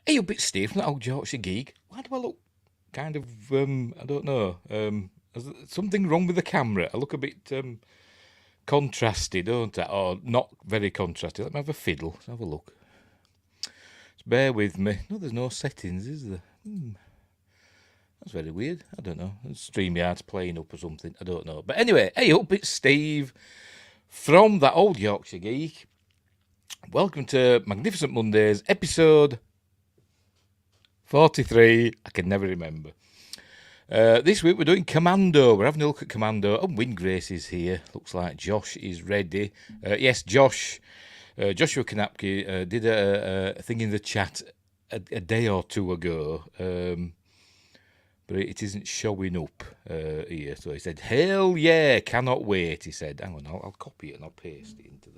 Hey, a bit stiff from that old Yorkshire geek. Why do I look kind of, I don't know, is there something wrong with the camera? I look a bit contrasted, don't I? Or not very contrasted. Let me have a fiddle. Let's have a look. Just bear with me. No, there's no settings, is there? That's very weird. I don't know. StreamYard's playing up or something. I don't know. But anyway, hey up, it's Steve from that old Yorkshire geek. Welcome to Magnificent Mondays, episode 43. I can never remember. This week we're doing Commando. We're having a look at Commando. And Windgrace is here. Looks like Josh is ready. Yes, Joshua Kanapke did a thing in the chat a day or two ago. But it isn't showing up here. So he said, "Hell yeah, cannot wait." He said, "Hang on, I'll copy it and I'll paste it into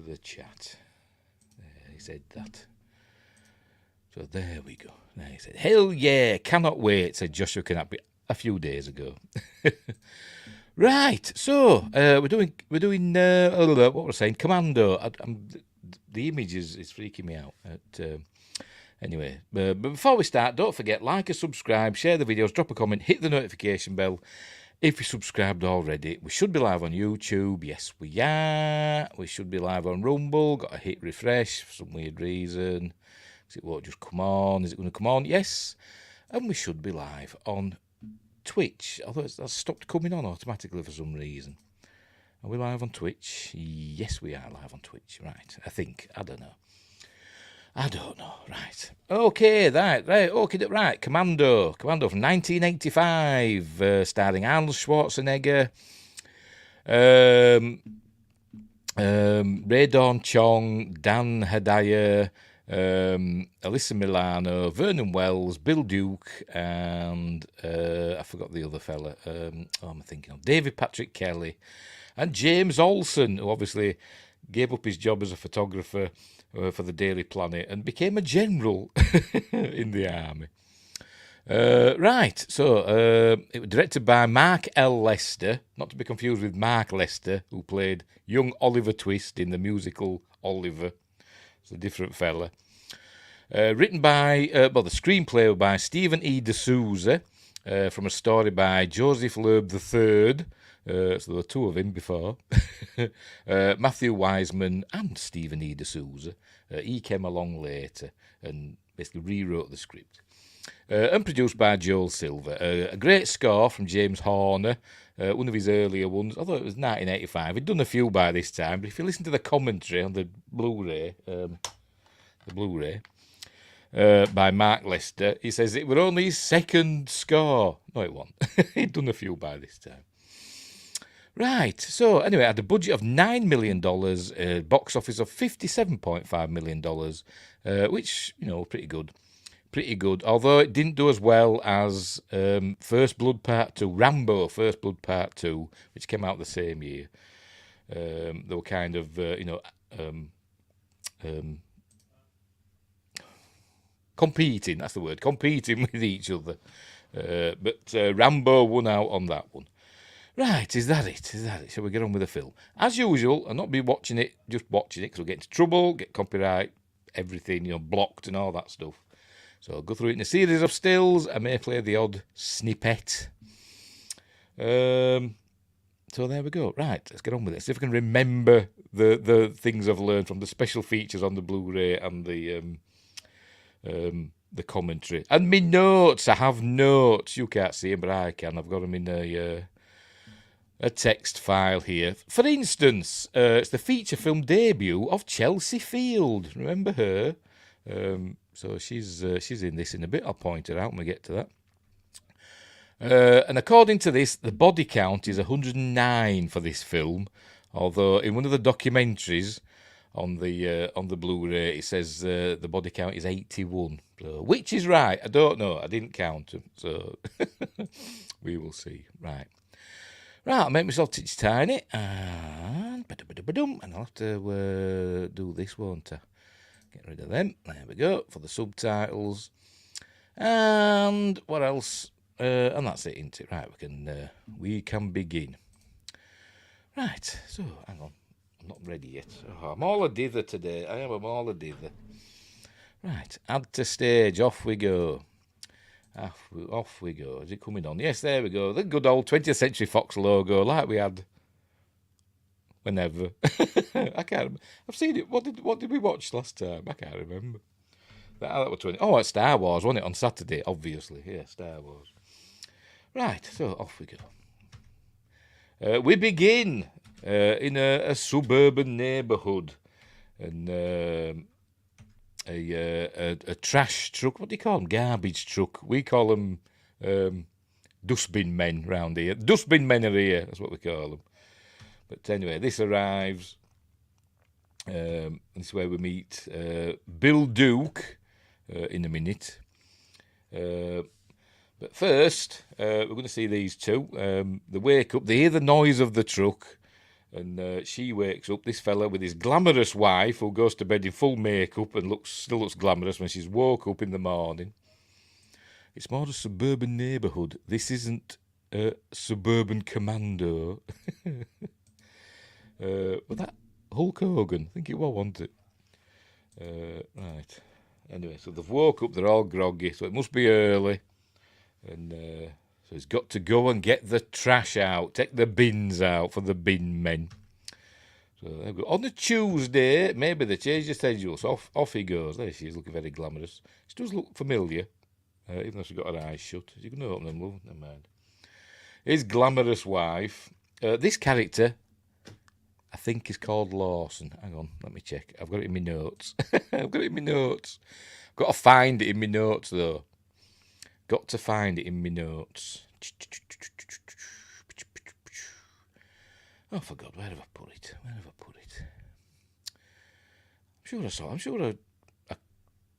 the chat." He said that. So there we go. Now he said, "Hell yeah, cannot wait," said Joshua Kanapke a few days ago. Right. So we're doing what we're saying. Commando. The image is freaking me out. Anyway, but before we start, don't forget, like and subscribe, share the videos, drop a comment, hit the notification bell if you're subscribed already. We should be live on YouTube. Yes, we are. We should be live on Rumble. Got to hit refresh for some weird reason. Because it won't just come on. Is it going to come on? Yes. And we should be live on Twitch. Although that's stopped coming on automatically for some reason. Are we live on Twitch? Yes, we are live on Twitch. Right, I think. I don't know. Right. Okay, right. Okay, right. Commando from 1985, starring Arnold Schwarzenegger, Ray Dawn Chong, Dan Hedaya, Alyssa Milano, Vernon Wells, Bill Duke, and I forgot the other fella. I'm thinking of David Patrick Kelly, and James Olsen, who obviously gave up his job as a photographer for the Daily Planet and became a general in the army. Right, so it was directed by Mark L. Lester, not to be confused with Mark Lester, who played young Oliver Twist in the musical Oliver. It's a different fella. Written by, the screenplay was by Stephen E. D'Souza, from a story by Joseph Loeb III. So there were two of him before. Matthew Wiseman and Stephen E. D'Souza. He came along later and basically rewrote the script. And produced by Joel Silver. A great score from James Horner, one of his earlier ones, although it was 1985. He'd done a few by this time, but if you listen to the commentary on the Blu-ray, by Mark Lester, he says it were only his second score. No, it wasn't. He'd done a few by this time. Right, so anyway, it had a budget of $9 million, box office of $57.5 million, which, pretty good. Pretty good, although it didn't do as well as First Blood Part 2, Rambo First Blood Part 2, which came out the same year. They were kind of, competing, that's the word, competing with each other. But Rambo won out on that one. Right, is that it? Shall we get on with the film? As usual, I'll not be watching it, just watching it, because we'll get into trouble, get copyright, everything, blocked and all that stuff. So I'll go through it in a series of stills. I may play the odd snippet. So there we go. Right, let's get on with it. See if I can remember the things I've learned from the special features on the Blu-ray and the commentary. And me notes. I have notes. You can't see them, but I can. I've got them in a text file here. For instance, it's the feature film debut of Chelsea Field. Remember her? So she's in this in a bit. I'll point her out when we get to that. And according to this, the body count is 109 for this film. Although in one of the documentaries on the Blu-ray, it says the body count is 81. So, which is right? I don't know. I didn't count them. So we will see. Right, I'll make myself tiny. And I'll have to do this, won't I? Get rid of them. There we go, for the subtitles. And what else? And that's it, isn't it? Right, we can begin. Right, so hang on. I'm not ready yet. Oh, I'm all a dither today. I'm all a dither. Right, add to stage. Off we go. Off we go. Is it coming on? Yes, there we go. The good old 20th Century Fox logo, like we had whenever. I can't remember. I've seen it. What did we watch last time? I can't remember. That was 20. Oh, it's Star Wars, wasn't it? On Saturday, obviously. Yeah, Star Wars. Right, so off we go. We begin in a suburban neighbourhood, and a trash truck. What do you call them? Garbage truck. We call them dustbin men round here. Dustbin men are here. That's what we call them. But anyway, this arrives. This is where we meet Bill Duke in a minute. But first, we're going to see these two. They wake up. They hear the noise of the truck. And she wakes up, this fella with his glamorous wife, who goes to bed in full makeup and still looks glamorous when she's woke up in the morning. It's more a suburban neighbourhood. This isn't a suburban Commando. Was that Hulk Hogan? I think it was, wasn't it? Right. Anyway, so they've woke up, they're all groggy, so it must be early. And so he's got to go and get the trash out, take the bins out for the bin men. So there we go. On a Tuesday, maybe they changed the schedule, so off he goes. There she is, looking very glamorous. She does look familiar, even though she's got her eyes shut. You can open them, love. Never mind. His glamorous wife. This character, I think, is called Lawson. Hang on, let me check. I've got it in my notes. I've got to find it in my notes, though. Got to find it in my notes. Oh, for God, where have I put it? I'm sure I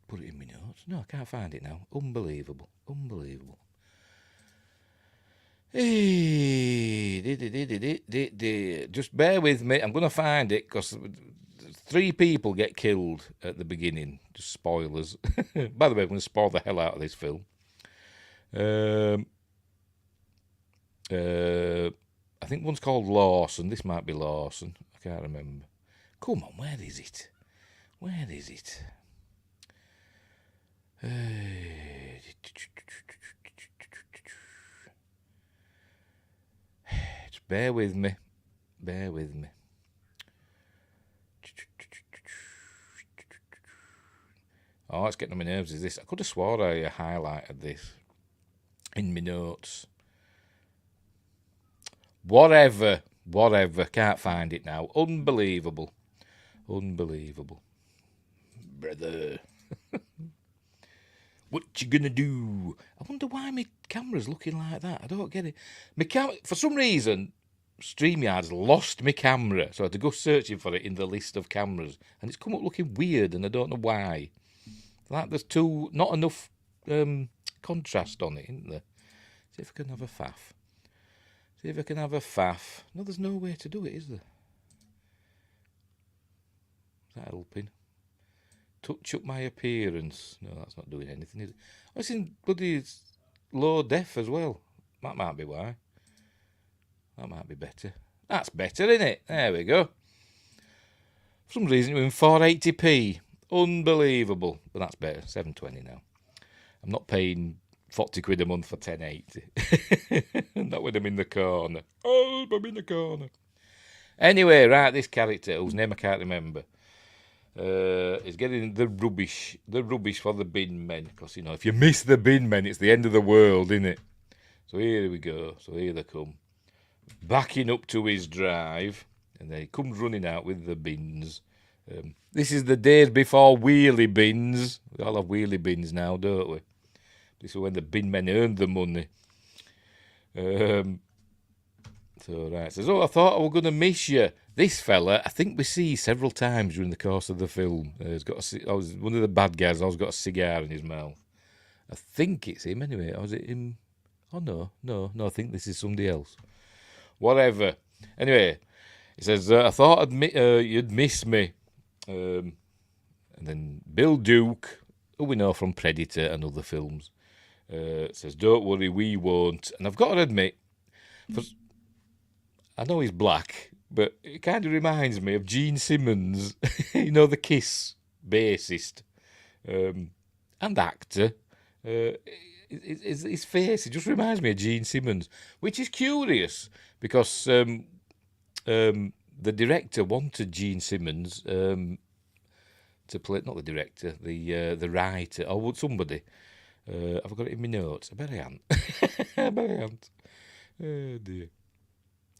put it in my notes. No, I can't find it now. Unbelievable. Hey, just bear with me. I'm going to find it because 3 people get killed at the beginning. Just spoilers. By the way, I'm going to spoil the hell out of this film. I think one's called Lawson. This might be Lawson. I can't remember. Come on, where is it? Just bear with me. Oh, it's getting on my nerves, is this? I could have swore I highlighted this in my notes. Whatever. Can't find it now. Unbelievable. Brother. What you gonna do? I wonder why my camera's looking like that. I don't get it. For some reason, StreamYard's lost my camera, so I had to go searching for it in the list of cameras, and it's come up looking weird, and I don't know why. Like there's not enough contrast on it, isn't there? See if I can have a faff. No, there's no way to do it, is there? Is that helping? Touch up my appearance. No, that's not doing anything, is it? Oh, it's in bloody low def as well. That might be why. That might be better. That's better, isn't it? There we go. For some reason, we're in 480p. Unbelievable. But that's better. 720 now. I'm not paying 40 quid a month for 1080. Not when I'm in the corner. Oh, I'm in the corner. Anyway, right, this character, whose name I can't remember, is getting the rubbish for the bin men. Because, if you miss the bin men, it's the end of the world, isn't it? So here we go. So here they come. Backing up to his drive. And then he comes running out with the bins. This is the days before wheelie bins. We all have wheelie bins now, don't we? This is when the bin men earned the money. Says, I thought I was going to miss you. This fella, I think we see several times during the course of the film. He's got one of the bad guys always got a cigar in his mouth. I think it's him anyway. Or is it him? Oh, no, I think this is somebody else. Whatever. Anyway, he says, I thought you'd miss me. And then Bill Duke, who we know from Predator and other films, says, don't worry, we won't. And I've got to admit, I know he's black, but it kind of reminds me of Gene Simmons, you know, the Kiss bassist and actor. His face, it just reminds me of Gene Simmons, which is curious because the director wanted Gene Simmons to play, not the director, the writer, or somebody. I've got it in my notes. I bet I haven't. I bet I haven't. Oh dear.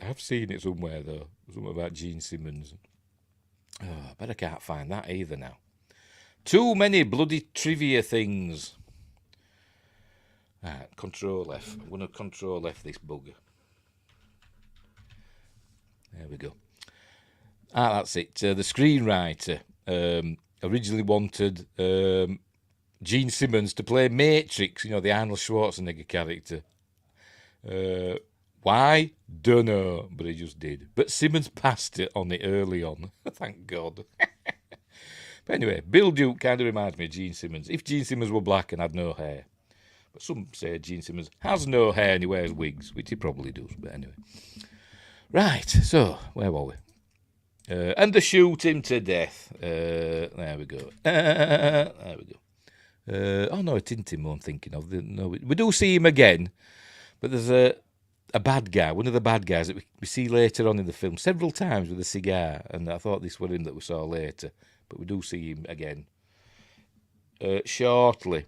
I've seen it somewhere though. Something about Gene Simmons. Oh, I bet I can't find that either now. Too many bloody trivia things. Right, Control F. I'm going to Control F this bugger. There we go. That's it. The screenwriter originally wanted Gene Simmons to play Matrix, you know, the Arnold Schwarzenegger character. Why? Don't know, but he just did. But Simmons passed it on it early on. Thank God. But anyway, Bill Duke kind of reminds me of Gene Simmons. If Gene Simmons were black and had no hair. But some say Gene Simmons has no hair and he wears wigs, which he probably does. But anyway. Right, so, where were we? And they shoot him to death. There we go. There we go. Oh, no, it isn't him I'm thinking of. No, we do see him again, but there's a bad guy, one of the bad guys that we see later on in the film several times with a cigar, and I thought this was him that we saw later, but we do see him again shortly.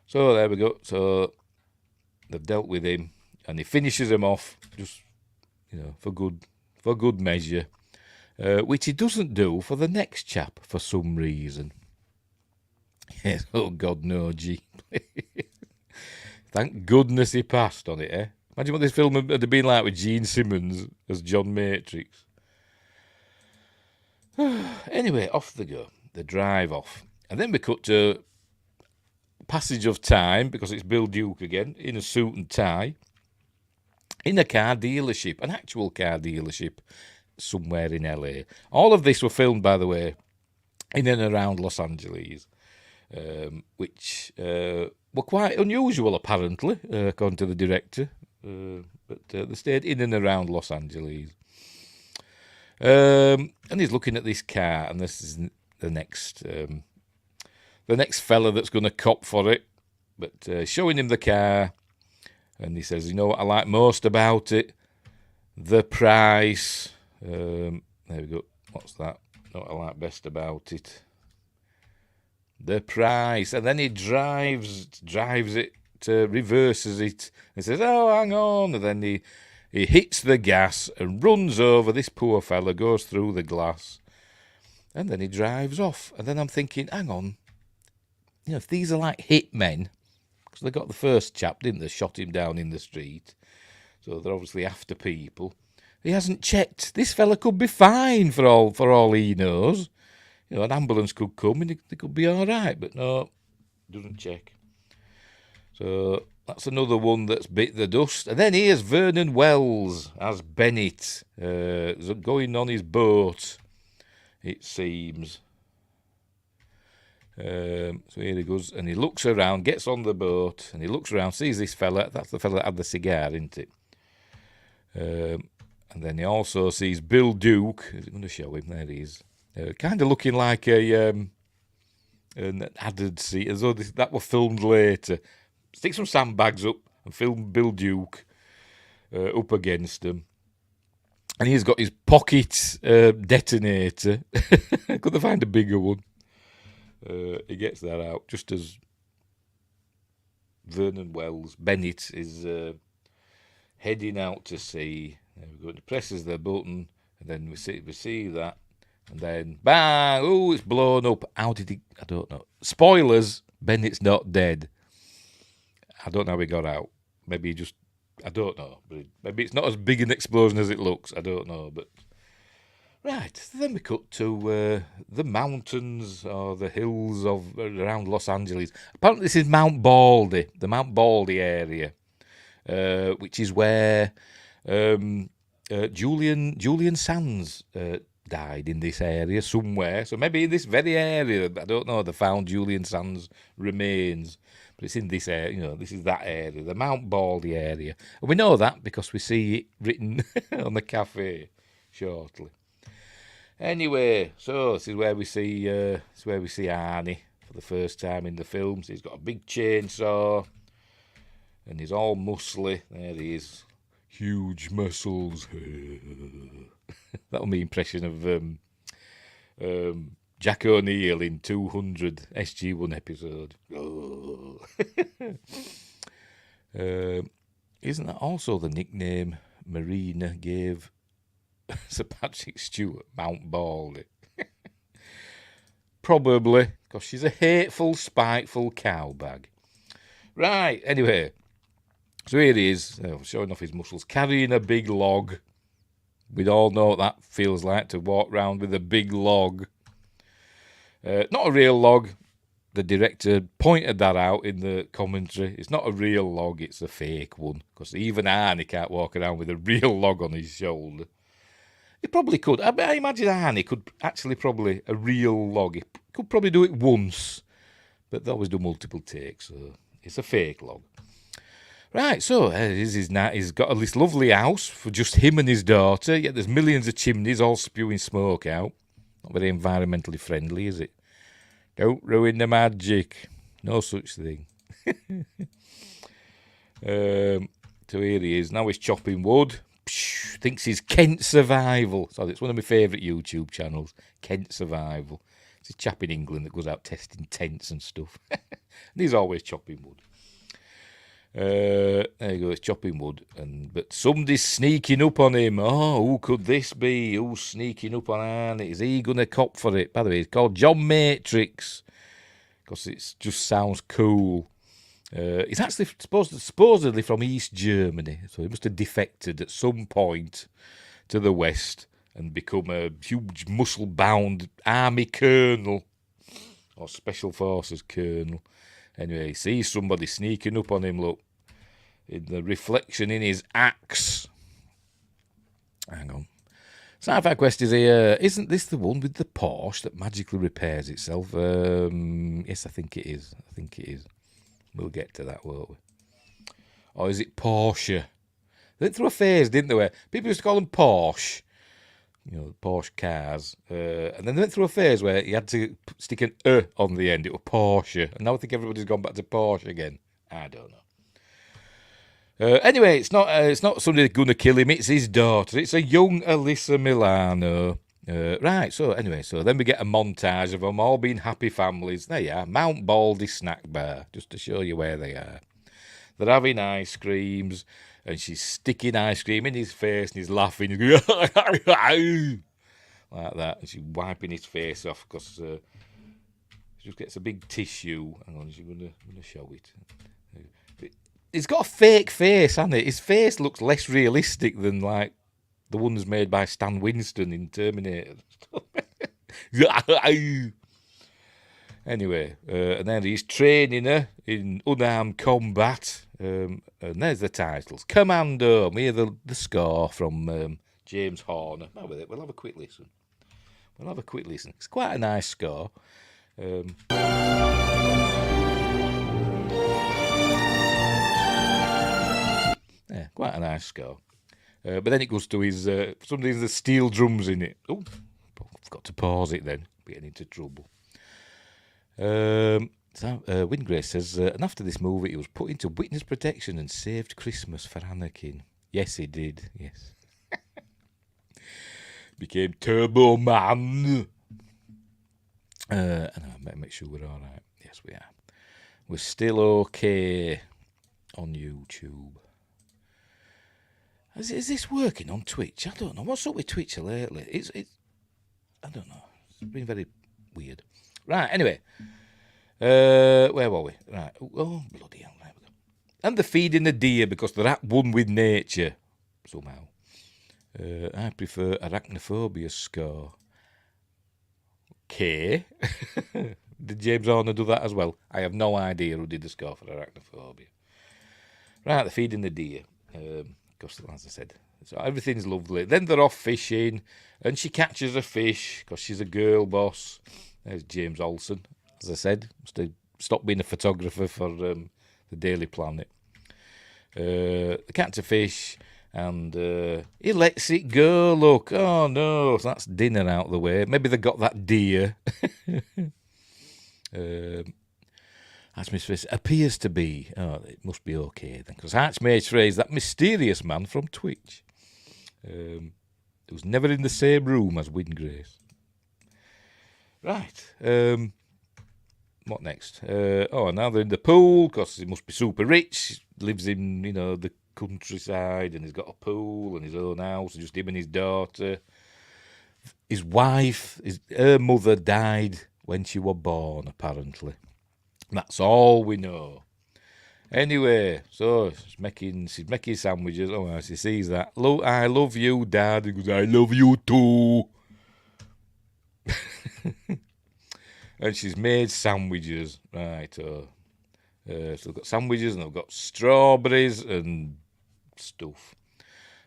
So there we go. So they've dealt with him, and he finishes him off just, you know, for good measure, which he doesn't do for the next chap for some reason. Yes, oh God, no, G. Thank goodness he passed on it, eh? Imagine what this film would have been like with Gene Simmons as John Matrix. Anyway, off they go. They drive off. And then we cut to passage of time, because it's Bill Duke again, in a suit and tie, in a car dealership, an actual car dealership somewhere in LA. All of this were filmed, by the way, in and around Los Angeles, which were quite unusual, apparently, according to the director. But they stayed in and around Los Angeles. And he's looking at this car, and this is the next fella that's going to cop for it. But showing him the car, and he says, you know what I like most about it? The price. There we go. What's that? What I like best about it? The price. And then he drives it, reverses it, and says, oh, hang on. And then he hits the gas and runs over this poor fella, goes through the glass, and then he drives off. And then I'm thinking, hang on, you know, if these are like hitmen, because they got the first chap, didn't they? Shot him down in the street. So they're obviously after people. He hasn't checked. This fella could be fine for all he knows. You know, an ambulance could come and they could be all right. But no, doesn't check. So that's another one that's bit the dust. And then here's Vernon Wells as Bennett, going on his boat, it seems. So here he goes, and he looks around, gets on the boat, and he looks around, sees this fella. That's the fella that had the cigar, isn't it? And then he also sees Bill Duke. Is it going to show him? There he is. Kind of looking like an added seat, as though that were filmed later. Stick some sandbags up and film Bill Duke up against him. And he's got his pocket detonator. Couldn't find a bigger one. He gets that out just as Vernon Wells, Bennett, is heading out to sea. There we go. And he presses the button, and then we see that, and then bang! Oh, it's blown up. How did he? I don't know. Spoilers: Bennett's not dead. I don't know how he got out. Maybe he just. I don't know. Maybe it's not as big an explosion as it looks. I don't know, but. Right, so then we cut to the mountains or the hills of around Los Angeles. Apparently this is Mount Baldy, the Mount Baldy area, which is where Julian Sands died, in this area somewhere. So maybe in this very area, I don't know, they found Julian Sands' remains. But it's in this area, you know, this is that area, the Mount Baldy area. And we know that because we see it written on the cafe. shortly. Anyway, so this is where we see Arnie for the first time in the films. He's got a big chainsaw, and he's all muscly. There he is, huge muscles. That'll be impression of Jack O'Neill in 200 SG1 episode. Oh. Isn't that also the nickname Marina gave Sir Patrick Stewart, Mount Baldy? Probably, because she's a hateful, spiteful cowbag. Right, anyway. So here he is, showing off his muscles, carrying a big log. We all know what that feels like, to walk round with a big log. Not a real log. The director pointed that out in the commentary. It's not a real log, it's a fake one. Because even Arnie can't walk around with a real log on his shoulder. He probably could. I imagine Arnie could actually probably, a real log, he could probably do it once. But they always do multiple takes, so it's a fake log. Right, so he's got this lovely house for just him and his daughter. Yet there's millions of chimneys all spewing smoke out. Not very environmentally friendly, is it? Don't ruin the magic. No such thing. So here he is. Now he's chopping wood. Thinks he's Kent Survival. So it's one of my favourite YouTube channels. Kent Survival. It's a chap in England that goes out testing tents and stuff. And he's always chopping wood. There you go, he's chopping wood. But somebody's sneaking up on him. Oh, who could this be? Who's sneaking up on Arnie? Is he going to cop for it? By the way, it's called John Matrix. Because it just sounds cool. He's actually supposedly from East Germany. So he must have defected at some point to the West and become a huge muscle-bound army colonel. Or special forces colonel. Anyway, he sees somebody sneaking up on him, look, in the reflection in his axe. Hang on. Sci-fi quest is here. Isn't this the one with the Porsche that magically repairs itself? Yes, I think it is. We'll get to that, won't we? Or is it Porsche? They went through a phase, didn't they, where people used to call them Porsche. You know, Porsche cars. And then they went through a phase where you had to stick an on the end. It was Porsche. And now I think everybody's gone back to Porsche again. I don't know. Anyway, it's not somebody going to kill him. It's his daughter. It's a young Alyssa Milano. Right, so then we get a montage of them all being happy families. There you are, Mount Baldy snack bar, just to show you where they are. They're having ice creams. And she's sticking ice cream in his face and he's laughing. He's going, like that. And she's wiping his face off because she just gets a big tissue. Hang on, she's going to show it. He's got a fake face, hasn't it? His face looks less realistic than like the ones made by Stan Winston in Terminator. Anyway, and then he's training her in unarmed combat. And there's the titles. Commando. And we hear the score from James Horner. Now with it, we'll have a quick listen. It's quite a nice score. Yeah, quite a nice score. But then it goes to his... somebody's the steel drums in it. Oh, I've got to pause it then. Getting into trouble. Wingrace says, and after this movie, he was put into witness protection and saved Christmas for Anakin. Yes, he did. Yes. Became Turbo Man. And I better make sure we're all right. Yes, we are. We're still okay on YouTube. Is this working on Twitch? I don't know. What's up with Twitch lately? It's I don't know. It's been very weird. Right, anyway. Where were we? Right. Oh, bloody hell. Right we go. And they're feeding the deer because they're at one with nature, somehow. I prefer arachnophobia score. Okay. Did James Horner do that as well? I have no idea who did the score for arachnophobia. Right, they're feeding the deer. Because, as I said, so everything's lovely. Then they're off fishing, and she catches a fish because she's a girl boss. There's James Olsen, as I said. Must have stopped being a photographer for the Daily Planet. They catch a fish, And he lets it go, look. Oh, no, so that's dinner out of the way. Maybe they got that deer. As Miss Face appears to be. Oh, it must be okay then. Because Archmage Frey is that mysterious man from Twitch. Who's never in the same room as Wyngrace. Right. What next? Now they're in the pool, because he must be super rich. Lives in, the countryside, and he's got a pool and his own house, just him and his daughter. His wife, her mother died when she was born, apparently. That's all we know. Anyway, so she's making sandwiches. Oh, she sees that. I love you, Dad. He goes, I love you too. And she's made sandwiches. Right. So they've got sandwiches, and they've got strawberries and stuff.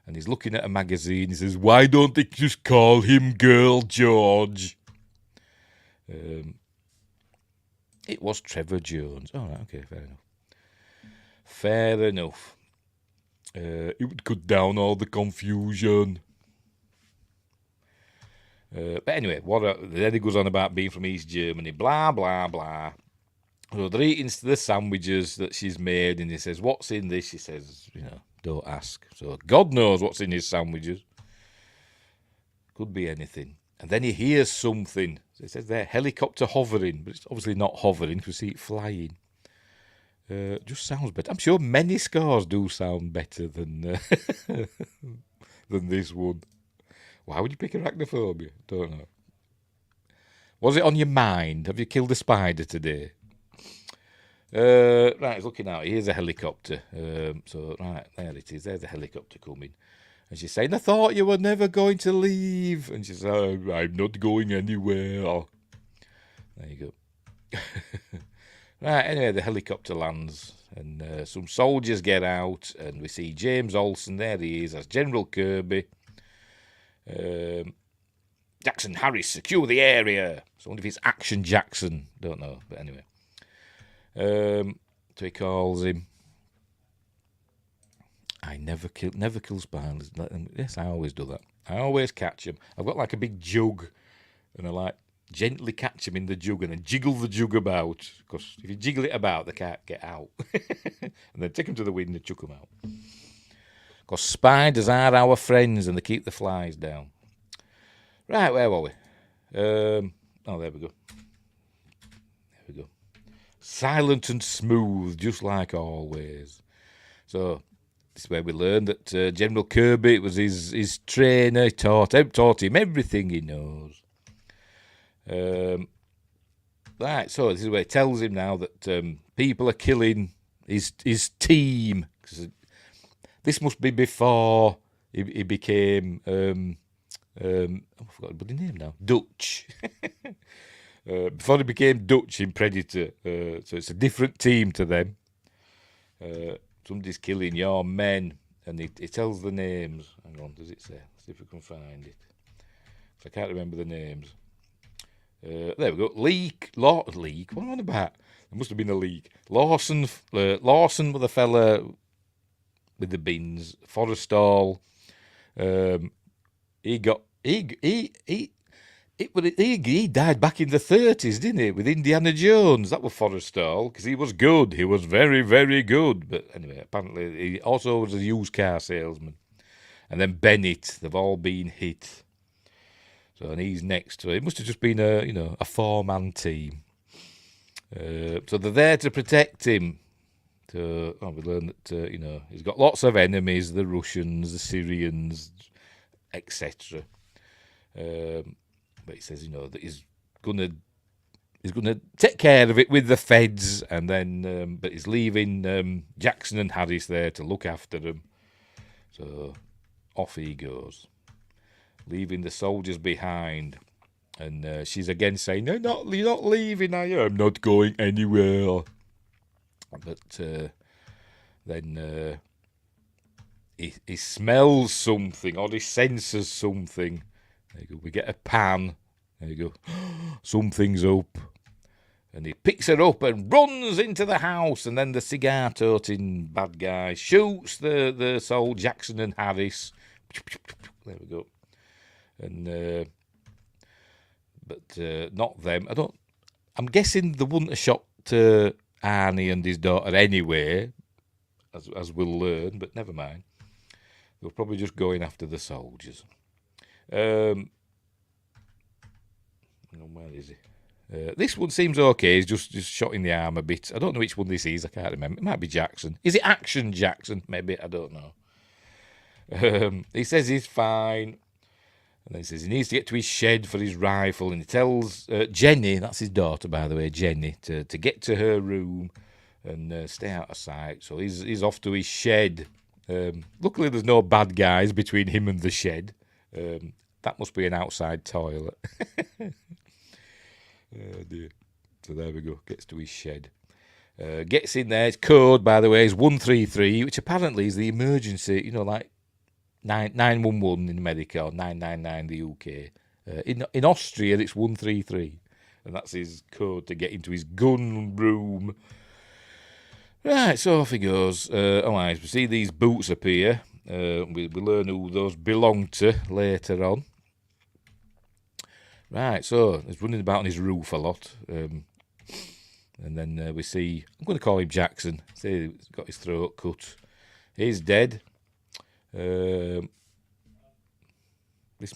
And he's looking at a magazine. He says, why don't they just call him Girl George? It was Trevor Jones. All right, okay, fair enough. Fair enough. It would cut down all the confusion. But anyway, then he goes on about being from East Germany, blah, blah, blah. So they're eating the sandwiches that she's made, and he says, what's in this? She says, don't ask. So God knows what's in his sandwiches. Could be anything. And then he hears something. So it says there, helicopter hovering, but it's obviously not hovering because we see it flying. Just sounds better. I'm sure many scores do sound better than than this one. Why would you pick arachnophobia? Don't know. Was it on your mind? Have you killed a spider today? Right, he's looking out. Here's a helicopter. Right, there it is. There's a helicopter coming. And she's saying, I thought you were never going to leave. And she says, I'm not going anywhere. There you go. Right, anyway, the helicopter lands. And some soldiers get out. And we see James Olsen. There he is as General Kirby. Jackson Harris, secure the area. So I wonder if it's Action Jackson. Don't know, but anyway. So he calls him. I never kill spiders. Yes, I always do that. I always catch them. I've got like a big jug, and I gently catch them in the jug and then jiggle the jug about. Because if you jiggle it about, they can't get out. And then take them to the wind and chuck them out. Because spiders are our friends and they keep the flies down. Right, where were we? There we go. There we go. Silent and smooth, just like always. So, this is where we learned that General Kirby was his trainer. He taught him everything he knows. Right, so this is where he tells him now that people are killing his team. This must be before he became, I forgot his bloody name now, Dutch. Before he became Dutch in Predator. So it's a different team to them. Somebody's killing your men. And he tells the names. Hang on, does it say? Let's see if we can find it. I can't remember the names. There we go. Leak. What am I on about? There must have been a leak. Lawson with the fella with the bins. Forrestal. He died back in the 30s, didn't he? With Indiana Jones. That was Forrestal, because he was good. He was very, very good. But anyway, apparently he also was a used car salesman. And then Bennett. They've all been hit. So, and he's next to it. It must have just been a four-man team. So they're there to protect him. We learn that he's got lots of enemies: the Russians, the Syrians, etc. But he says that he's gonna take care of it with the feds, and then but he's leaving Jackson and Harris there to look after them. So off he goes, leaving the soldiers behind. And she's again saying, "No, you're not leaving, are you?" "I'm not going anywhere." But then he smells something, or he senses something. There you go. We get a pan. There you go. Something's up. And he picks her up and runs into the house, and then the cigar-toting bad guy shoots the soul, Jackson and Harris. There we go. And but not them. I'm guessing they wouldn't have shot Arnie and his daughter anyway, as we'll learn. But never mind. They were probably just going after the soldiers. Where is he? This one seems okay. He's just shot in the arm a bit. I don't know which one this is. I can't remember. It might be Jackson. Is it Action Jackson? Maybe. I don't know. He says he's fine. And then he says he needs to get to his shed for his rifle. And he tells Jenny, that's his daughter, by the way, Jenny, to get to her room and stay out of sight. So he's off to his shed. Luckily, there's no bad guys between him and the shed. That must be an outside toilet. Oh dear. So there we go. Gets to his shed. Gets in there. Its code, by the way, is 133, which apparently is the emergency, like 911 in America or 999 in the UK. In Austria, it's 133. And that's his code to get into his gun room. Right, so off he goes. We see these boots appear. We learn who those belong to later on. Right, so he's running about on his roof a lot. And then we see, I'm going to call him Jackson. See, he's got his throat cut. He's dead. This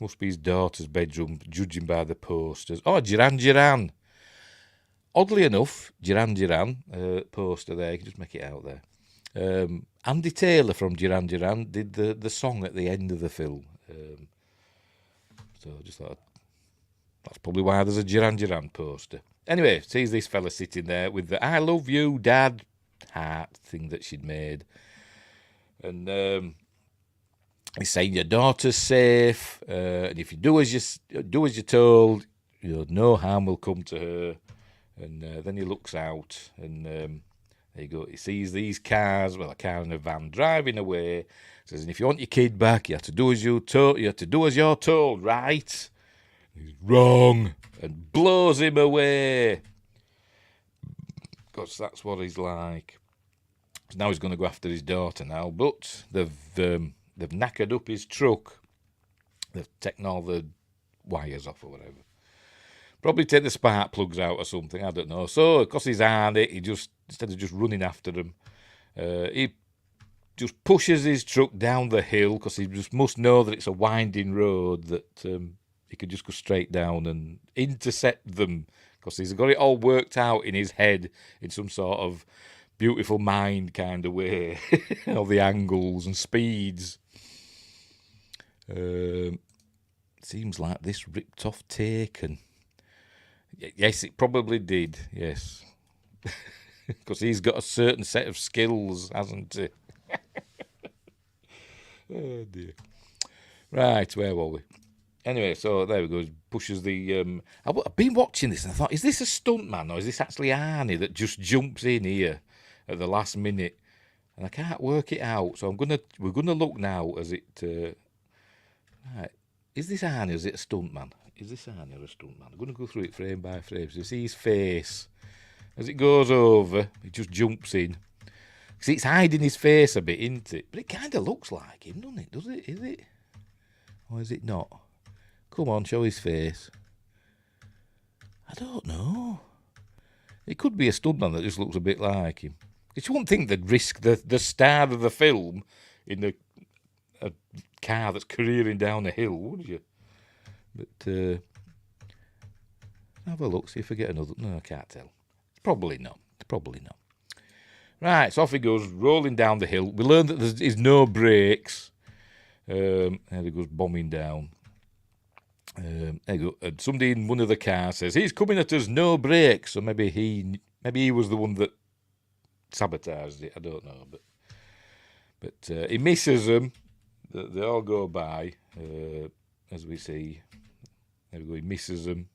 must be his daughter's bedroom, judging by the posters. Oh, Duran. Oddly enough, Duran, poster there, you can just make it out there. Andy Taylor from Duran did the song at the end of the film. So I just thought, that's probably why there's a Duran poster. Anyway, sees this fella sitting there with the I love you, Dad heart thing that she'd made. And he's saying your daughter's safe, and if you do as you're told, no harm will come to her. And then he looks out, and there you go. He sees these cars, a car and a van driving away. Says, and if you want your kid back, you have to do as you're told. You have to do as you're told, right? He's wrong, and blows him away. Because that's what he's like. So now he's going to go after his daughter now, but they've knackered up his truck. They've taken all the wires off or whatever. Probably take the spark plugs out or something, I don't know. So, because he's Arnie, he just, instead of just running after them, he just pushes his truck down the hill, because he just must know that it's a winding road, that he could just go straight down and intercept them, because he's got it all worked out in his head in some sort of beautiful mind kind of way. All the angles and speeds. Seems like this ripped off Taken. Yes, it probably did, yes. Because he's got a certain set of skills, hasn't he? Oh, dear. Right, where were we? Anyway, so there we go. He pushes the... I've been watching this and I thought, is this a stuntman or is this actually Arnie that just jumps in here at the last minute? And I can't work it out, so we're gonna look now as it... Right, is this Arnie or is it a stuntman? Is this Arnie or a stuntman? I'm going to go through it frame by frame. So you see his face. As it goes over, he just jumps in. See, it's hiding his face a bit, isn't it? But it kind of looks like him, doesn't it? Does it? Is it? Or is it not? Come on, show his face. I don't know. It could be a stuntman that just looks a bit like him. Because you wouldn't think they'd risk the star of the film in a car that's careering down a hill, would you? But have a look, see if I get another. No, I can't tell. Probably not. Right, so off he goes, rolling down the hill. We learned that there's no brakes. And he goes bombing down. There you go. And somebody in one of the cars says, he's coming at us, no brakes. So maybe he was the one that sabotaged it. I don't know. But he misses them. They all go by, as we see. There we go, he misses them.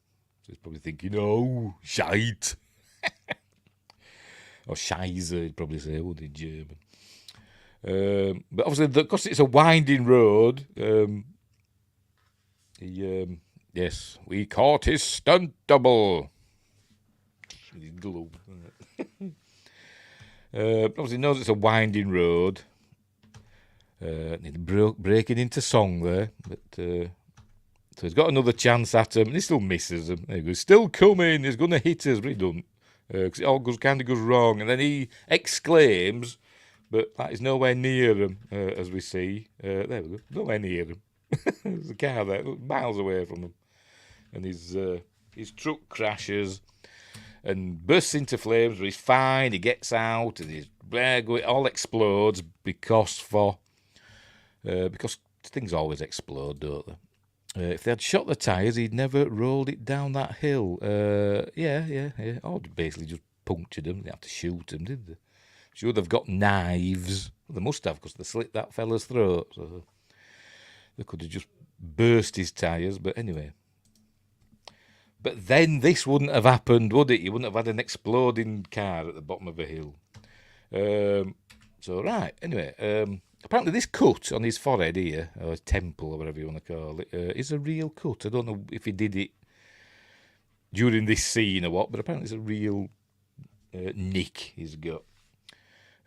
So he's probably thinking, oh, shite. Or scheisse, he'd probably say, would in German. But obviously, because it's a winding road, yes, we caught his stunt double. with his glove. Obviously knows it's a winding road. Breaking into song there, but so he's got another chance at him, and he still misses him. There he goes, still coming. He's going to hit us, but he doesn't, because it all kind of goes wrong. And then he exclaims, but that is nowhere near him, as we see. There we go, nowhere near him. There's a car there, miles away from him, and his truck crashes and bursts into flames. But he's fine. He gets out, and it all explodes because things always explode, don't they? If they had shot the tyres, he'd never rolled it down that hill. Yeah. Or basically just punctured them. They had to shoot him, did they? Sure, they've got knives. Well, they must have, because they slit that fella's throat. So they could have just burst his tyres, but anyway. But then this wouldn't have happened, would it? You wouldn't have had an exploding car at the bottom of a hill. Anyway, apparently this cut on his forehead here, or his temple, or whatever you want to call it, is a real cut. I don't know if he did it during this scene or what, but apparently it's a real nick he's got.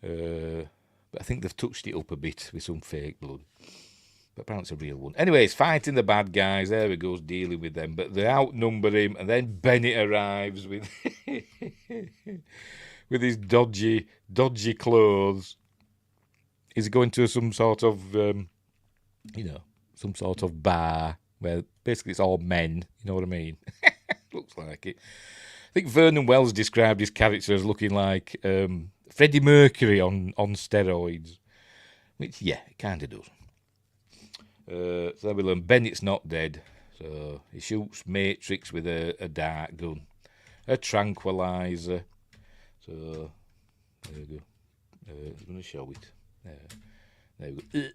But I think they've touched it up a bit with some fake blood. But apparently it's a real one. Anyway, he's fighting the bad guys. There he goes, dealing with them. But they outnumber him, and then Bennett arrives with with his dodgy clothes. He's going to some sort of, some sort of bar where basically it's all men. You know what I mean? Looks like it. I think Vernon Wells described his character as looking like Freddie Mercury on steroids. Which, yeah, it kind of does. So we learn Bennett's not dead. So he shoots Matrix with a dart gun. A tranquilizer. So, there we go. I'm going to show it. There we go.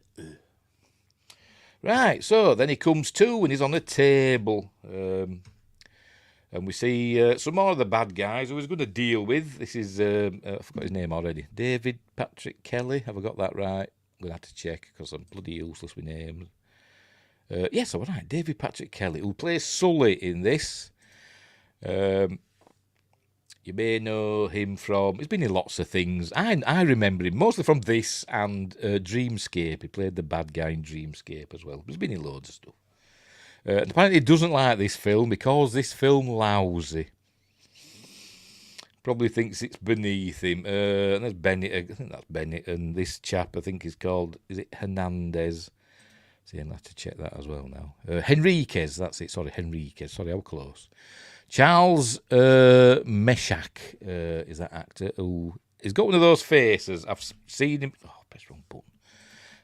Right, so then he comes to and he's on a table. And we see some more of the bad guys who he's going to deal with. This is, I forgot his name already. David Patrick Kelly. Have I got that right? I'm going to have to check because I'm bloody useless with names. Yes, all right. David Patrick Kelly, who plays Sully in this. You may know him from... He's been in lots of things. I remember him mostly from this and Dreamscape. He played the bad guy in Dreamscape as well. But he's been in loads of stuff. And apparently he doesn't like this film because this film lousy. Probably thinks it's beneath him. And there's Bennett. I think that's Bennett. And this chap, I think, is called... Is it Hernandez? See, I'll have to check that as well now. Henriquez, that's it. Sorry, Henriquez. Sorry, how close. Charles Meshach is that actor who... He's got one of those faces. I've seen him... Oh, press wrong button.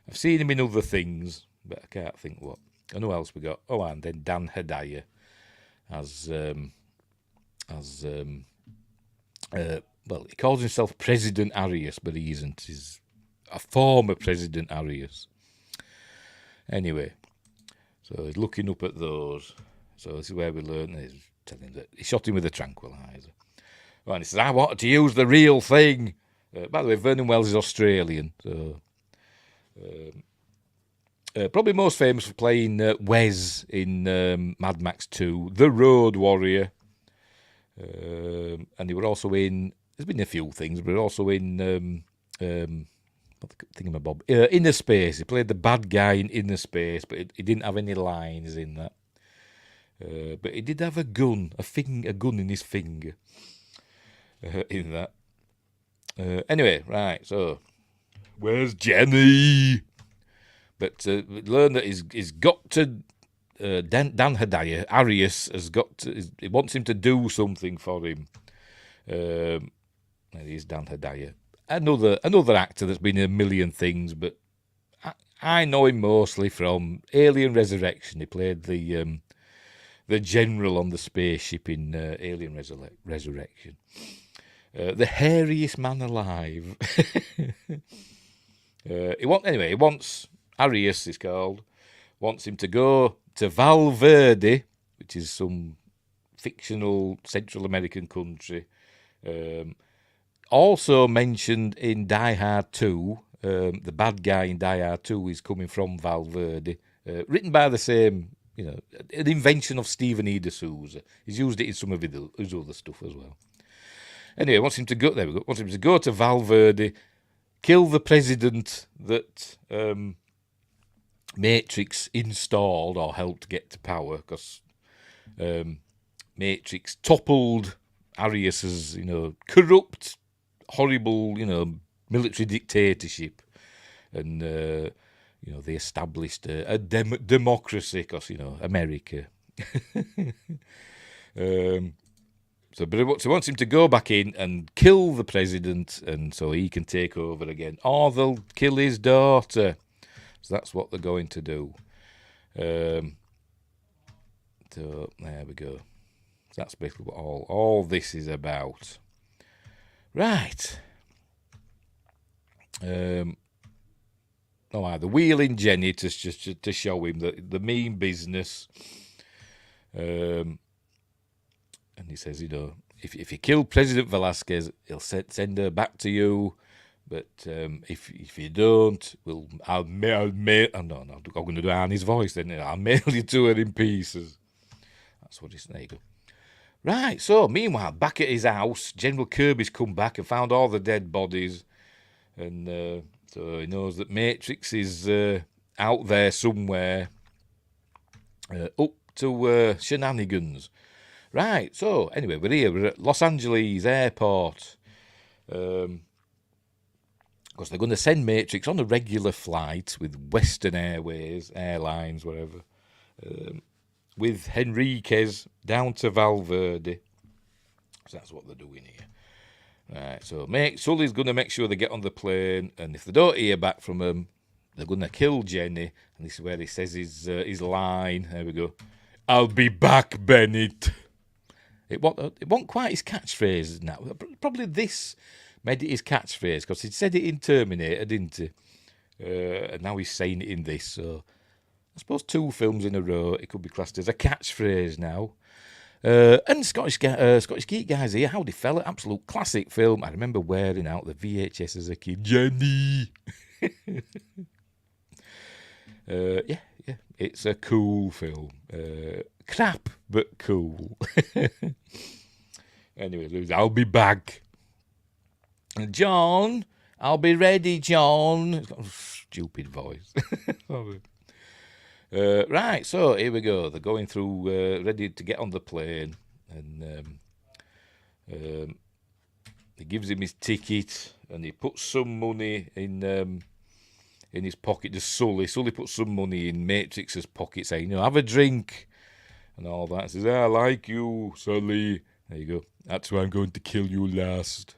I've seen him in other things, but I can't think what. And who else we got? Oh, and then Dan Hedaya well, he calls himself President Arias, but he isn't. He's a former President Arias. Anyway, so he's looking up at those. So this is where we learn. He's telling him that he shot him with a tranquilizer. Well, and he says, I wanted to use the real thing. By the way, Vernon Wells is Australian. So probably most famous for playing Wes in Mad Max 2, The Road Warrior. And he were also in... There's been a few things, but also in... Thingamabob. Inner Space. He played the bad guy in Inner Space, but he didn't have any lines in that. But he did have a gun, a gun in his finger in that. Anyway, right, so where's Jenny? But learn that he's got to... Dan Hedaya, Arias, has got to... He wants him to do something for him. And he's Dan Hedaya. Another actor that's been in a million things, but I know him mostly from Alien Resurrection. He played the general on the spaceship in Alien Resurrection. The hairiest man alive. He wants Arias, it's called, wants him to go to Valverde, which is some fictional Central American country. Also mentioned in Die Hard 2, the bad guy in Die Hard 2 is coming from Valverde, written by the same, an invention of Stephen E. D'Souza. He's used it in some of his other stuff as well. Anyway, wants him to go. There we go. Wants him to go to Valverde, kill the president that Matrix installed or helped get to power, because Matrix toppled Arius's, corrupt, horrible, military dictatorship, and they established a democracy, because America. So he wants him to go back in and kill the president, and so he can take over again. Or they'll kill his daughter. So that's what they're going to do. So there we go. That's basically what all this is about. Right. The wheeling Jenny to show him the mean business. And he says, if you kill President Velasquez, he'll send her back to you. But if you don't, I'm going to do Arnie's voice then. I'll mail you to her in pieces. That's what he's saying. There you go. Right, so meanwhile, back at his house, General Kirby's come back and found all the dead bodies. And so he knows that Matrix is out there somewhere, up to shenanigans. Right, so anyway, we're at Los Angeles Airport. Because they're going to send Matrix on a regular flight with Western Airlines, whatever, with Henriquez down to Valverde. So that's what they're doing here. Right, so Sully's going to make sure they get on the plane, and if they don't hear back from him, they're going to kill Jenny. And this is where he says his line. There we go. I'll be back, Bennett. It wasn't quite his catchphrase now. Probably this made it his catchphrase, because he'd said it in Terminator, didn't he? And now he's saying it in this. So I suppose 2 films in a row, it could be classed as a catchphrase now. And Scottish Geek Guys here, Howdy Fella, absolute classic film. I remember wearing out the VHS as a kid. Jenny! Yeah, it's a cool film. Crap, but cool. Anyway, I'll be back. John, I'll be ready, John. It's got a stupid voice. Right, so here we go. They're going through, ready to get on the plane, and he gives him his ticket, and he puts some money in his pocket to Sully. Sully puts some money in Matrix's pocket, saying, have a drink, and all that. He says, I like you, Sully. There you go. That's why I'm going to kill you last.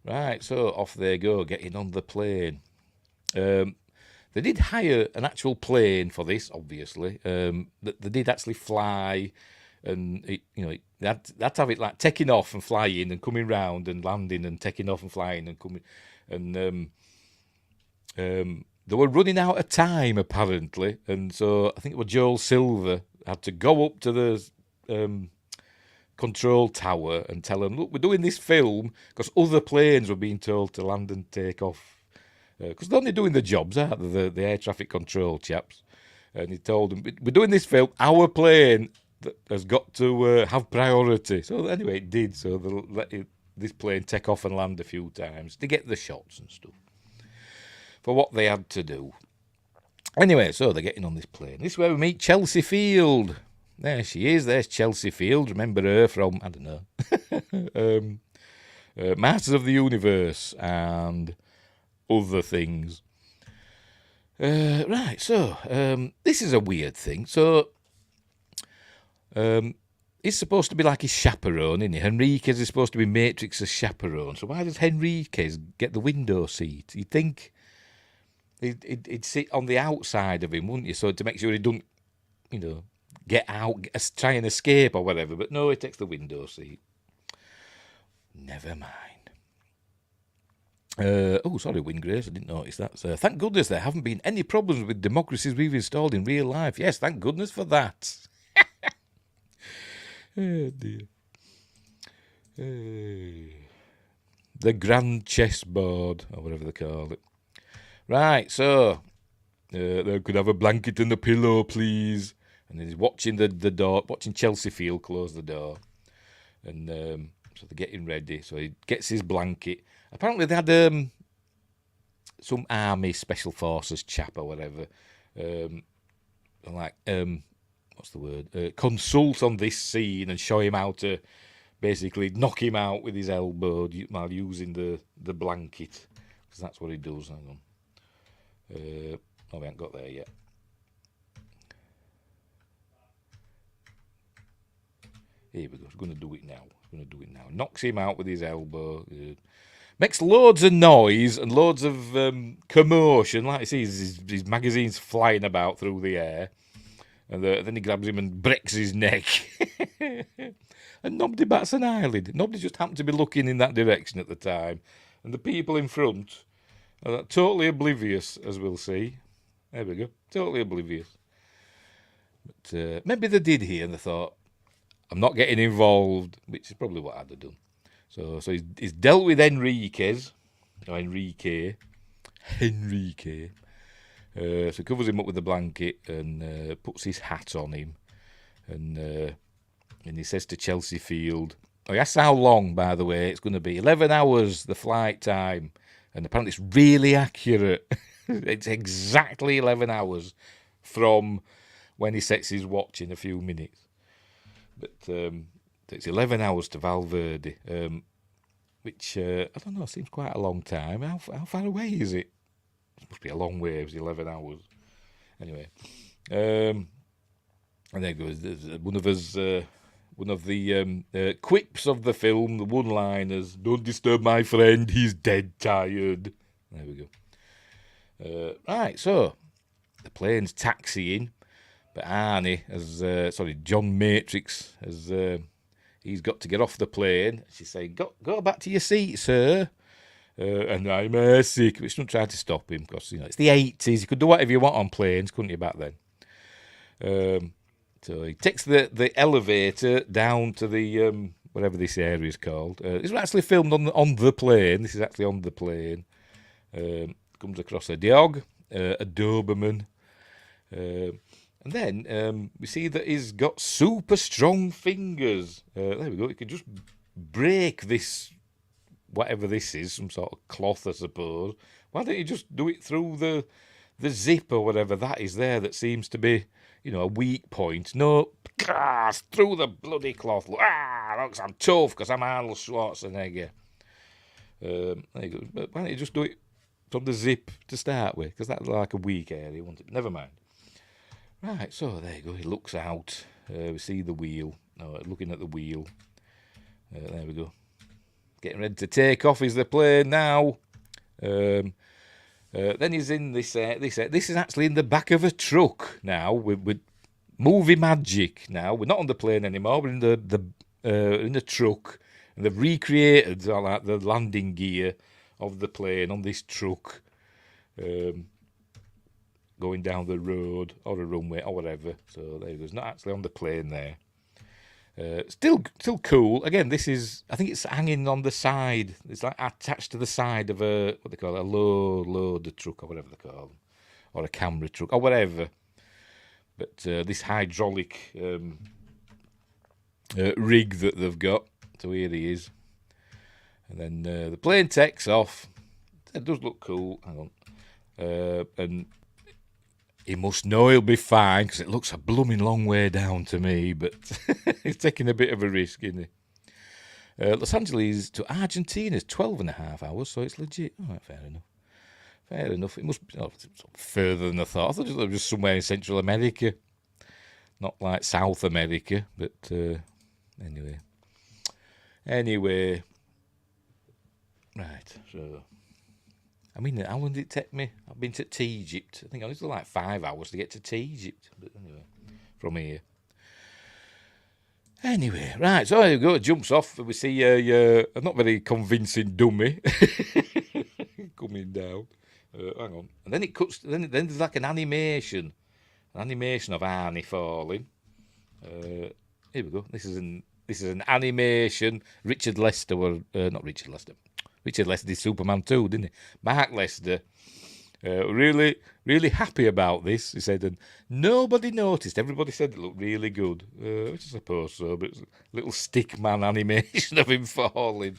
Right, so off they go, getting on the plane. They did hire an actual plane for this, obviously. They did actually fly, and they had to have it like taking off and flying and coming round and landing and taking off and flying and coming. And they were running out of time, apparently. And so I think it was Joel Silver had to go up to the control tower and tell them, look, we're doing this film, because other planes were being told to land and take off. Because they're only doing the jobs, aren't they, the air traffic control chaps? And he told them, we're doing this film, our plane has got to have priority. So anyway, it did. So they'll let this plane take off and land a few times to get the shots and stuff for what they had to do. Anyway, so they're getting on this plane. This is where we meet Chelsea Field. There she is. There's Chelsea Field. Remember her from, I don't know, Masters of the Universe and other things. Right, so this is a weird thing. So he's supposed to be like his chaperone, isn't he? Henriquez is supposed to be Matrix's chaperone. So why does Henriquez get the window seat? You'd think he'd sit on the outside of him, wouldn't you? So to make sure he don't, get out, try and escape or whatever. But no, he takes the window seat. Never mind. Sorry, Wingrace, I didn't notice that. So, thank goodness there haven't been any problems with democracies we've installed in real life. Yes, thank goodness for that. Oh, dear. The grand chessboard, or whatever they call it. Right, so, they could have a blanket and a pillow, please. And then he's watching the door, watching Chelsea Field close the door. And So they're getting ready. So he gets his blanket. Apparently they had some army special forces chap or whatever. What's the word? Consult on this scene and show him how to basically knock him out with his elbow while using the blanket. Because that's what he does. Hang on. We haven't got there yet. Here we go. He's going to do it now. Knocks him out with his elbow. Makes loads of noise and loads of commotion. Like you see, his magazines flying about through the air. And then he grabs him and breaks his neck. And nobody bats an eyelid. Nobody just happened to be looking in that direction at the time. And the people in front are totally oblivious, as we'll see. There we go. Totally oblivious. But maybe they did hear and they thought, I'm not getting involved, which is probably what I'd have done. So he's dealt with Enrique. So he covers him up with a blanket and puts his hat on him. And he says to Chelsea Field, he asks how long, by the way, it's going to be. 11 hours, the flight time. And apparently it's really accurate. It's exactly 11 hours from when he sets his watch in a few minutes. But it's 11 hours to Valverde, which, I don't know, seems quite a long time. How far away is it? It must be a long way, it was 11 hours. Anyway, and there goes one of the quips of the film, the one-liners, don't disturb my friend, he's dead tired. There we go. Right, so the plane's taxiing. But John Matrix, he's got to get off the plane. She's saying, go back to your seat, sir. And I'm sick. But she don't try to stop him because, it's the 80s. You could do whatever you want on planes, couldn't you, back then? So he takes the elevator down to the, whatever this area is called. This was actually filmed on the plane. This is actually on the plane. Comes across a dog, a Doberman. And then we see that he's got super strong fingers. There we go. He can just break this, whatever this is, some sort of cloth, I suppose. Why don't you just do it through the zip or whatever that is there that seems to be, a weak point? No, through the bloody cloth. Look, I'm tough because I'm Arnold Schwarzenegger. There you go. But why don't you just do it from the zip to start with? Because that's like a weak area, won't it? Never mind. Right, so there you go. He looks out. We see the wheel. Looking at the wheel. There we go. Getting ready to take off is the plane now. Then he's in this. This is actually in the back of a truck now. With movie magic now. We're not on the plane anymore. We're in the truck, and they've recreated the landing gear of the plane on this truck. Going down the road or a runway or whatever. So there he goes. Not actually on the plane there. Still cool. Again, I think it's hanging on the side. It's like attached to the side of what they call it, a loader truck or whatever they call them. Or a camera truck or whatever. But this hydraulic rig that they've got. So here he is. And then the plane takes off. It does look cool. Hang on. And he must know he'll be fine because it looks a blooming long way down to me, but he's taking a bit of a risk, isn't he? Los Angeles to Argentina is 12.5 hours, so it's legit. All right, fair enough. It must be further than I thought. I thought it was just somewhere in Central America, not like South America, but anyway. Right, so... how long did it take me? I've been to Egypt. I think it was like 5 hours to get to Egypt. But anyway, from here. Anyway, right, so there you go. It jumps off. We see a not very convincing dummy coming down. Hang on. And then it cuts, then there's like an animation of Arnie falling. Here we go. This is an animation. Richard Lester Richard Lester did Superman 2, didn't he? Mark Lester Really, really happy about this, he said, and nobody noticed. Everybody said it looked really good, which I suppose so, but it's a little stick man animation of him falling.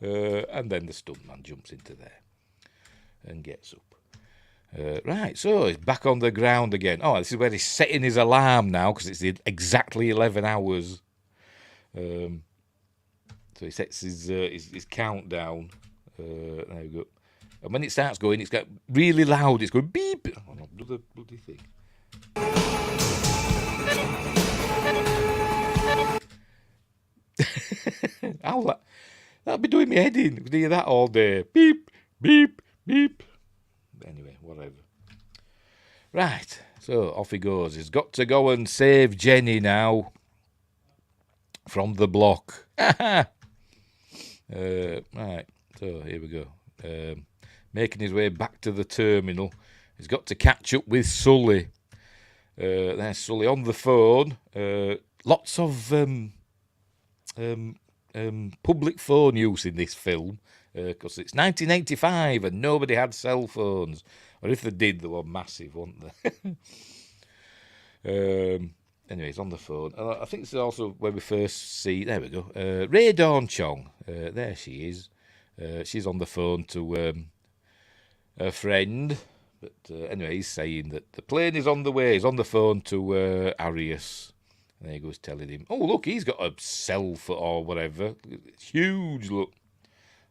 And then the stuntman jumps into there and gets up. Right, so he's back on the ground again. Oh, this is where he's setting his alarm now, because it's exactly 11 hours. So he sets his countdown. There we go. And when it starts going, it's got really loud. It's going beep. Oh, no, do the bloody thing. That'll be doing me head in. You hear that all day. Beep, beep, beep. Anyway, whatever. Right, so off he goes. He's got to go and save Jenny now from the block. Right, so here we go. Making his way back to the terminal. He's got to catch up with Sully. There's Sully on the phone. Lots of public phone use in this film, because it's 1985 and nobody had cell phones. Or if they did, they were massive, weren't they? Anyway, he's on the phone. I think this is also where we first see... There we go. Ray Dawn Chong. There she is. She's on the phone to her friend. But anyway, he's saying that the plane is on the way. He's on the phone to Arius. And there he goes telling him, oh, look, he's got a cell phone or whatever. It's huge, look,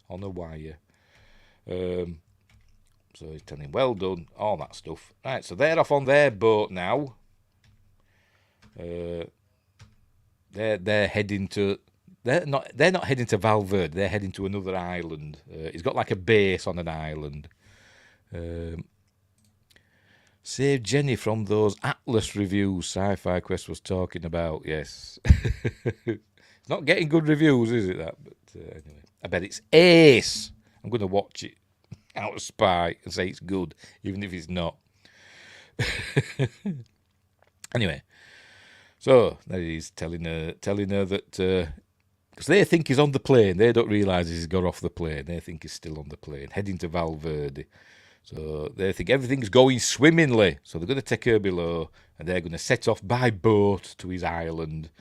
on a wire. So he's telling him, well done, all that stuff. Right, so they're off on their boat now. They're heading to... They're not heading to Valverde. They're heading to another island. He's got like a base on an island. Save Jenny from those Atlas reviews Sci-Fi Quest was talking about. Yes, it's not getting good reviews, is it? That, but anyway, I bet it's ace. I'm going to watch it out of spite and say it's good, even if it's not. Anyway, so there he's telling her that. Because they think he's on the plane. They don't realise he's got off the plane. They think he's still on the plane, heading to Valverde. So they think everything's going swimmingly. So they're going to take her below, and they're going to set off by boat to his island.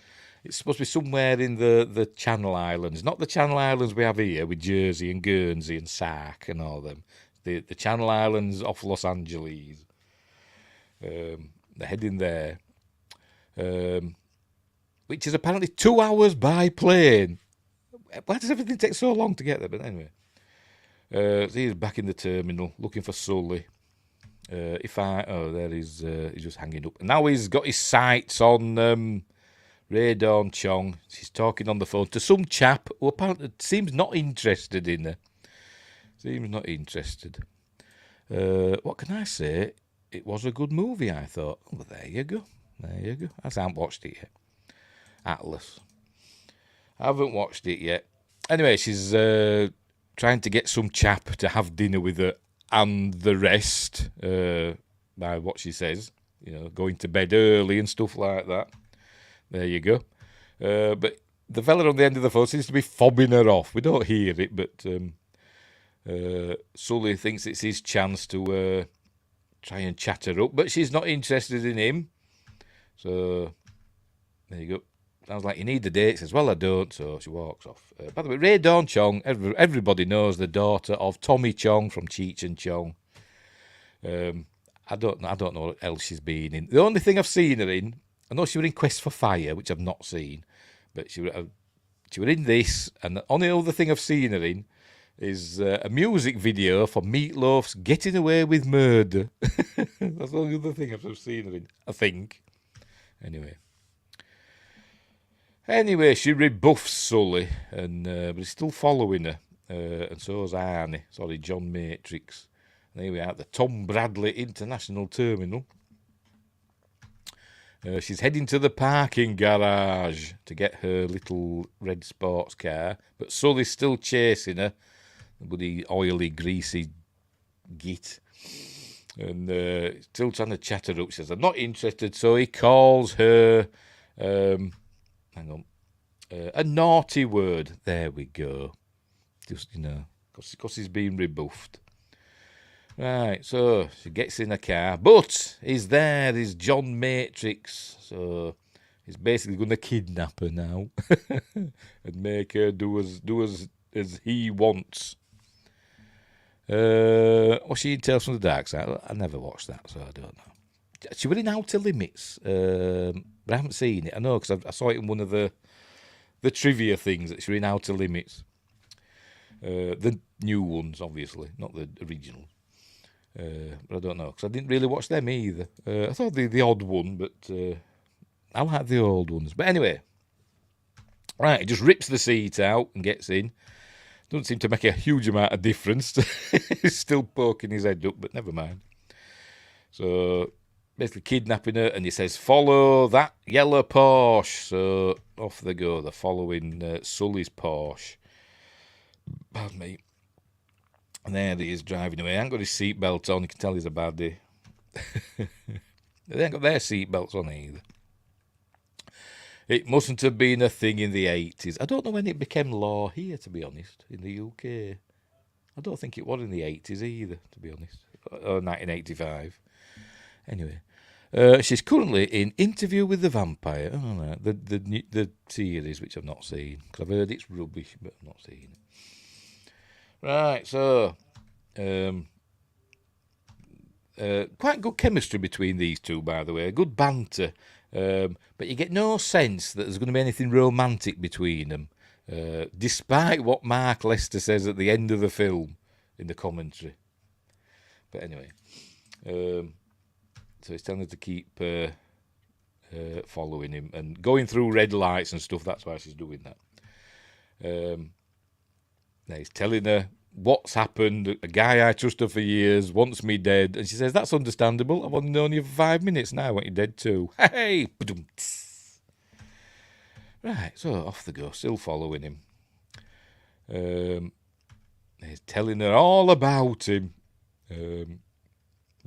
It's supposed to be somewhere in the Channel Islands. Not the Channel Islands we have here with Jersey and Guernsey and Sark and all them. The Channel Islands off Los Angeles. They're heading there. Which is apparently 2 hours by plane. Why does everything take so long to get there? But anyway. So he's back in the terminal looking for Sully. There he's just hanging up. And now he's got his sights on Ray Dawn Chong. She's talking on the phone to some chap who apparently seems not interested in her. Seems not interested. What can I say? It was a good movie, I thought. Well, there you go. There you go. I haven't watched it yet. Atlas. I haven't watched it yet. Anyway, she's trying to get some chap to have dinner with her and the rest, by what she says. You know, going to bed early and stuff like that. There you go. But the fella on the end of the phone seems to be fobbing her off. We don't hear it, but Sully thinks it's his chance to try and chat her up. But she's not interested in him. So, there you go. Sounds like you need the date. Says, well, I don't. So she walks off. By the way, Ray Dawn Chong, everybody knows the daughter of Tommy Chong from Cheech and Chong. I don't know what else she's been in. The only thing I've seen her in, I know she was in Quest for Fire, which I've not seen, but she was in this, and the only other thing I've seen her in is a music video for Meatloaf's Getting Away with Murder. That's the only other thing I've seen her in, I think. Anyway, she rebuffs Sully, but he's still following her, and so is John Matrix. And here we are at the Tom Bradley International Terminal. She's heading to the parking garage to get her little red sports car, but Sully's still chasing her, the bloody oily, greasy git, and still trying to chat her up. She says, I'm not interested, so he calls her... a naughty word. There we go. Just, because he's been rebuffed. Right, so she gets in a car, but he's there, he's John Matrix, so he's basically going to kidnap her now and make her do as he wants. Was she in Tales from the Dark Side? I never watched that, so I don't know. She was in Outer Limits, but I haven't seen it. I know because I saw it in one of the trivia things that she was in Outer Limits. The new ones, obviously, not the original. But I don't know because I didn't really watch them either. I thought the odd one, but I like the old ones. But anyway, right, he just rips the seat out and gets in. Doesn't seem to make a huge amount of difference. He's still poking his head up, but never mind. So basically kidnapping her, and he says, "Follow that yellow Porsche." So off they go. They're following Sully's Porsche. Pardon me. And there he is driving away. He ain't got his seatbelt on. You can tell he's a baddie. They ain't got their seatbelts on either. It mustn't have been a thing in the 80s. I don't know when it became law here, to be honest, in the UK. I don't think it was in the 80s either, to be honest. Or 1985. Anyway. She's currently in Interview with the Vampire. Oh, no, the series, which I've not seen. Because I've heard it's rubbish, but I've not seen it. Right, so quite good chemistry between these two, by the way. Good banter, but you get no sense that there's going to be anything romantic between them, despite what Mark Lester says at the end of the film in the commentary. But anyway, so he's telling her to keep following him and going through red lights and stuff. That's why she's doing that. Now he's telling her what's happened. A guy I trusted for years wants me dead. And she says, "That's understandable. I've only known you for 5 minutes now. I want you dead too." Hey! Right, so off they go, still following him. He's telling her all about him. That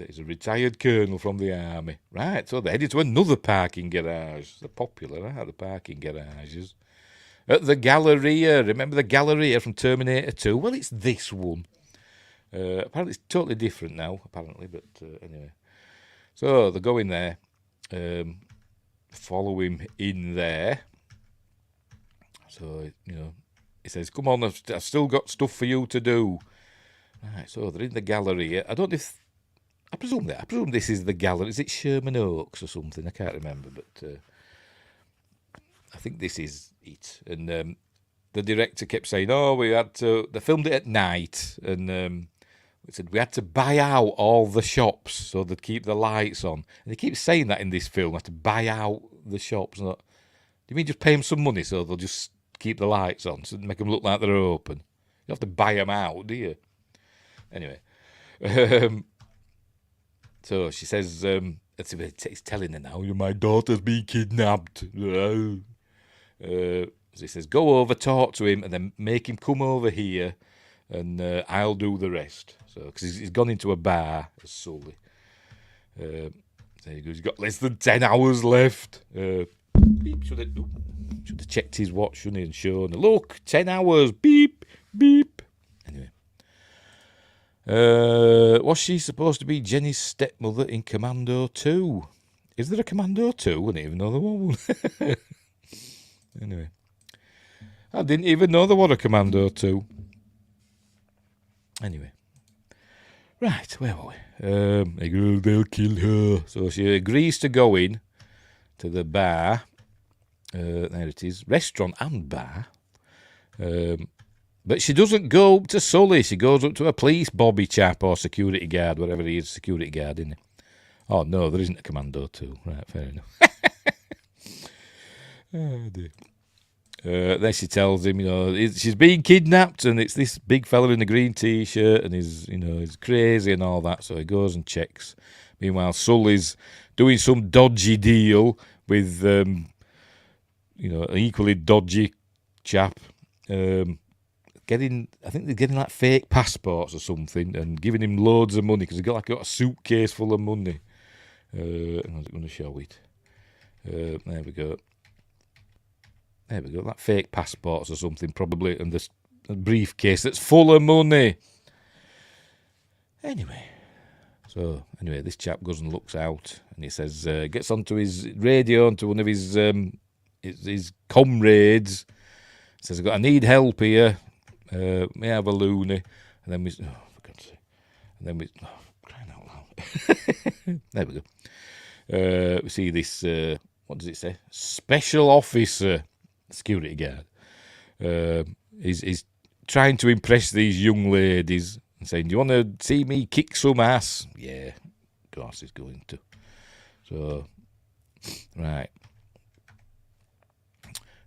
he's a retired colonel from the army. Right, so they're headed to another parking garage. They're popular, aren't the parking garages? At the Galleria. Remember the Galleria from Terminator 2? Well, it's this one. Apparently it's totally different now, apparently, but anyway. So they go in there, follow him in there. So, he says, "Come on, I've still got stuff for you to do." Right, so they're in the Galleria. I don't know if... I presume this is the Galleria. Is it Sherman Oaks or something? I can't remember, but... I think this is it. And the director kept saying, they filmed it at night, and it said we had to buy out all the shops so they'd keep the lights on. And they keep saying that in this film, had to buy out the shops. Do you mean just pay them some money so they'll just keep the lights on, so make them look like they're open? You don't have to buy them out, do you? Anyway. So she says, he's telling her now, "My daughter's been kidnapped." So he says, "Go over, talk to him, and then make him come over here, and I'll do the rest." So, because he's gone into a bar, Sully. There he goes. He's got less than 10 hours left. Should have checked his watch, shouldn't he, and shown, "Look, 10 hours. Beep, beep." Anyway. Was she supposed to be Jenny's stepmother in Commando 2? Is there a Commando 2? I didn't even know there was one. Anyway. I didn't even know there was a Commando 2. Anyway. Right, where were we? They'll kill her. So she agrees to go in to the bar. There it is. Restaurant and bar. But she doesn't go up to Sully. She goes up to a police bobby chap or security guard, whatever he is, security guard, isn't he? Oh, no, there isn't a Commando 2. Right, fair enough. Oh, dear. Then she tells him, she's being kidnapped, and it's this big fella in a green T-shirt, and he's crazy and all that, so he goes and checks. Meanwhile, Sully's doing some dodgy deal with, an equally dodgy chap. I think they're getting like fake passports or something, and giving him loads of money because he's got a suitcase full of money. I'm going to show it. There we go. There we go. Like fake passports or something, probably, and this briefcase that's full of money. Anyway, So anyway, this chap goes and looks out, and he says, gets onto his radio, onto one of his comrades. Says, I need help here. May I have a loony? And then we, oh, for God's sake. And then we, oh, crying out loud. There we go. We see this, what does it say? Special officer, security guard. He's trying to impress these young ladies and saying, do you want to see me kick some ass? Yeah, of course he's going to. So, right.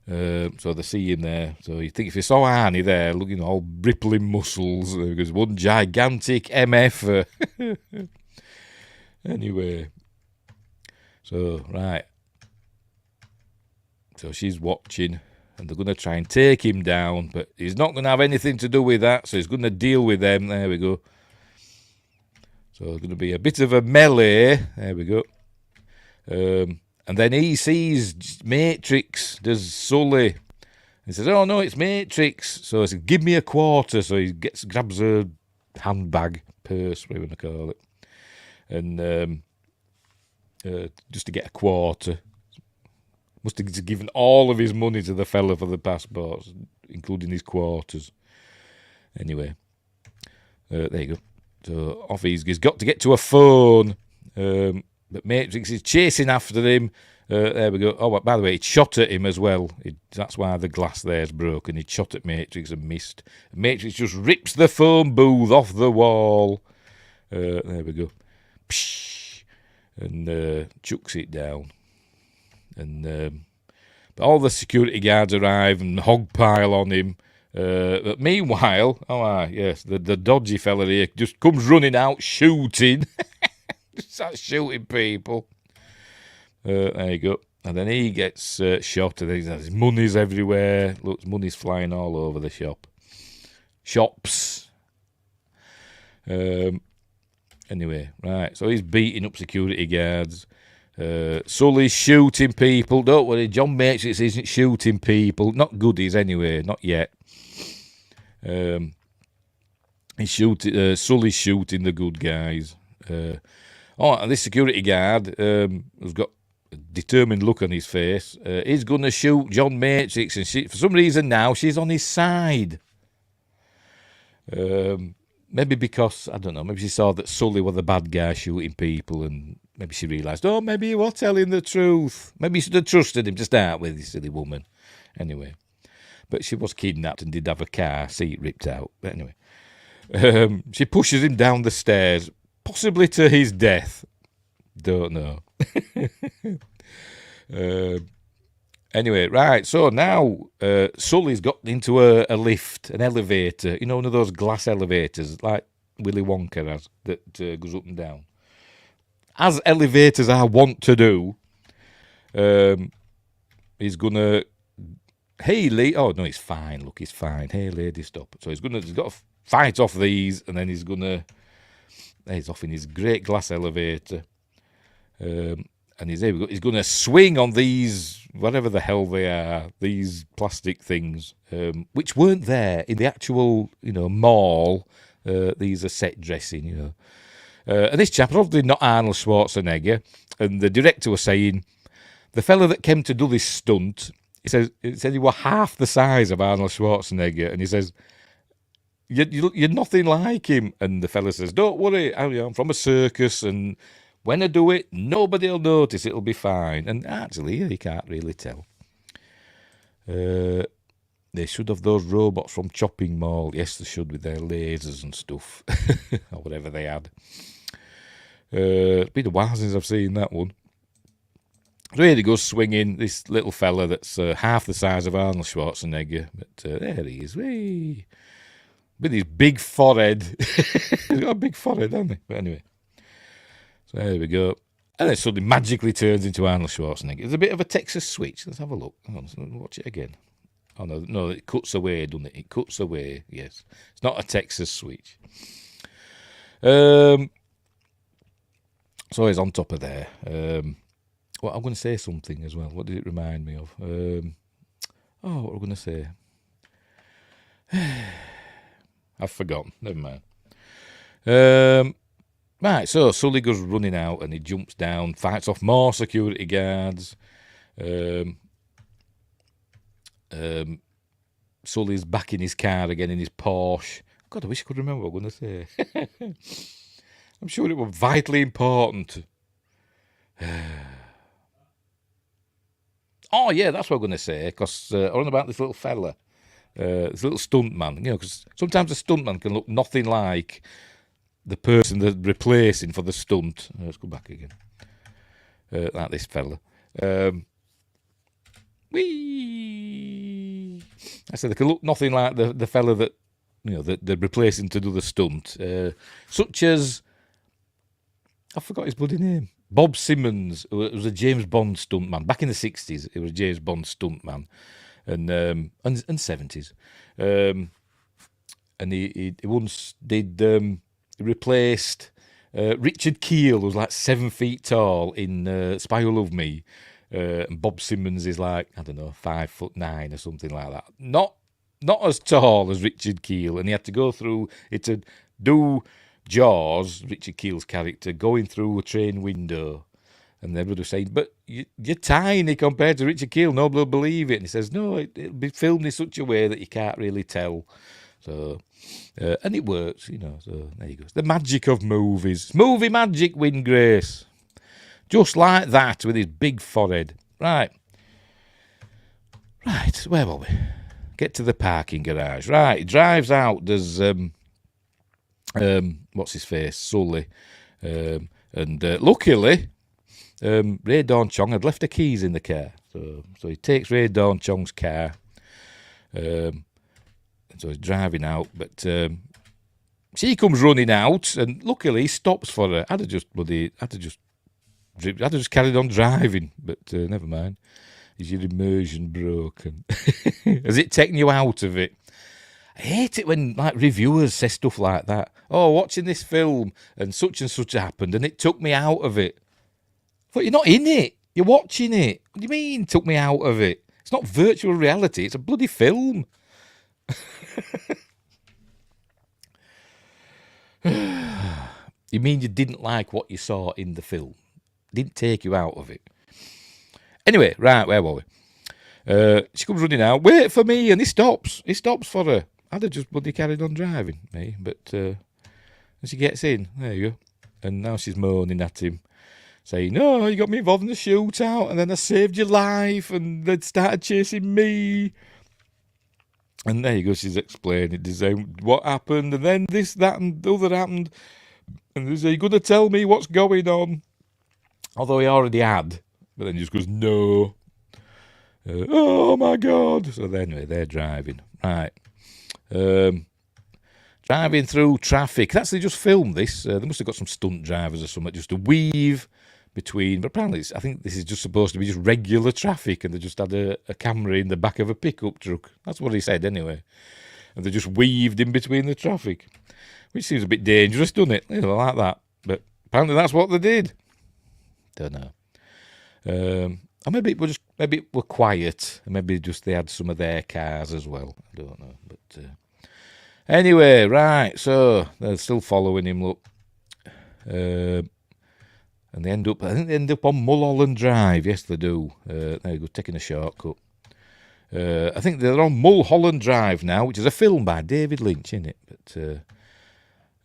So they see him there. So you think if you saw Arnie there, looking all rippling muscles, there's one gigantic MF. Anyway, so right. So she's watching, and they're going to try and take him down, but he's not going to have anything to do with that, so he's going to deal with them. There we go. So there's going to be a bit of a melee. There we go. And then he sees Matrix, does Sully. He says, oh, no, it's Matrix. So he says, give me a quarter. So he grabs a handbag, purse, whatever you want to call it. And just to get a quarter. Must have given all of his money to the fella for the passports, including his quarters. Anyway, there you go. So off he's got to get to a phone. But Matrix is chasing after him. There we go. Oh, by the way, he shot at him as well. That's why the glass there's broken. He shot at Matrix and missed. Matrix just rips the phone booth off the wall. There we go. Psh, and chucks it down. And but all the security guards arrive and hogpile on him. But meanwhile, yes, the dodgy fella here just comes running out shooting. Starts shooting people. There you go. And then he gets shot, and then his money's everywhere. Looks, money's flying all over the shops. Anyway, right. So he's beating up security guards. Sully's shooting people. Don't worry, John Matrix isn't shooting people. Not goodies anyway, not yet. Sully's shooting the good guys. And this security guard has got a determined look on his face. He's going to shoot John Matrix, and for some reason now she's on his side. Maybe because, I don't know, maybe she saw that Sully was the bad guy shooting people, and maybe she realised, maybe he was telling the truth. Maybe you should have trusted him to start with, you silly woman. Anyway, but she was kidnapped and did have a car seat ripped out. But anyway, she pushes him down the stairs, possibly to his death. Don't know. Anyway, right, so now Sully's got into a lift, an elevator, one of those glass elevators, like Willy Wonka has, that goes up and down. As elevators are wont to do, he's going to, hey, lady, oh, no, he's fine, look, he's fine. Hey, lady, stop. So he's got to fight off these, and then he's off in his great glass elevator. And he's going to swing on these, whatever the hell they are, these plastic things, which weren't there in the actual, mall. These are set dressing, And this chap, obviously not Arnold Schwarzenegger, and the director was saying, the fella that came to do this stunt, he said he was half the size of Arnold Schwarzenegger, and he says, you're nothing like him. And the fella says, don't worry, I'm from a circus, and when I do it, nobody will notice. It'll be fine. And actually, you can't really tell. They should have those robots from Chopping Mall. Yes, they should, with their lasers and stuff. Or whatever they had. It's been a while since I've seen that one. So here he goes swinging, this little fella that's half the size of Arnold Schwarzenegger. But there he is. Whee! With his big forehead. He's got a big forehead, hasn't he? But anyway. So there we go. And then suddenly magically turns into Arnold Schwarzenegger. It's a bit of a Texas switch. Let's have a look. Hang on, watch it again. Oh, no, it cuts away, doesn't it? It cuts away, yes. It's not a Texas switch. So he's on top of there. Well, I'm going to say something as well. What did it remind me of? What we're going to say? I've forgotten. Never mind. Right, so Sully goes running out and he jumps down, fights off more security guards. Sully's back in his car again in his Porsche. God, I wish I could remember what I was going to say. I'm sure it was vitally important. Oh, yeah, that's what I'm going to say, because on about this little fella, this little stuntman, because sometimes a stuntman can look nothing like the person they're replacing for the stunt. Let's go back again. Like this fella. Whee! I said they can look nothing like the fella that that they're replacing to do the stunt, such as I forgot his bloody name. Bob Simmons, who was a James Bond stuntman back in the 60s. He was a James Bond stuntman, and 70s, and he once did replaced Richard Keel, who was like 7 feet tall in Spy Who Loved Me. And Bob Simmons is like, I don't know, 5'9" or something like that. Not as tall as Richard Keel, and he had to go through it to do Jaws, Richard Keel's character, going through a train window. And everybody was saying, but you're tiny compared to Richard Keel, nobody will believe it. And he says, no, it'll be filmed in such a way that you can't really tell. So, and it works, so there you go. The magic of movies. Movie magic, Win Grace. Just like that, with his big forehead. Right, where were we? Get to the parking garage. Right, he drives out. There's, what's his face? Sully. And luckily, Ray Dawn Chong had left the keys in the car. So he takes Ray Dawn Chong's car. So he's driving out, but she comes running out, and luckily he stops for her. I'd have just carried on driving, but never mind. Is your immersion broken? Has it taken you out of it? I hate it when reviewers say stuff like that. Oh, watching this film and such happened, and it took me out of it. But you're not in it. You're watching it. What do you mean took me out of it? It's not virtual reality. It's a bloody film. You mean you didn't like what you saw in the film? Didn't take you out of it. Anyway, right, where were we? She comes running out. Wait for me, and he stops. He stops for her. I'd have just bloody carried on driving, me. But and she gets in. There you go. And now she's moaning at him, saying, "No, you got me involved in the shootout, and then I saved your life, and they started chasing me." And there you go. She's explaining what happened, and then this, that, and the other happened. And they say, "You're going to tell me what's going on?" Although he already had. But then he just goes, "No." Oh my God. So anyway, they're driving. Right. Driving through traffic. That's they just filmed this. They must have got some stunt drivers or something just to weave between. But apparently, I think this is just supposed to be just regular traffic, and they just had a camera in the back of a pickup truck. That's what he said anyway. And they just weaved in between the traffic, which seems a bit dangerous, doesn't it? Like that. But apparently, that's what they did. Don't know. Or maybe it were quiet, and maybe just they had some of their cars as well. I don't know, but anyway, right. So they're still following him. Look, and they end up. I think they end up on Mulholland Drive. Yes, they do. There you go, taking a shortcut. I think they're on Mulholland Drive now, which is a film by David Lynch, isn't it? But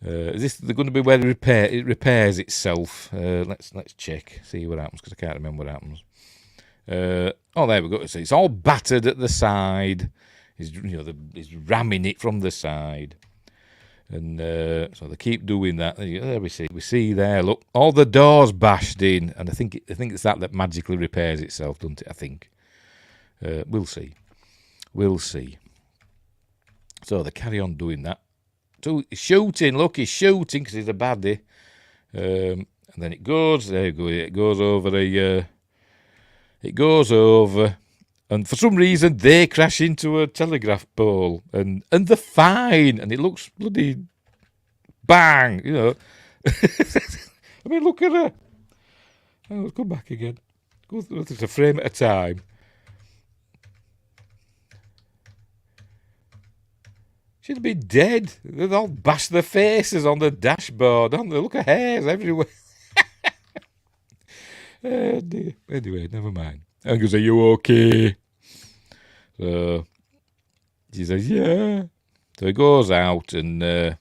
is this they're going to be where it repairs itself? Let's check, see what happens, because I can't remember what happens. Oh, there we go. So it's all battered at the side. He's ramming it from the side, and so they keep doing that. There we see there. Look, all the doors bashed in, and I think it's that magically repairs itself, doesn't it? I think. We'll see. So they carry on doing that. So he's shooting. Look, he's shooting because he's a baddie. And then it goes. There you go. It goes over It goes over, and for some reason they crash into a telegraph pole, and they're fine, and it looks bloody bang, I mean, look at her. Oh, let's go back again. Go through a frame at a time. She'd have been dead. They'd all bashed their faces on the dashboard, haven't they? Look at hairs everywhere. Oh dear. Anyway, never mind. And goes, are you okay? So she says, yeah. So he goes out and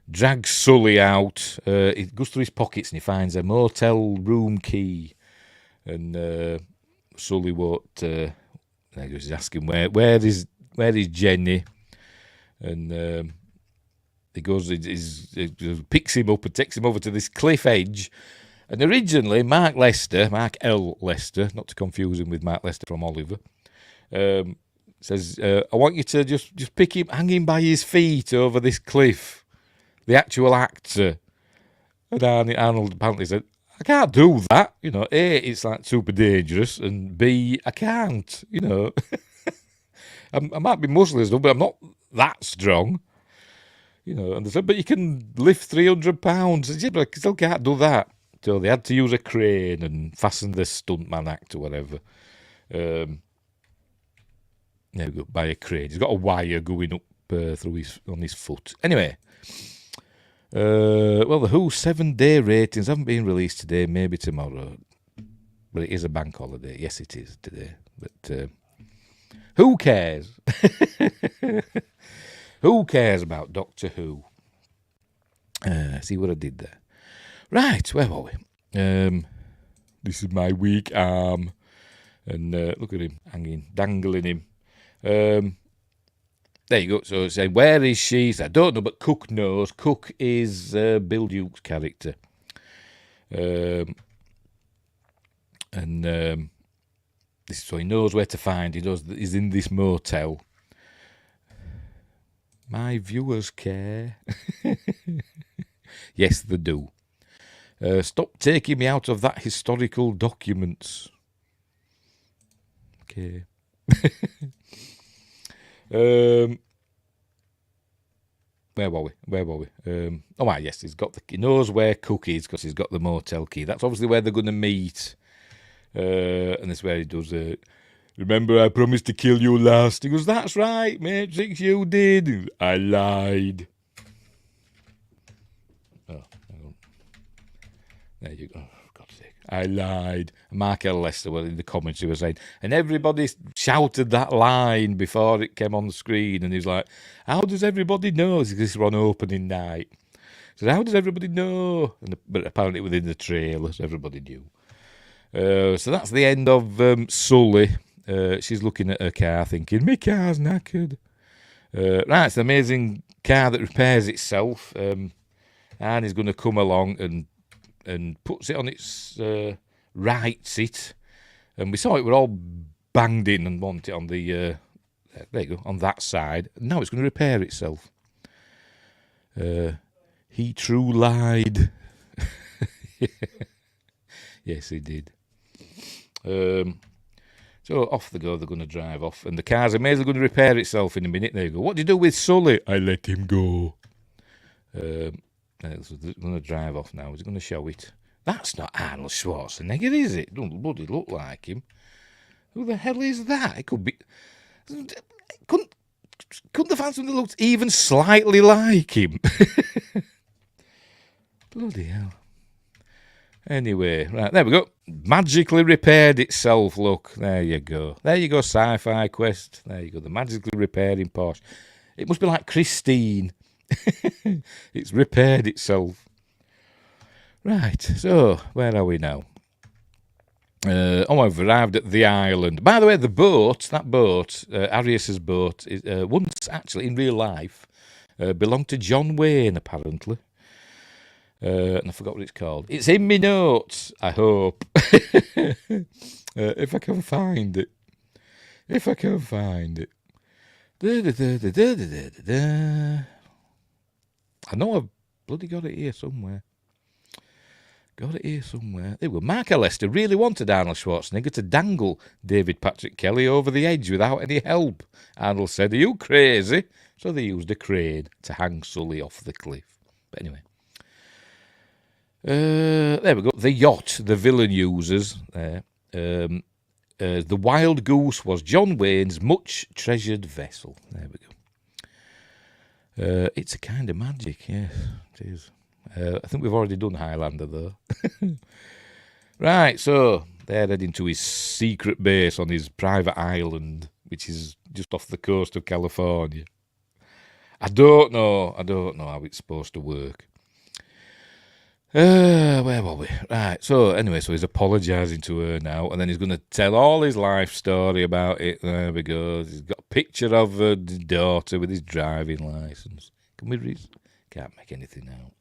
drags Sully out. He goes through his pockets and he finds a motel room key. And Sully won't. He's asking where is Jenny? And he goes, he picks him up and takes him over to this cliff edge. And originally, Mark L. Lester, not to confuse him with Mark Lester from Oliver, says, I want you to just pick him, hang him by his feet over this cliff. The actual actor. And Arnold apparently said, I can't do that. You know, A, it's like super dangerous, and B, I can't, you know. I might be muscly, but I'm not that strong. You know, and they said, but you can lift 300 pounds. Yeah, but I still can't do that. So they had to use a crane and fasten the stuntman act or whatever. By a crane. He's got a wire going up on his foot. Anyway, well, the Who 7-day ratings haven't been released today. Maybe tomorrow, but it is a bank holiday. Yes, it is today. But who cares? Who cares about Doctor Who? See what I did there. Right, where were we? This is my weak arm. And look at him hanging, dangling him. There you go. So it said, where is she? So I don't know, but Cook knows. Cook is Bill Duke's character. So he knows where to find. He knows that he's in this motel. My viewers care. Yes, they do. Stop taking me out of that historical documents. Okay. Where were we? Yes, he knows where Cook is because he's got the motel key. That's obviously where they're going to meet. And that's where he does it. Remember, I promised to kill you last. He goes, that's right, Matrix, you did. I lied. Oh, hang on. There you go. For God's sake. I lied. Mark L. Lester, in the comments, he was saying, and everybody shouted that line before it came on the screen. And he's like, how does everybody know? This is on opening night. He said, how does everybody know? But apparently within the trailers, everybody knew. So that's the end of Sully. She's looking at her car thinking, my car's knackered. Right, it's an amazing car that repairs itself. Arnie's going to come along and puts it on its rights it. And we saw it were all banged in and want it on the, there you go, on that side. And now it's going to repair itself. He true lied. Yes, he did. So off they go, they're going to drive off. And the car's amazingly going to repair itself in a minute. There you go. What do you do with Sully? I let him go. So they're going to drive off now. Is he going to show it? That's not Arnold Schwarzenegger, is it? Don't bloody look like him. Who the hell is that? It could be... Couldn't they find something that looked even slightly like him? Bloody hell. Anyway, right, there we go. Magically repaired itself, look. There you go. There you go, Sci-Fi Quest. There you go, the magically repairing Porsche. It must be like Christine. It's repaired itself. Right, so, where are we now? I've arrived at the island. By the way, that boat, Arius's boat, once actually, in real life, belonged to John Wayne, apparently. And I forgot what it's called. It's in my notes, I hope. If I can find it. I know I've bloody got it here somewhere. There we go. Mark Lester really wanted Arnold Schwarzenegger to dangle David Patrick Kelly over the edge without any help. Arnold said, are you crazy? So they used a crane to hang Sully off the cliff. But anyway. There we go. The yacht the villain uses there. The Wild Goose was John Wayne's much treasured vessel. There we go. It's a kind of magic, yes, it is. I think we've already done Highlander, though. Right, so they're heading to his secret base on his private island, which is just off the coast of California. I don't know how it's supposed to work. Where were we? Right, so anyway, so he's apologising to her now, and then he's going to tell all his life story about it. There we go. He's got a picture of her daughter with his driving licence. Can we read? Can't make anything out.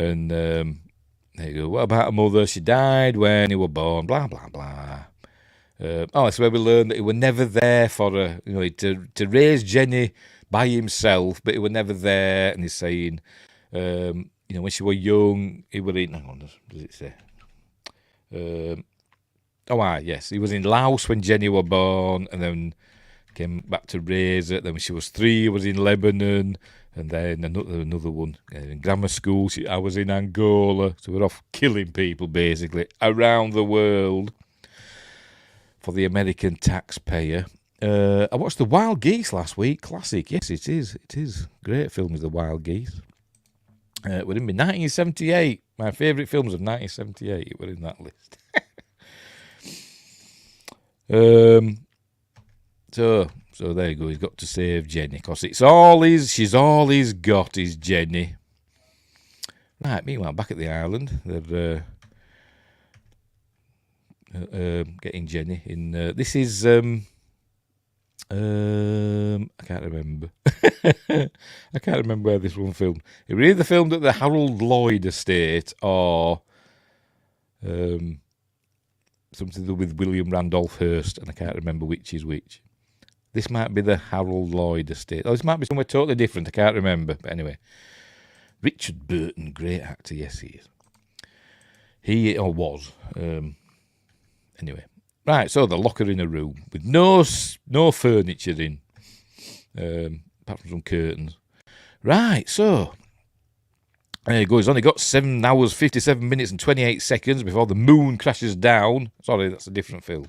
And there you go. What about her mother? She died when he was born. Blah blah blah. That's where we learned that he was never there for her. You know, to raise Jenny by himself, but he was never there. And he's saying, you know, when she was young, he was in. Hang on, does it say? Yes, he was in Laos when Jenny was born, and then came back to raise her. Then when she was 3, he was in Lebanon. And then another one in grammar school. I was in Angola, so we're off killing people basically around the world for the American taxpayer. I watched The Wild Geese last week. Classic, yes, it is. It is great film. Is The Wild Geese? We're in 1978. My favourite films of 1978 were in that list. So there you go. He's got to save Jenny because she's all he's got is Jenny. Right. Meanwhile, back at the island, they're getting Jenny in. This is I can't remember. I can't remember where this one filmed. It was either filmed at the Harold Lloyd estate or something to do with William Randolph Hearst, and I can't remember which is which. This might be the Harold Lloyd estate. Oh, this might be somewhere totally different. I can't remember. But anyway, Richard Burton, great actor. Yes, he is. He was. Anyway, right. So the locker in a room with no furniture in, apart from some curtains. Right. So there you go. He's only got 7 hours, 57 minutes, and 28 seconds before the moon crashes down. Sorry, that's a different film.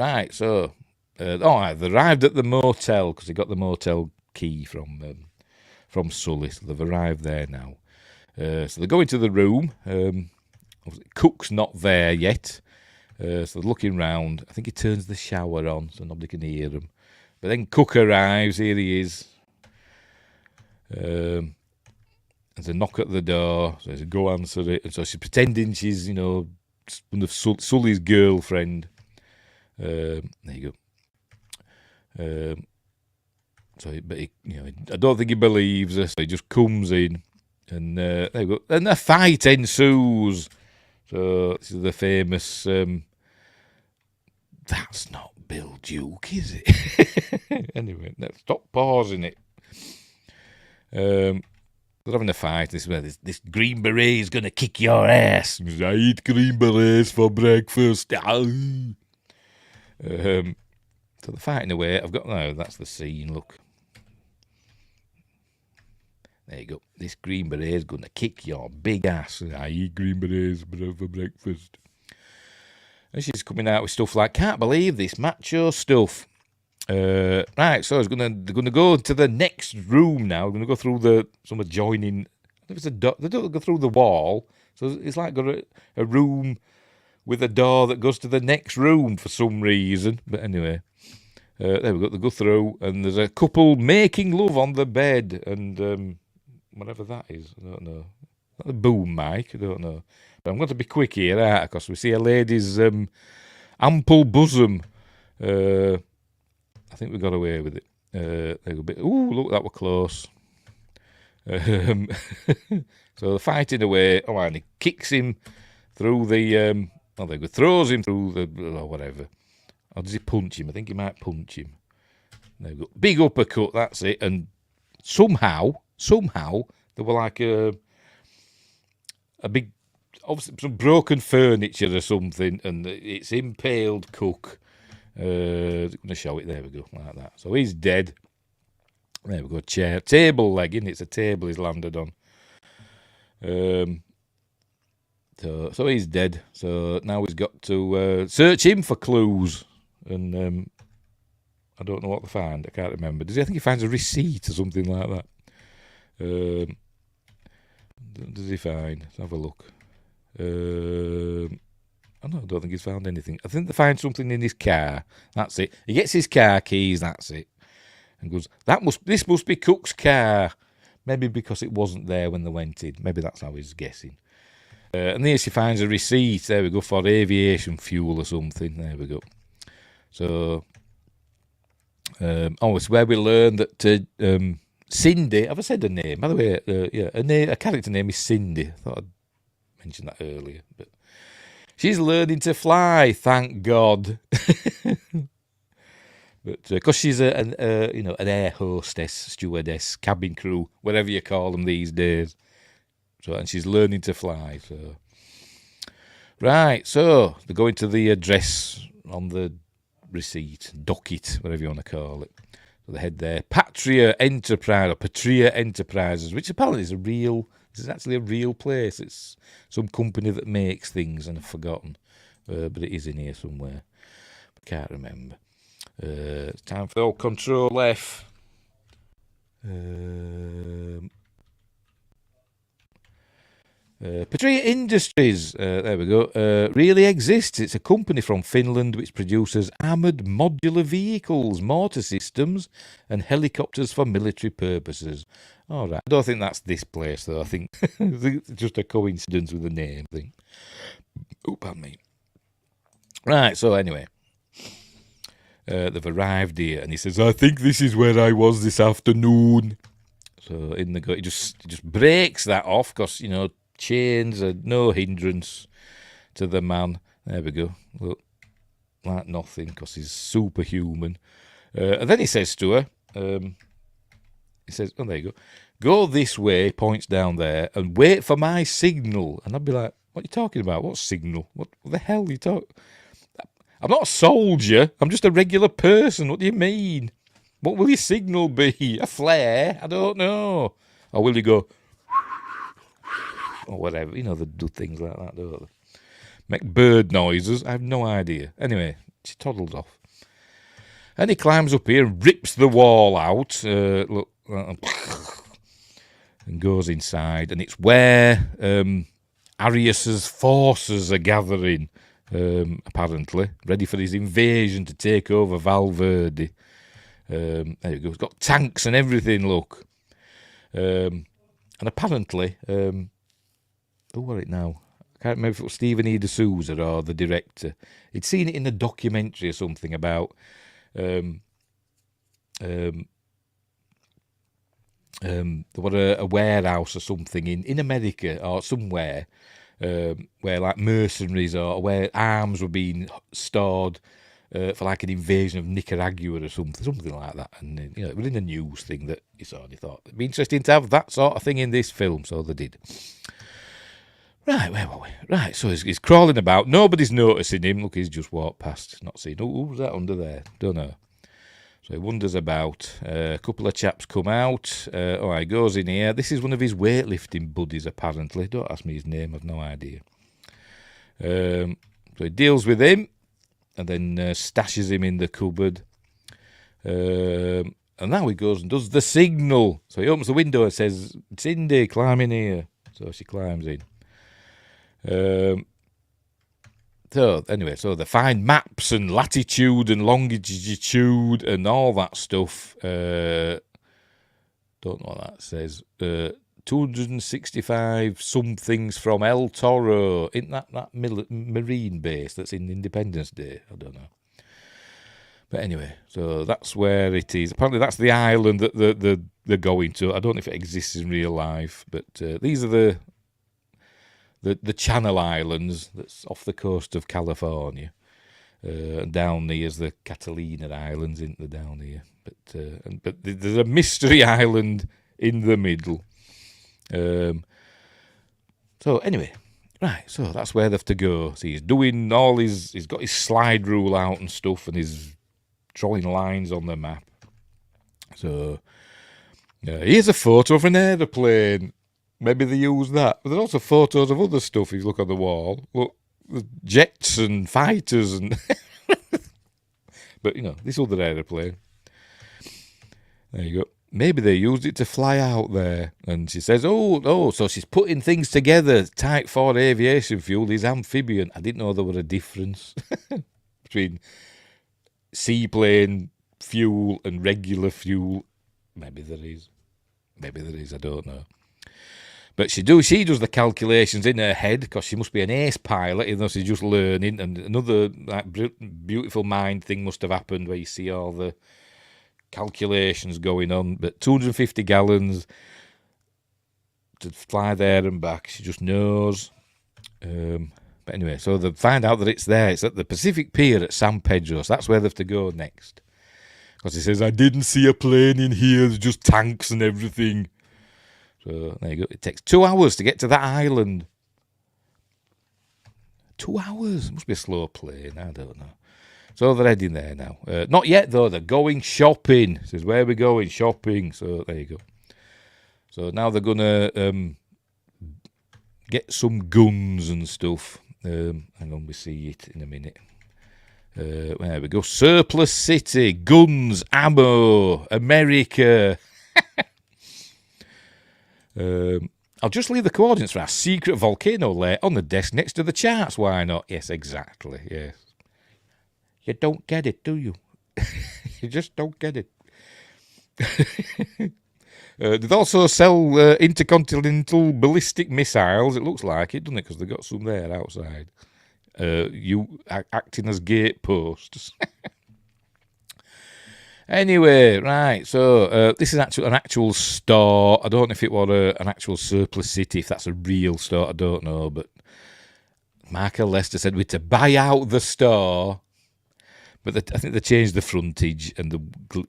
Right, so they arrived at the motel because they got the motel key from Sully, so they've arrived there now. So they go into the room. Cook's not there yet, so they're looking round. I think he turns the shower on so nobody can hear him. But then Cook arrives. Here he is. There's a knock at the door. So he says, "Go answer it." And so she's pretending she's, one of Sully's girlfriend. There you go. I don't think he believes her, so he just comes in, and there you go. And a fight ensues. So this is the famous. That's not Bill Duke, is it? Anyway, let's stop pausing it. They're having a fight. This is where this Green Beret is going to kick your ass. I eat Green Berets for breakfast. So they're fighting away. That's the scene, look. There you go. This Green Beret is going to kick your big ass. I eat Green Berets for breakfast. And she's coming out with stuff like, can't believe this macho stuff. Right, so they're going to go to the next room now. We're going to go through some adjoining. There's a door. They don't go through the wall. So it's like got a room with a door that goes to the next room for some reason. But anyway, there we go. They go through, and there's a couple making love on the bed, and whatever that is, I don't know. Not the boom mic, I don't know. But I'm going to be quick here, right? Because we see a lady's ample bosom. I think we got away with it. There we go. Ooh, look, that were close. So they're fighting away. Oh, and he kicks him through the. There we go. Throws him through the whatever. Or does he punch him? I think he might punch him. There we go. Big uppercut. That's it. And somehow there were like a big, obviously some broken furniture or something, and it's impaled Cook. I'm going to show it. There we go, like that. So he's dead. There we go. Table leg, isn't it? It's a table he's landed on. So he's dead. So now he's got to search him for clues. And I don't know what they find. I can't remember. I think he finds a receipt or something like that. Does he find? Let's have a look. I don't think he's found anything. I think they find something in his car. That's it. He gets his car keys. That's it. And goes, this must be Cook's car. Maybe because it wasn't there when they went in. Maybe that's how he's guessing. And there she finds a receipt. There we go, for aviation fuel or something. There we go. So, it's where we learn that Cindy. Have I said her name? By the way, her character name is Cindy. I thought I'd mentioned that earlier, but she's learning to fly. Thank God. But because she's an air hostess, stewardess, cabin crew, whatever you call them these days. So, and she's learning to fly. So, right. So they go into the address on the receipt, docket, whatever you want to call it. So they head there. Patria Enterprises, which apparently is actually a real place. It's some company that makes things, and I've forgotten, but it is in here somewhere. I can't remember. It's time for the Control F. Patria Industries, there we go, really exists. It's a company from Finland which produces armoured modular vehicles, mortar systems, and helicopters for military purposes. All right. I don't think that's this place, though. I think it's just a coincidence with the name thing. Oh, pardon me. Right, so anyway. They've arrived here, and he says, I think this is where I was this afternoon. So in the go, he just breaks that off, because, chains are no hindrance to the man. There we go. Look, like nothing, because he's superhuman. And then he says to her, he says, oh, there you go. Go this way, points down there, and wait for my signal. And I'd be like, what are you talking about? What signal? What the hell are you talking? I'm not a soldier. I'm just a regular person. What do you mean? What will your signal be? A flare? I don't know. Or will you go, or whatever? They do things like that, don't they? Make bird noises. I have no idea. Anyway, she toddles off. And he climbs up here and rips the wall out. Look, and goes inside. And it's where Arius's forces are gathering. Apparently, ready for his invasion to take over Valverde. There you go. It's got tanks and everything, look. And apparently, what it now? I can't remember if it was Stephen E. D'Souza or the director. He'd seen it in a documentary or something about there was a warehouse or something in America or somewhere. Where like mercenaries or where arms were being stored for like an invasion of Nicaragua or something like that. And it was in a news thing that he saw and he thought it'd be interesting to have that sort of thing in this film, so they did. Right, where were we? Right, so he's crawling about. Nobody's noticing him. Look, he's just walked past, not seen. Oh, who's that under there? Don't know. So he wanders about. A couple of chaps come out. He goes in here. This is one of his weightlifting buddies, apparently. Don't ask me his name. I've no idea. So he deals with him and then stashes him in the cupboard. And now he goes and does the signal. So he opens the window and says, Cindy, climb in here. So she climbs in. So anyway, so they find maps and latitude and longitude and all that stuff. Don't know what that says. 265 somethings from El Toro. Isn't that marine base that's in Independence Day? I don't know. But anyway, so that's where it is. Apparently that's the island that they're going to. I don't know if it exists in real life, but these are the Channel Islands that's off the coast of California. And down there's the Catalina Islands, isn't there, down here? But there's a mystery island in the middle. So anyway, right, so that's where they have to go. So he's doing he's got his slide rule out and stuff, and he's drawing lines on the map. So here's a photo of an aeroplane. Maybe they use that. But there's also photos of other stuff if you look on the wall. Look, jets and fighters and... But, this other aeroplane. There you go. Maybe they used it to fly out there. And she says, oh, so she's putting things together. Type 4 aviation fuel is amphibian. I didn't know there was a difference between seaplane fuel and regular fuel. Maybe there is. I don't know. But she does the calculations in her head because she must be an ace pilot, even though she's just learning. And another beautiful mind thing must have happened where you see all the calculations going on. But 250 gallons to fly there and back. She just knows. But anyway, so they find out that it's there. It's at the Pacific Pier at San Pedro. So that's where they have to go next. Because he says, I didn't see a plane in here. There's just tanks and everything. So there you go. It takes 2 hours to get to that island. 2 hours. It must be a slow plane. I don't know. So they're heading there now. Not yet, though. They're going shopping. It says, where are we going? Shopping. So there you go. So now they're going to get some guns and stuff. Hang on, we see it in a minute. There we go. Surplus City. Guns, ammo, America. I'll just leave the coordinates for our secret volcano lair on the desk next to the charts. Why not? Yes, exactly. Yes. You don't get it, do you? You just don't get it. They also sell intercontinental ballistic missiles. It looks like it, doesn't it? Because they've got some there outside. You acting as gate posts. Anyway, right, so this is an actual store. I don't know if it was an actual surplus city, if that's a real store, I don't know. But Michael Lester said we're to buy out the store. But I think they changed the frontage and the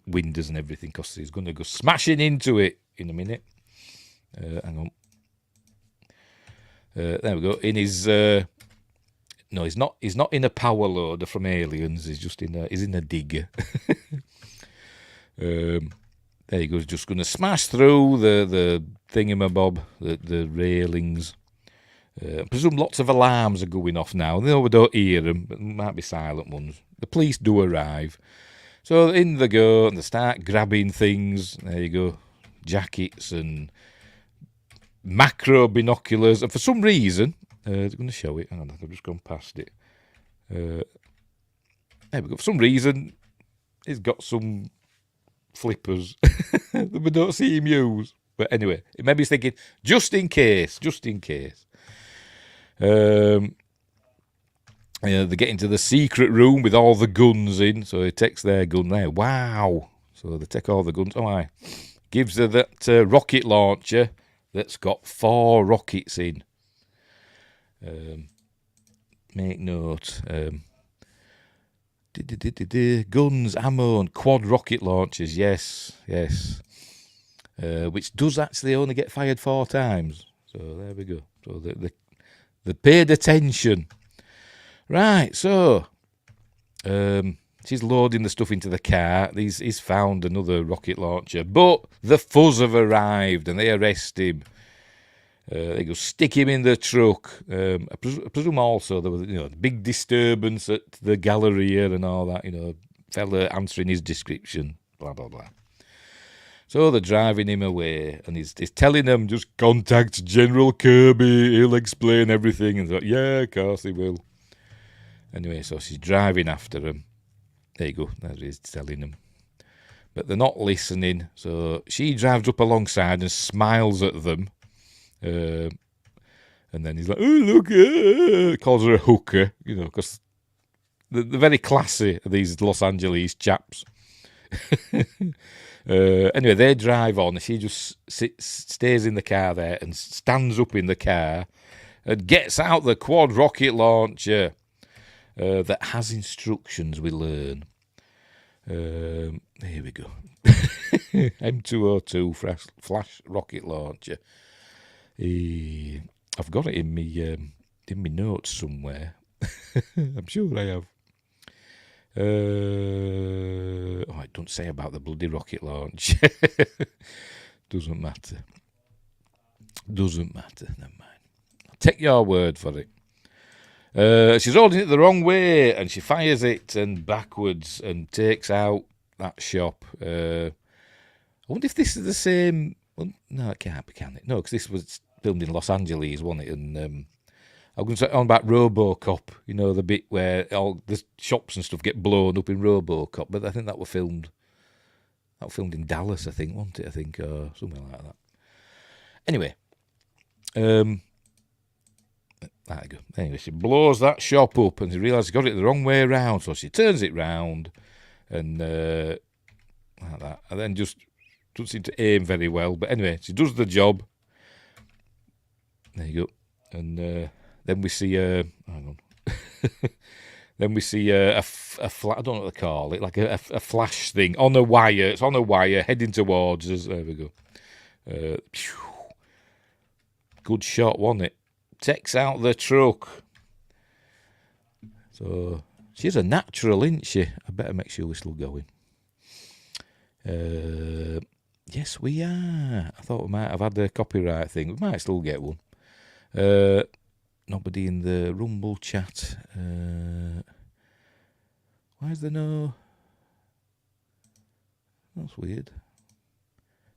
windows and everything because he's going to go smashing into it in a minute. Hang on. There we go. In his... no, he's not in a power loader from Aliens. He's just in a digger. There you go. He's just going to smash through the thingamabob, the railings. I presume lots of alarms are going off now. No, we don't hear them, but there might be silent ones. The police do arrive. So in they go, and they start grabbing things. There you go. Jackets and macro binoculars. And for some reason, they're going to show it. Hang on, I've just gone past it. There we go. For some reason, he's got some flippers that we don't see him use. But anyway, maybe he's thinking, just in case. They get into the secret room with all the guns in. So he takes their gun there. Wow. So they take all the guns. Gives her that rocket launcher that's got 4 rockets in. Make note. Guns, ammo, and quad rocket launchers. Yes. Which does actually only get fired 4 times. So there we go. So they paid attention. Right, so she's loading the stuff into the car. He's found another rocket launcher, but the fuzz have arrived and they arrest him. They go stick him in the truck. I presume also there was big disturbance at the Galleria and all that. Fella answering his description. Blah blah blah. So they're driving him away, and he's telling them just contact General Kirby. He'll explain everything. And they're like, yeah, of course he will. Anyway, so she's driving after him. There you go. That is telling them. But they're not listening. So she drives up alongside and smiles at them. And then he's like, oh, look. Calls her a hooker, because they're very classy, these Los Angeles chaps. Anyway, they drive on. She just stays in the car there and stands up in the car and gets out the quad rocket launcher. That has instructions, we learn. Here we go. M202 flash rocket launcher. I've got it in me notes somewhere. I'm sure I have. It don't say about the bloody rocket launch. Doesn't matter. Never mind. I'll take your word for it. She's holding it the wrong way and she fires it and backwards and takes out that shop. wonder if this is the same. Well, no, it can't be, can it? No, because this was filmed in Los Angeles, wasn't it? And I was going to say on about RoboCop, you know, the bit where all the shops and stuff get blown up in RoboCop, but I think that was filmed in Dallas, I think, wasn't it? I think, or something like that. Anyway, there you go. Anyway, she blows that shop up and she realises she got it the wrong way around, so she turns it round and like that, and then just doesn't seem to aim very well. But anyway, she does the job. There you go. And then we see hang on. Then we see a I don't know what they call it, like a flash thing on a wire. It's on a wire heading towards us. There we go. Good shot, wasn't it? Takes out the truck. So she's a natural, isn't she? I better make sure we're still going. Yes, we are. I thought we might have had a copyright thing. We might still get one. Nobody in the Rumble chat. Why is there no... That's weird.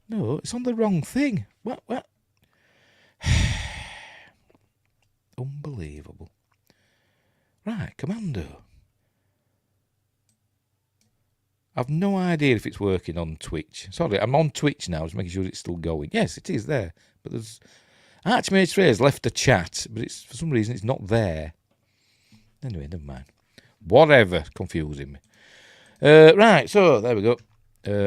No, it's on the wrong thing. What? Unbelievable. Right, Commando. I've no idea if it's working on Twitch. Sorry, I'm on Twitch now, just making sure it's still going. Yes, it is there. But there's... Archmage Frey's left a chat, but it's for some reason it's not there. Anyway, never mind. Whatever, confusing me. Right, so there we go.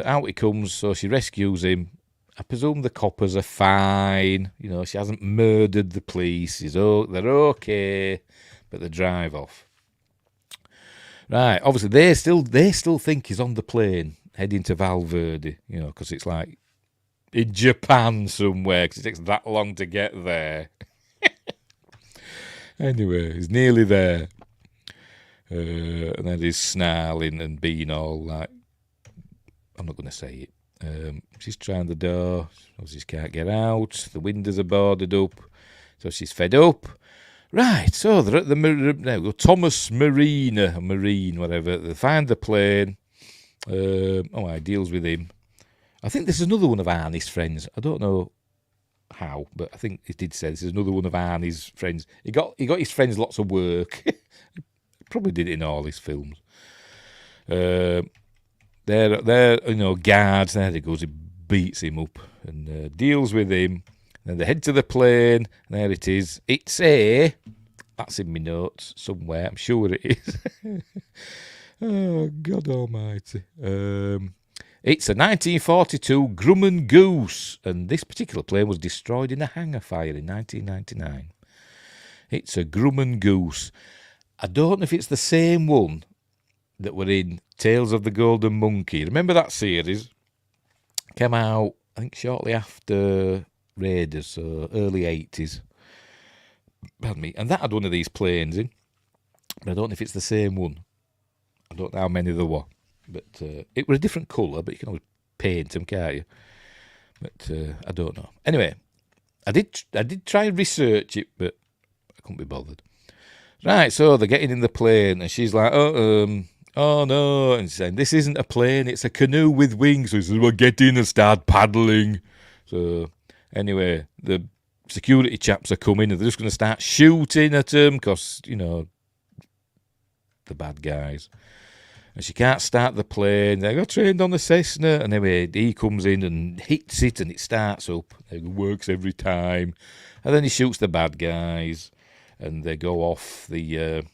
Out he comes, so she rescues him. I presume the coppers are fine. You know, she hasn't murdered the police. They're okay, but they drive off. Right, obviously they still think he's on the plane heading to Valverde. You know, because it's like in Japan somewhere, because it takes that long to get there. Anyway, he's nearly there. And then he's snarling and being all like, I'm not going to say it. She's trying the door. Obviously she can't get out. The windows are boarded up. So she's fed up. Right, so they're at the Thomas Marine, whatever. They find the plane. He deals with him. I think this is another one of Arnie's friends. I don't know how, but I think it did say this is another one of Arnie's friends. He got his friends lots of work. Probably did it in all his films. They're guards. There he goes. He beats him up and deals with him. Then they head to the plane. There it is. That's in my notes somewhere. I'm sure it is. Oh, God almighty. It's a 1942 Grumman Goose, and this particular plane was destroyed in a hangar fire in 1999. It's a Grumman Goose. I don't know if it's the same one that were in Tales of the Golden Monkey. Remember that series? Came out, I think, shortly after Raiders, so early 80s. Pardon me. And that had one of these planes in. But I don't know if it's the same one. I don't know how many there were. But it was a different colour, but you can always paint them, can't you? But I don't know. Anyway, I did try and research it, but I couldn't be bothered. Right, so they're getting in the plane, and she's like, oh no, and she's saying, this isn't a plane, it's a canoe with wings. So he says, well, get in and start paddling. So anyway, the security chaps are coming, and they're just going to start shooting at them, because, you know, the bad guys. And she can't start the plane. They got trained on the Cessna. And anyway, he comes in and hits it, and it starts up. It works every time. And then he shoots the bad guys, and they go off the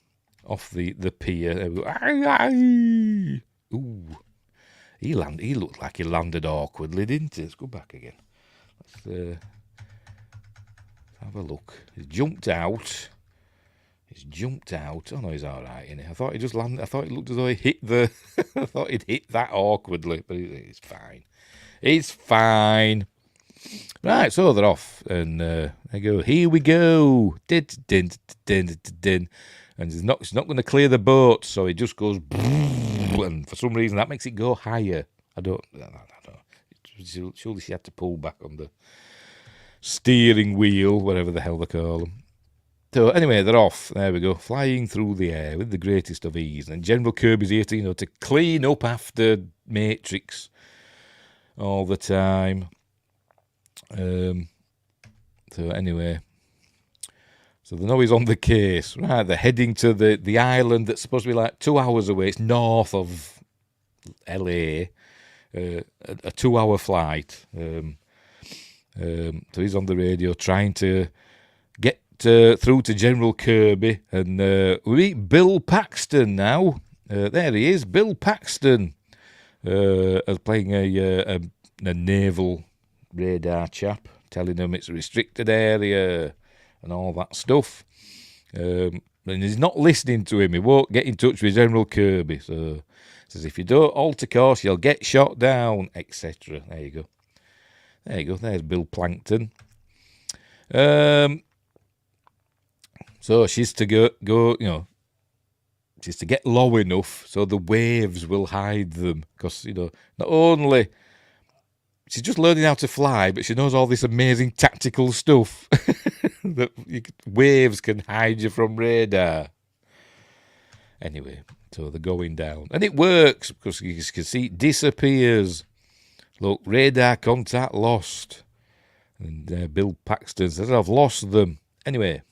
pier. They go, aye, aye. Ooh, he looked like he landed awkwardly, didn't he? Let's go back again. Let's have a look. He jumped out. Oh no, he's all right, isn't he? I thought he just landed. I thought it looked as though he hit the. I thought he'd hit that awkwardly, but it's fine. It's fine. Right, so they're off, and they go. Here we go. Din, din, din, din, din. And he's not going to clear the boat, so he just goes. And for some reason, that makes it go higher. I don't know. Surely she had to pull back on the steering wheel, whatever the hell they call them. So anyway, they're off. There we go, flying through the air with the greatest of ease. And General Kirby's here to, to clean up after Matrix. all the time. So anyway, so they know he's on the case. Right, they're heading to the island that's supposed to be like 2 hours away. It's north of LA, a 2-hour flight. So he's on the radio trying to get through to General Kirby, and we meet Bill Paxton now. There he is, Bill Paxton, playing a naval radar chap, telling them it's a restricted area and all that stuff. And he's not listening to him. He won't get in touch with General Kirby. So he says, if you don't alter course, you'll get shot down, etc. There you go. There you go. There's Bill Plankton. So she's to go, she's to get low enough so the waves will hide them. Because, not only she's just learning how to fly, but she knows all this amazing tactical stuff that waves can hide you from radar. Anyway, so they're going down. And it works, because you can see it disappears. Look, radar contact lost. And Bill Paxton says, I've lost them. Anyway.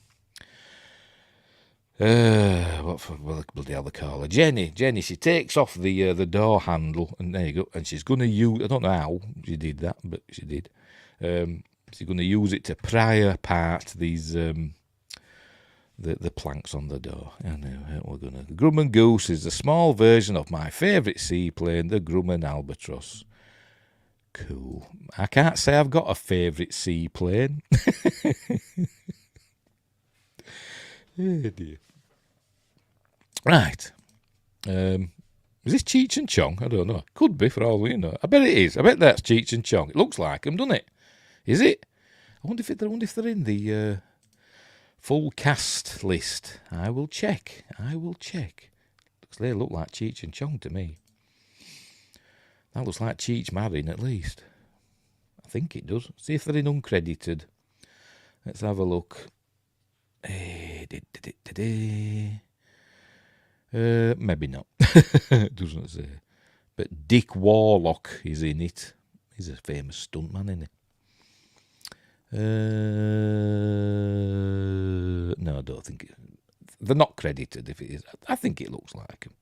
What bloody hell they call her? Jenny, she takes off the door handle, and there you go. And she's going to use, I don't know how she did that, but she did. She's going to use it to pry apart these the planks on the door. And we're going to. Grumman Goose is a small version of my favourite seaplane, the Grumman Albatross. Cool. I can't say I've got a favourite seaplane. Oh dear. Right. Is this Cheech and Chong? I don't know. Could be, for all we know. I bet it is. I bet that's Cheech and Chong. It looks like them, doesn't it? Is it? I wonder if they're in the full cast list. I will check. They look like Cheech and Chong to me. That looks like Cheech Marin, at least. I think it does. See if they're in uncredited. Let's have a look. Maybe not. It doesn't say. But Dick Warlock is in it. He's a famous stuntman, isn't he? No, I don't think they're not credited. If it is, I think it looks like him.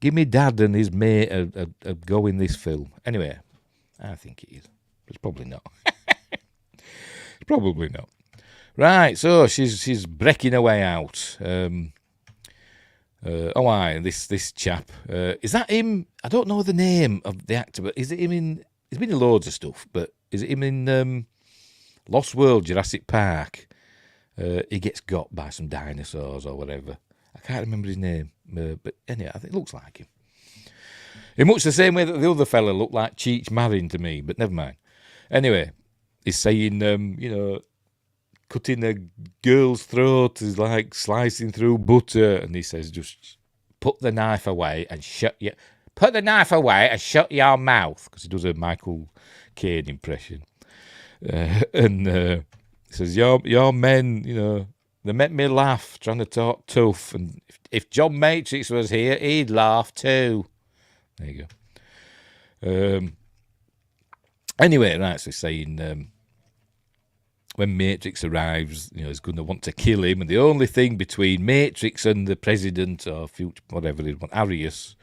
Gimme Dad and his mate are go in this film. Anyway, I think it is. It's probably not. It's probably not. Right, so she's breaking her way out. This chap. Is that him? I don't know the name of the actor, but is it him in... He's been in loads of stuff, but is it him in Lost World, Jurassic Park? He gets got by some dinosaurs or whatever. I can't remember his name, but anyway, I think it looks like him. In much the same way that the other fella looked like Cheech Marin to me, but never mind. Anyway, he's saying, cutting a girl's throat is like slicing through butter, and he says, just put the knife away and shut your mouth, because he does a Michael Caine impression. He says, your men, they make me laugh trying to talk tough, and if John Matrix was here, he'd laugh too. There you go. Anyway, right, so he's saying, when Matrix arrives, he's going to want to kill him, and the only thing between Matrix and the president, or future, whatever it was, Arius,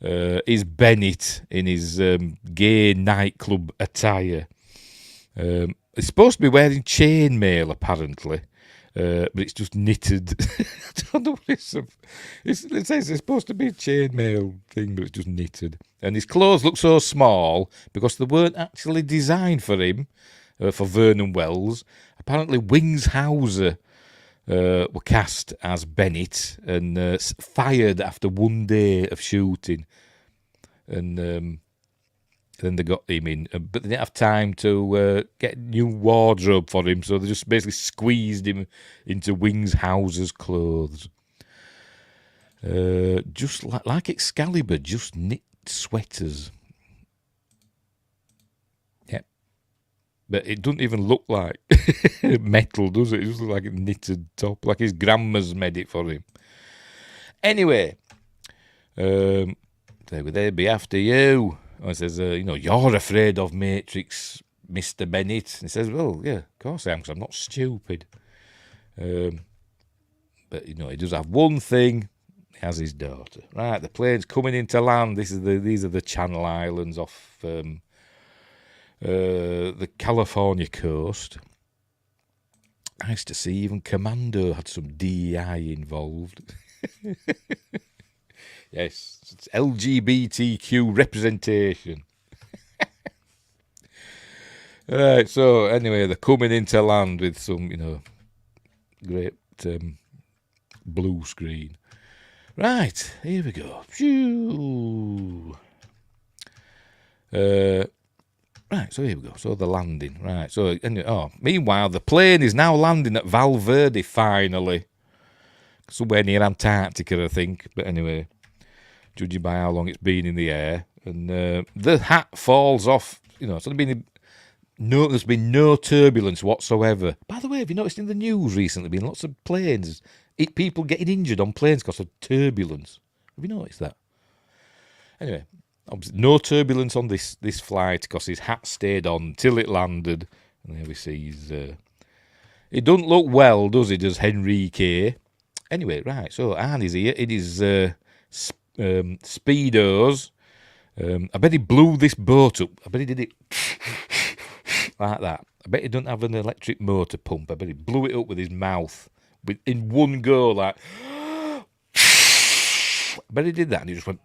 is Bennett in his gay nightclub attire. He's supposed to be wearing chainmail, apparently, but it's just knitted. I don't know what it says it's supposed to be a chainmail thing, but it's just knitted. And his clothes look so small because they weren't actually designed for him, for Vernon Wells. Apparently, Wings Hauser were cast as Bennett and fired after one day of shooting. And then they got him in, but they didn't have time to get new wardrobe for him, so they just basically squeezed him into Wings Hauser's clothes. Just like Excalibur, just knit sweaters. Yeah. But it doesn't even look like metal, does it? It just looks like a knitted top, like his grandma's made it for him. Anyway, they'll be after you. He says, you're afraid of Matrix, Mr. Bennett. And he says, well, yeah, of course I am, because I'm not stupid. But, he does have one thing. He has his daughter. Right, the plane's coming into land. These are the Channel Islands off the California coast. Nice to see even Commando had some DEI involved. Yes, it's LGBTQ representation. Right, so anyway, they're coming into land with some, great blue screen. Right, here we go. Phew. Right, so here we go. So the landing. Right, so meanwhile, the plane is now landing at Valverde finally. Somewhere near Antarctica, I think. But anyway, judging by how long it's been in the air. And the hat falls off. There's been no turbulence whatsoever. By the way, have you noticed in the news recently, been lots of planes, people getting injured on planes because of turbulence? Have you noticed that? Anyway, no turbulence on this flight because his hat stayed on until it landed. And there we see it doesn't look well, does it, does Henrique? Anyway, right, so Arnie's here. It is Speedos. I bet he blew this boat up. I bet he did it like that. I bet he doesn't have an electric motor pump. I bet he blew it up with his mouth in one go, like. I bet he did that, and he just went.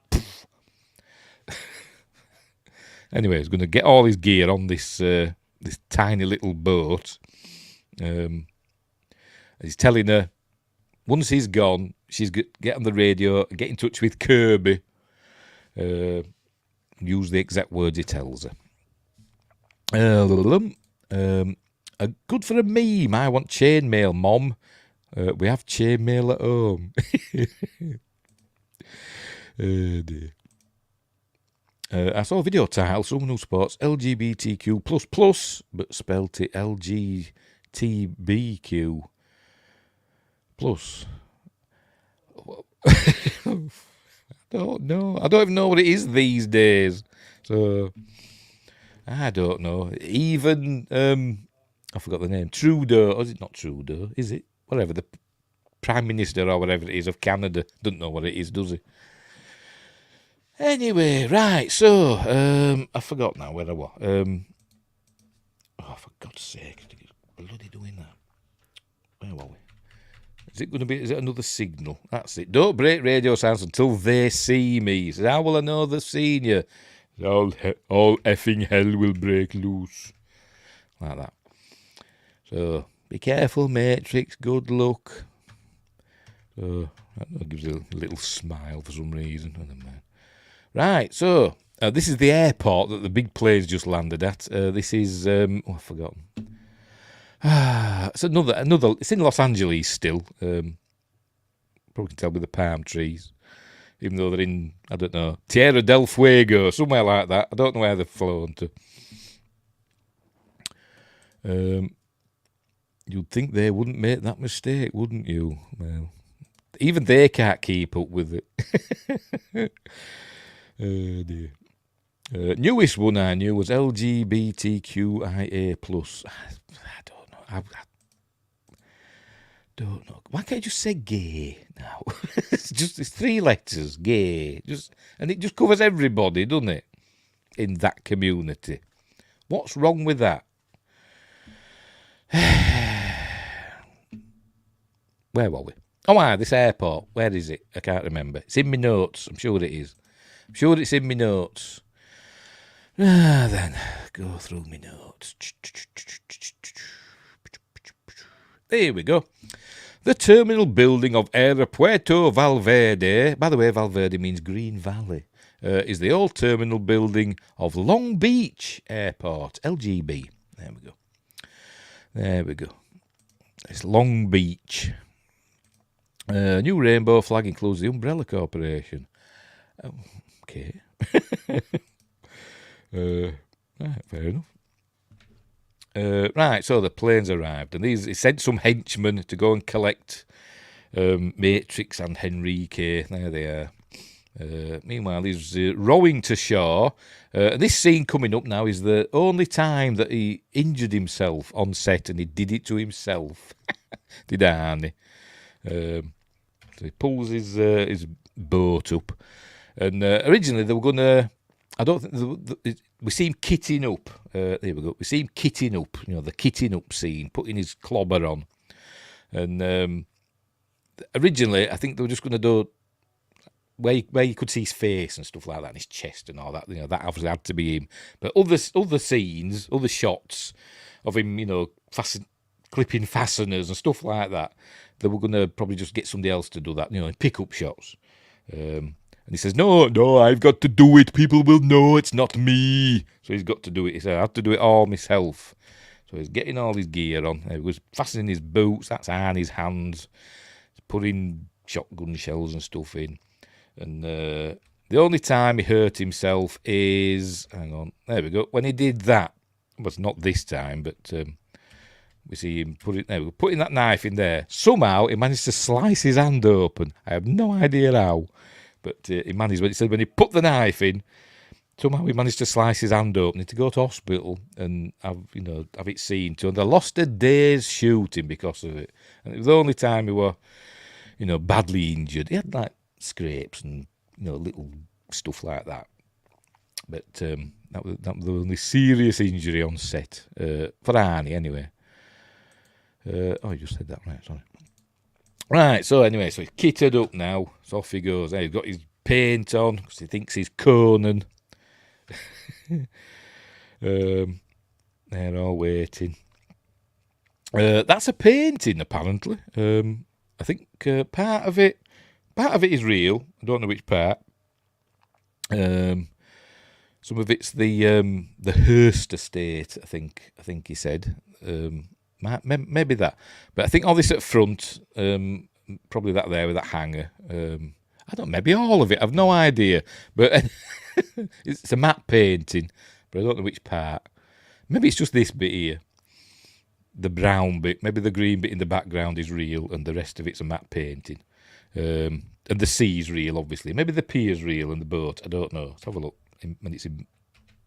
Anyway, he's going to get all his gear on this tiny little boat. He's telling her, once he's gone, she's get on the radio, get in touch with Kirby. Use the exact words he tells her. Good for a meme. I want chainmail, Mom. We have chainmail at home. Oh dear. I saw a video title, someone who supports LGBTQ++, but spelt it LGTBQ+. I don't know. I don't even know what it is these days. So, I don't know. Even, I forgot the name, Trudeau, or is it not Trudeau? Is it? Whatever, the Prime Minister or whatever it is of Canada. Doesn't know what it is, does he? Anyway, right, so, I forgot now where I was. For God's sake, bloody doing that. Where were we? Is it another signal? That's it. Don't break radio silence until they see me. Says, how will I know they've seen you? All effing hell will break loose. Like that. So, be careful, Matrix. Good luck. So, that gives a little smile for some reason. I don't mind. Right, so this is the airport that the big plane's just landed at. This is I've forgotten. It's another. It's in Los Angeles still. Probably can tell by the palm trees, even though they're in, I don't know, Tierra del Fuego, somewhere like that. I don't know where they've flown to. You'd think they wouldn't make that mistake, wouldn't you? Well, even they can't keep up with it. Oh dear. Newest one I knew was LGBTQIA+. I don't know. I don't know. Why can't you just say gay now? It's 3 letters, gay. And it just covers everybody, doesn't it? In that community. What's wrong with that? Where were we? Oh, this airport. Where is it? I can't remember. It's in my notes. I'm sure it is. I'm sure it's in my notes. Then, go through my notes. There we go. The terminal building of Aeropuerto Valverde, by the way, Valverde means Green Valley, is the old terminal building of Long Beach Airport, LGB. There we go. There we go. It's Long Beach. New rainbow flag includes the Umbrella Corporation. Okay. Right, fair enough. Right, so the plane's arrived, and he sent some henchmen to go and collect Matrix and Henrique. There they are. Meanwhile, he's rowing to shore. This scene coming up now is the only time that he injured himself on set, and he did it to himself. Did Arnie. So he pulls his boat up. And originally they were going to... I don't think... we see him kitting up. There we go. We see him kitting up. You know, the kitting up scene, putting his clobber on. And originally, I think they were just going to do... Where you could see his face and stuff like that, and his chest and all that, you know, that obviously had to be him. But other scenes, other shots of him, you know, clipping fasteners and stuff like that, they were going to probably just get somebody else to do that, you know, pick-up shots. And he says, no, I've got to do it. People will know it's not me. So he's got to do it. He said, I have to do it all myself. So he's getting all his gear on. He was fastening his boots. That's Arnie's hands. He's putting shotgun shells and stuff in. And the only time he hurt himself is... Hang on. There we go. When he did that. Well, it's not this time, but we see him putting that knife in there. Somehow he managed to slice his hand open. I have no idea how. But he managed. But he said when he put the knife in, somehow he managed to slice his hand open. He had to go to hospital and have it seen to. And they lost a day's shooting because of it. And it was the only time he were, badly injured. He had like scrapes and little stuff like that. But that was the only serious injury on set for Arnie anyway. I just said that right. Sorry. Right. So anyway, so he's kitted up now. So off he goes. He's got his paint on because he thinks he's Conan. They're all waiting. That's a painting apparently. I think part of it is real. I don't know which part. Some of it's the Hearst estate. I think he said. Maybe that. But I think all this at front, probably that there with that hanger. I don't know, maybe all of it. I've no idea. But it's a matte painting, but I don't know which part. Maybe it's just this bit here. The brown bit. Maybe the green bit in the background is real and the rest of it's a matte painting. And the sea's real, obviously. Maybe the pier's real and the boat. I don't know. Let's have a look.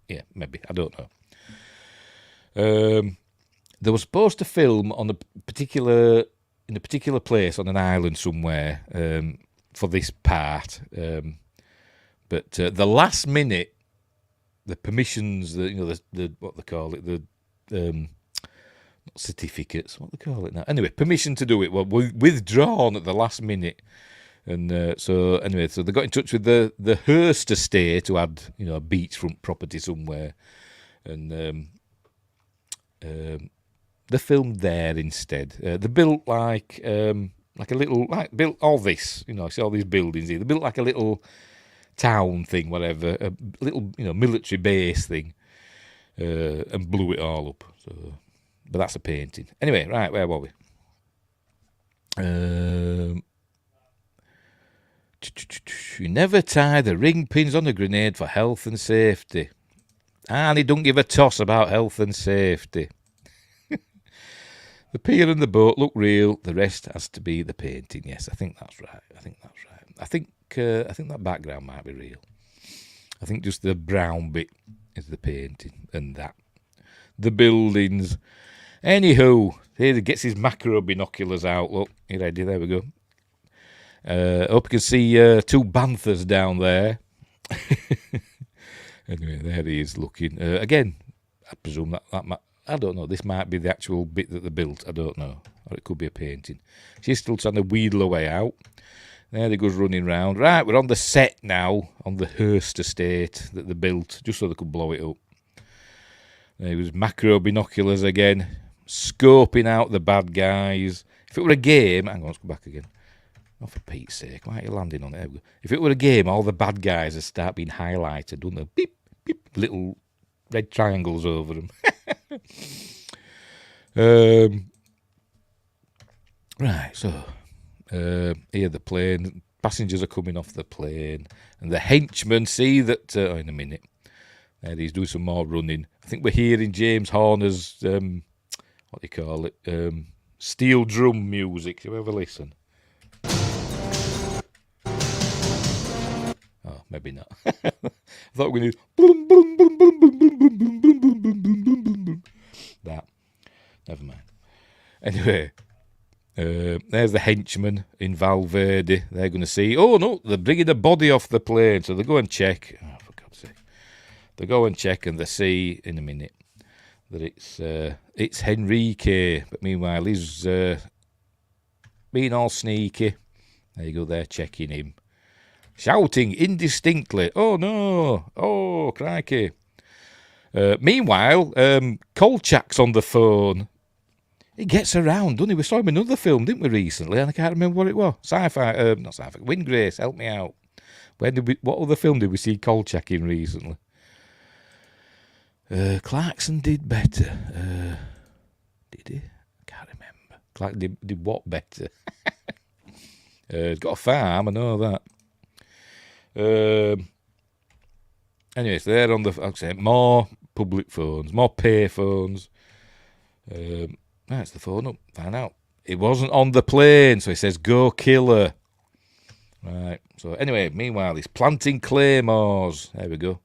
Yeah, maybe. I don't know. They were supposed to film in a particular place on an island somewhere for this part, but the last minute, the permissions, the what they call it, the not certificates, what they call it now. Anyway, permission to do it were withdrawn at the last minute, and so they got in touch with the Hearst estate who had a beachfront property somewhere, and they filmed there instead. They built like a little, built all this, I see all these buildings here. They built like a little town thing, whatever, a little, military base thing, and blew it all up. So, but that's a painting. Anyway, right, where were we? You never tie the ring pins on a grenade for health and safety. Arnie don't give a toss about health and safety. The pier and the boat look real. The rest has to be the painting. Yes, I think that's right. I think that background might be real. I think just the brown bit is the painting and that. The buildings. Anywho, here he gets his macro binoculars out. Look, you ready? There we go. Hope you can see two banthas down there. Anyway, there he is looking. Again, I presume that I don't know. This might be the actual bit that they built. I don't know. Or it could be a painting. She's still trying to wheedle her way out. There he goes running round. Right, we're on the set now, on the Hearst estate that they built, just so they could blow it up. There was macro binoculars again, scoping out the bad guys. If it were a game... Hang on, let's go back again. Oh, for Pete's sake, why are you landing on it? If it were a game, all the bad guys would start being highlighted, wouldn't they? Beep, beep, little red triangles over them. Right, so here the plane, passengers are coming off the plane, and the henchmen see that in a minute. There he's doing some more running. I think we're hearing James Horner's what do you call it? Steel drum music. Shall we have a listen? maybe not. I thought we were going to that. Never mind. Anyway, there's the henchmen in Valverde. They're going to see, oh no, they're bringing the body off the plane. So they go and check. Oh, for God's sake. They go and check and they see in a minute that it's Henrique. But meanwhile, he's being all sneaky. There you go, they're checking him. Shouting indistinctly, oh no, oh crikey. Meanwhile, Kolchak's on the phone. He gets around, doesn't he? We saw him in another film, didn't we, recently? And I can't remember what it was. Sci-fi, not sci-fi. Windgrace, help me out. What other film did we see Kolchak in recently? Clarkson did better. Did he? I can't remember. Clark did what better? He's got a farm, I know that. Anyway, so they're on the more public phones, more pay phones. That's the phone up. Find out. It wasn't on the plane, so he says, go kill her. Right. So anyway, meanwhile, he's planting claymores. There we go.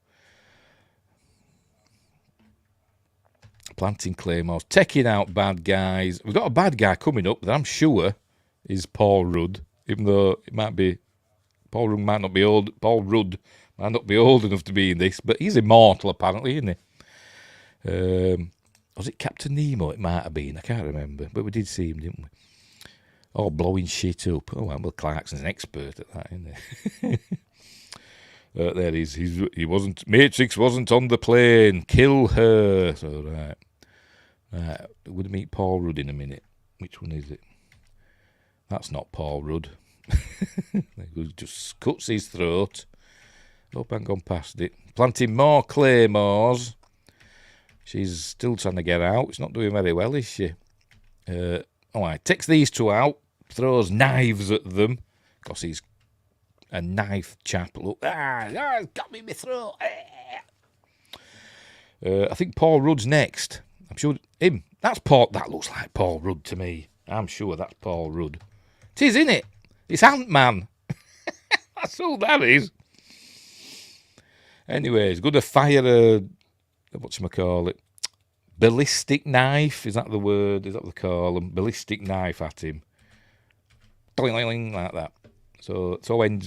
Planting claymores, taking out bad guys. We've got a bad guy coming up that I'm sure is Paul Rudd, even though it might be Paul Rudd might not be old enough to be in this, but he's immortal apparently, isn't he? Was it Captain Nemo? It might have been. I can't remember, but we did see him, didn't we? Oh, blowing shit up. Oh well, Clarkson's an expert at that, isn't he? There he is. He wasn't. Matrix wasn't on the plane. Kill her. So right. We're going to meet Paul Rudd in a minute. Which one is it? That's not Paul Rudd. He just cuts his throat. Hope I haven't gone past it. Planting more claymores. She's still trying to get out. She's not doing very well, is she? Takes these two out. Throws knives at them. Because he's a knife chap. Look, it's got me in my throat. I think Paul Rudd's next. I'm sure him. That's Paul. That looks like Paul Rudd to me. I'm sure that's Paul Rudd. It is, isn't it? It's Ant-Man. That's all that is. Anyway, he's going to fire a whatchamacallit, ballistic knife. Is that the word? Is that what they call them? Ballistic knife at him. Like that. So I'm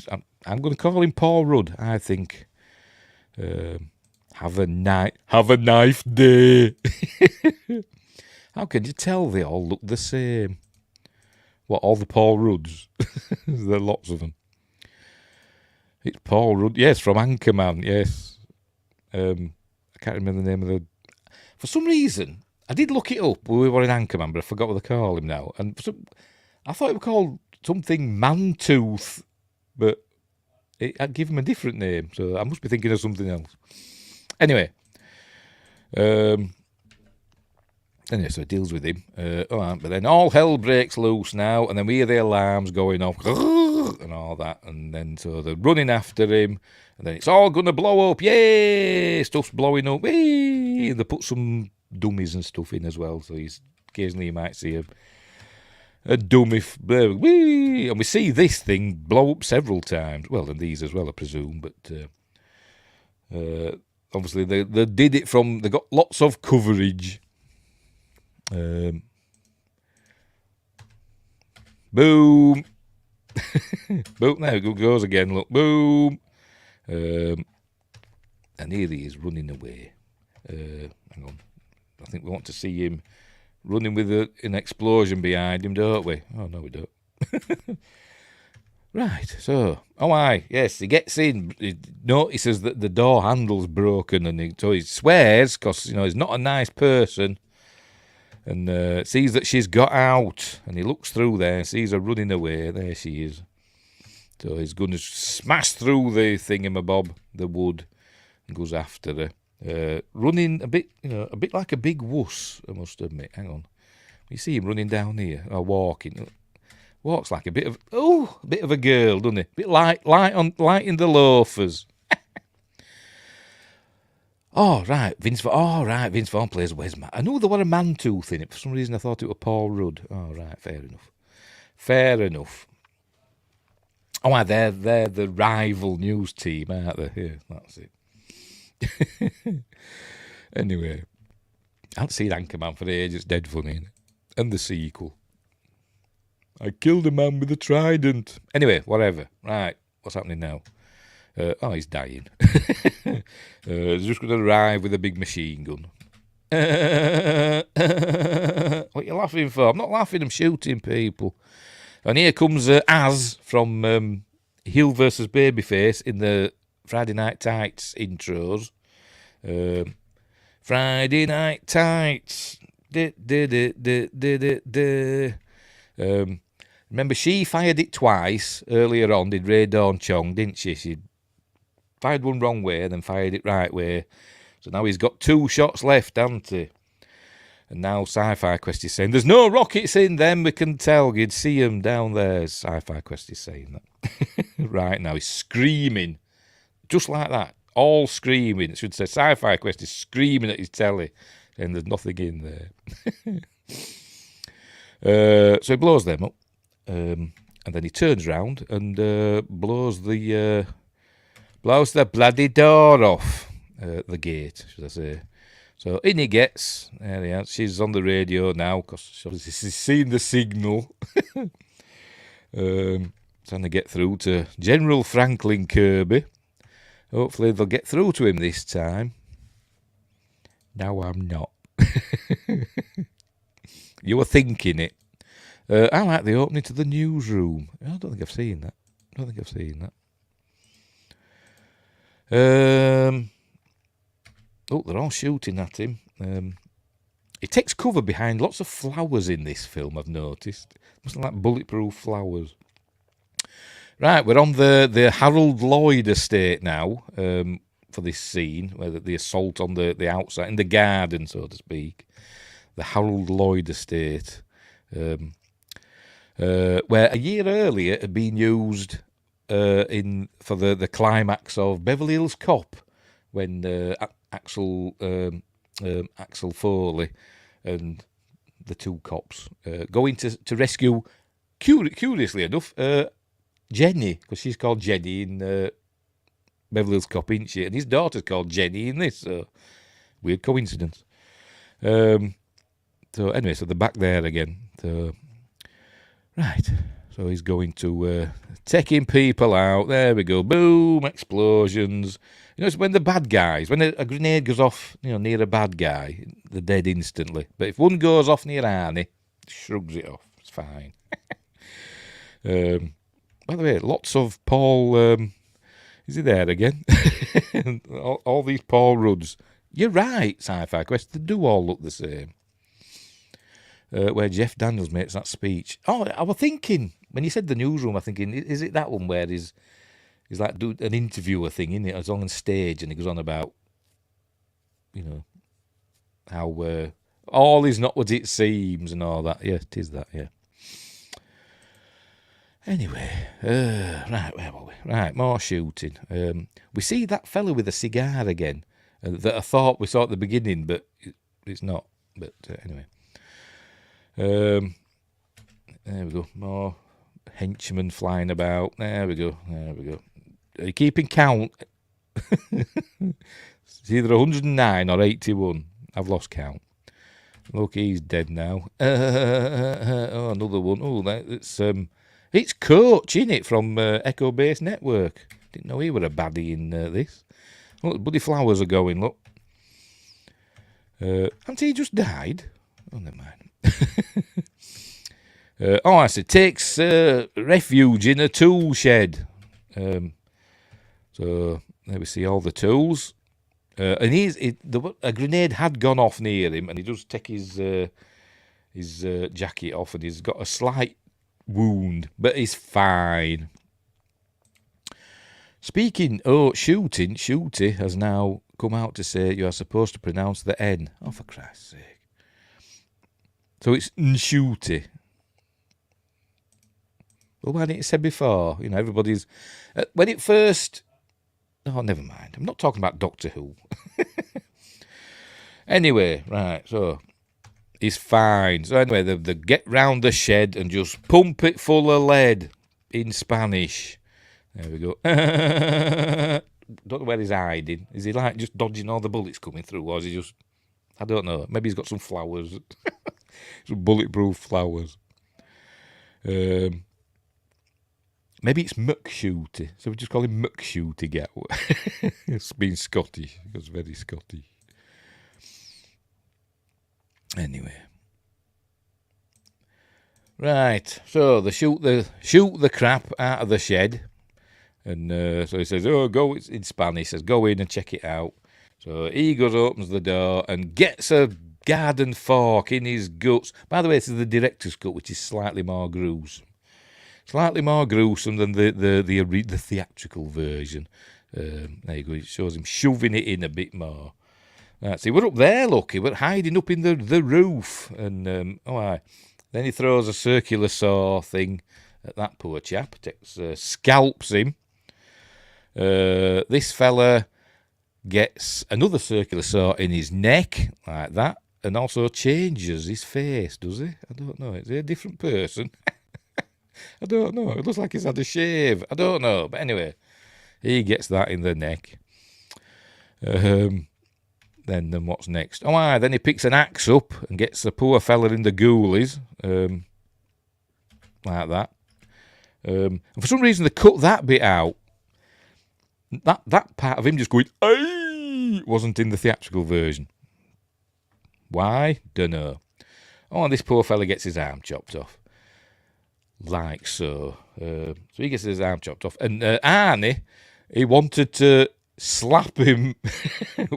going to call him Paul Rudd, I think. Have a knife day. How can you tell they all look the same? What, all the Paul Rudds? There are lots of them. It's Paul Rudd. Yes, from Anchorman, yes. I can't remember the name of the... For some reason, I did look it up when we were in Anchorman, but I forgot what they call him now. And I thought it was called something Mantooth, but I'd give him a different name, so I must be thinking of something else. Anyway, so it deals with him. But then all hell breaks loose now, and then we hear the alarms going off and all that, and then so they're running after him, and then it's all going to blow up. Yay! Stuff's blowing up. Yay! And they put some dummies and stuff in as well, so occasionally you might see a dummy. Whee! And we see this thing blow up several times. Well, and these as well, I presume, but obviously they did it from... They got lots of coverage. Boom. Boom, there it goes again, look, boom. And here he is running away. Hang on, I think we want to see him running with an explosion behind him, don't we? Oh no, we don't. Right, so yes, he gets in, he notices that the door handle's broken, and so he swears, because he's not a nice person. And sees that she's got out, and he looks through there and sees her running away. There she is. So he's going to smash through the thingamabob, the wood, and goes after her. Running a bit like a big wuss, I must admit. Hang on, you see him running down here, or walking. Walks like a bit of a girl, doesn't he? A bit light in the loafers. Vince Vaughn plays Wesma. I knew there were a Mantooth in it. For some reason, I thought it was Paul Rudd. Fair enough. Oh, they're the rival news team, aren't they? Yeah, that's it. Anyway, I haven't seen Anchorman for ages. It's dead funny, isn't it? And the sequel. I killed a man with a trident. Anyway, whatever. Right, what's happening now? He's dying. He's just going to arrive with a big machine gun. What are you laughing for? I'm not laughing, I'm shooting people. And here comes Az from Hill versus Babyface in the Friday Night Tights intros. Friday Night Tights. Remember, she fired it twice earlier on, did Ray Dawn Chong, didn't she? She fired one wrong way and then fired it right way. So now he's got 2 shots left, hasn't he? And now Sci-Fi Quest is saying, there's no rockets in them, we can tell. You'd see them down there. Sci-Fi Quest is saying that. Right now, he's screaming. Just like that. All screaming. It should say Sci-Fi Quest is screaming at his telly. And there's nothing in there. So he blows them up. And then he turns round and blows the bloody door off. The gate, should I say. So in he gets. There he is. She's on the radio now because she's seen the signal. Trying to get through to General Franklin Kirby. Hopefully they'll get through to him this time. No, I'm not. You were thinking it. I like the opening to the newsroom. I don't think I've seen that. Oh, they're all shooting at him. He takes cover behind lots of flowers in this film, I've noticed. Must be like bulletproof flowers. Right, we're on the Harold Lloyd estate now for this scene, where the assault on the outside, in the garden, so to speak. The Harold Lloyd estate, where a year earlier it had been used for the climax of Beverly Hills Cop, when Axel Foley and the 2 cops go in to rescue, curiously enough, Jenny, because she's called Jenny in Beverly Hills Cop, isn't she? And his daughter's called Jenny in this, so weird coincidence. So anyway, so they're back there again. So, right, so he's going to taking people out. There we go, boom, explosions. You know, it's when the bad guys, when a grenade goes off, near a bad guy, they're dead instantly. But if one goes off near Arnie, shrugs it off. It's fine. By the way, lots of Paul. Is he there again? all these Paul Rudds. You're right, Sci-Fi Quest. They do all look the same. Where Jeff Daniels makes that speech. Oh, I was thinking when you said the newsroom. I'm thinking, is it that one where he's like do an interviewer thing, isn't it? It's on stage and he goes on about, how all is not what it seems and all that. Yeah, it is that, yeah. Anyway, right, where were we? Right, more shooting. We see that fella with a cigar again that I thought we saw at the beginning, but it's not. But anyway. There we go. More henchmen flying about. There we go. Are you keeping count? It's either 109 or 81. I've lost count. Look, he's dead now. Oh, another one. Oh, it's Coach, isn't it, from Echo Base Network. Didn't know he were a baddie in this. Look, the bloody flowers are going, look. Hasn't he just died? Oh, never mind. I said, takes refuge in a tool shed. So there we see all the tools. And a grenade had gone off near him, and he does take his jacket off, and he's got a slight wound, but he's fine. Speaking, shooting, Shooty has now come out to say you are supposed to pronounce the N. Oh, for Christ's sake. So it's Nshooty. Well, why didn't you say before? Everybody's... when it first... Oh, never mind. I'm not talking about Doctor Who. Anyway, right, so... He's fine. So anyway, they get round the shed and just pump it full of lead in Spanish. There we go. Don't know where he's hiding. Is he like just dodging all the bullets coming through, or is he just... I don't know. Maybe he's got some flowers. Some bulletproof flowers. Maybe it's McShooty. So we just call him McShooty Get. It's been Scottish. It was very Scottish. Anyway. Right. So they shoot the crap out of the shed. And so he says, go, it's in Spanish, says, go in and check it out. So he goes, opens the door, and gets a garden fork in his guts. By the way, this is the director's cut, which is slightly more gruesome. Slightly more gruesome than the theatrical version. There you go, it shows him shoving it in a bit more. Right, see, we're up there, look, we're hiding up in the roof. And, then he throws a circular saw thing at that poor chap, scalps him. This fella gets another circular saw in his neck, like that, and also changes his face, does he? I don't know. Is he a different person? I don't know. It looks like he's had a shave. I don't know. But anyway, he gets that in the neck. Then what's next? Then he picks an axe up and gets the poor fella in the ghoulies, like that. And for some reason, they cut that bit out. That part of him just going, "Ay!" wasn't in the theatrical version. Why? Dunno. And this poor fella gets his arm chopped off. Like so. So he gets his arm chopped off. And Arnie, he wanted to slap him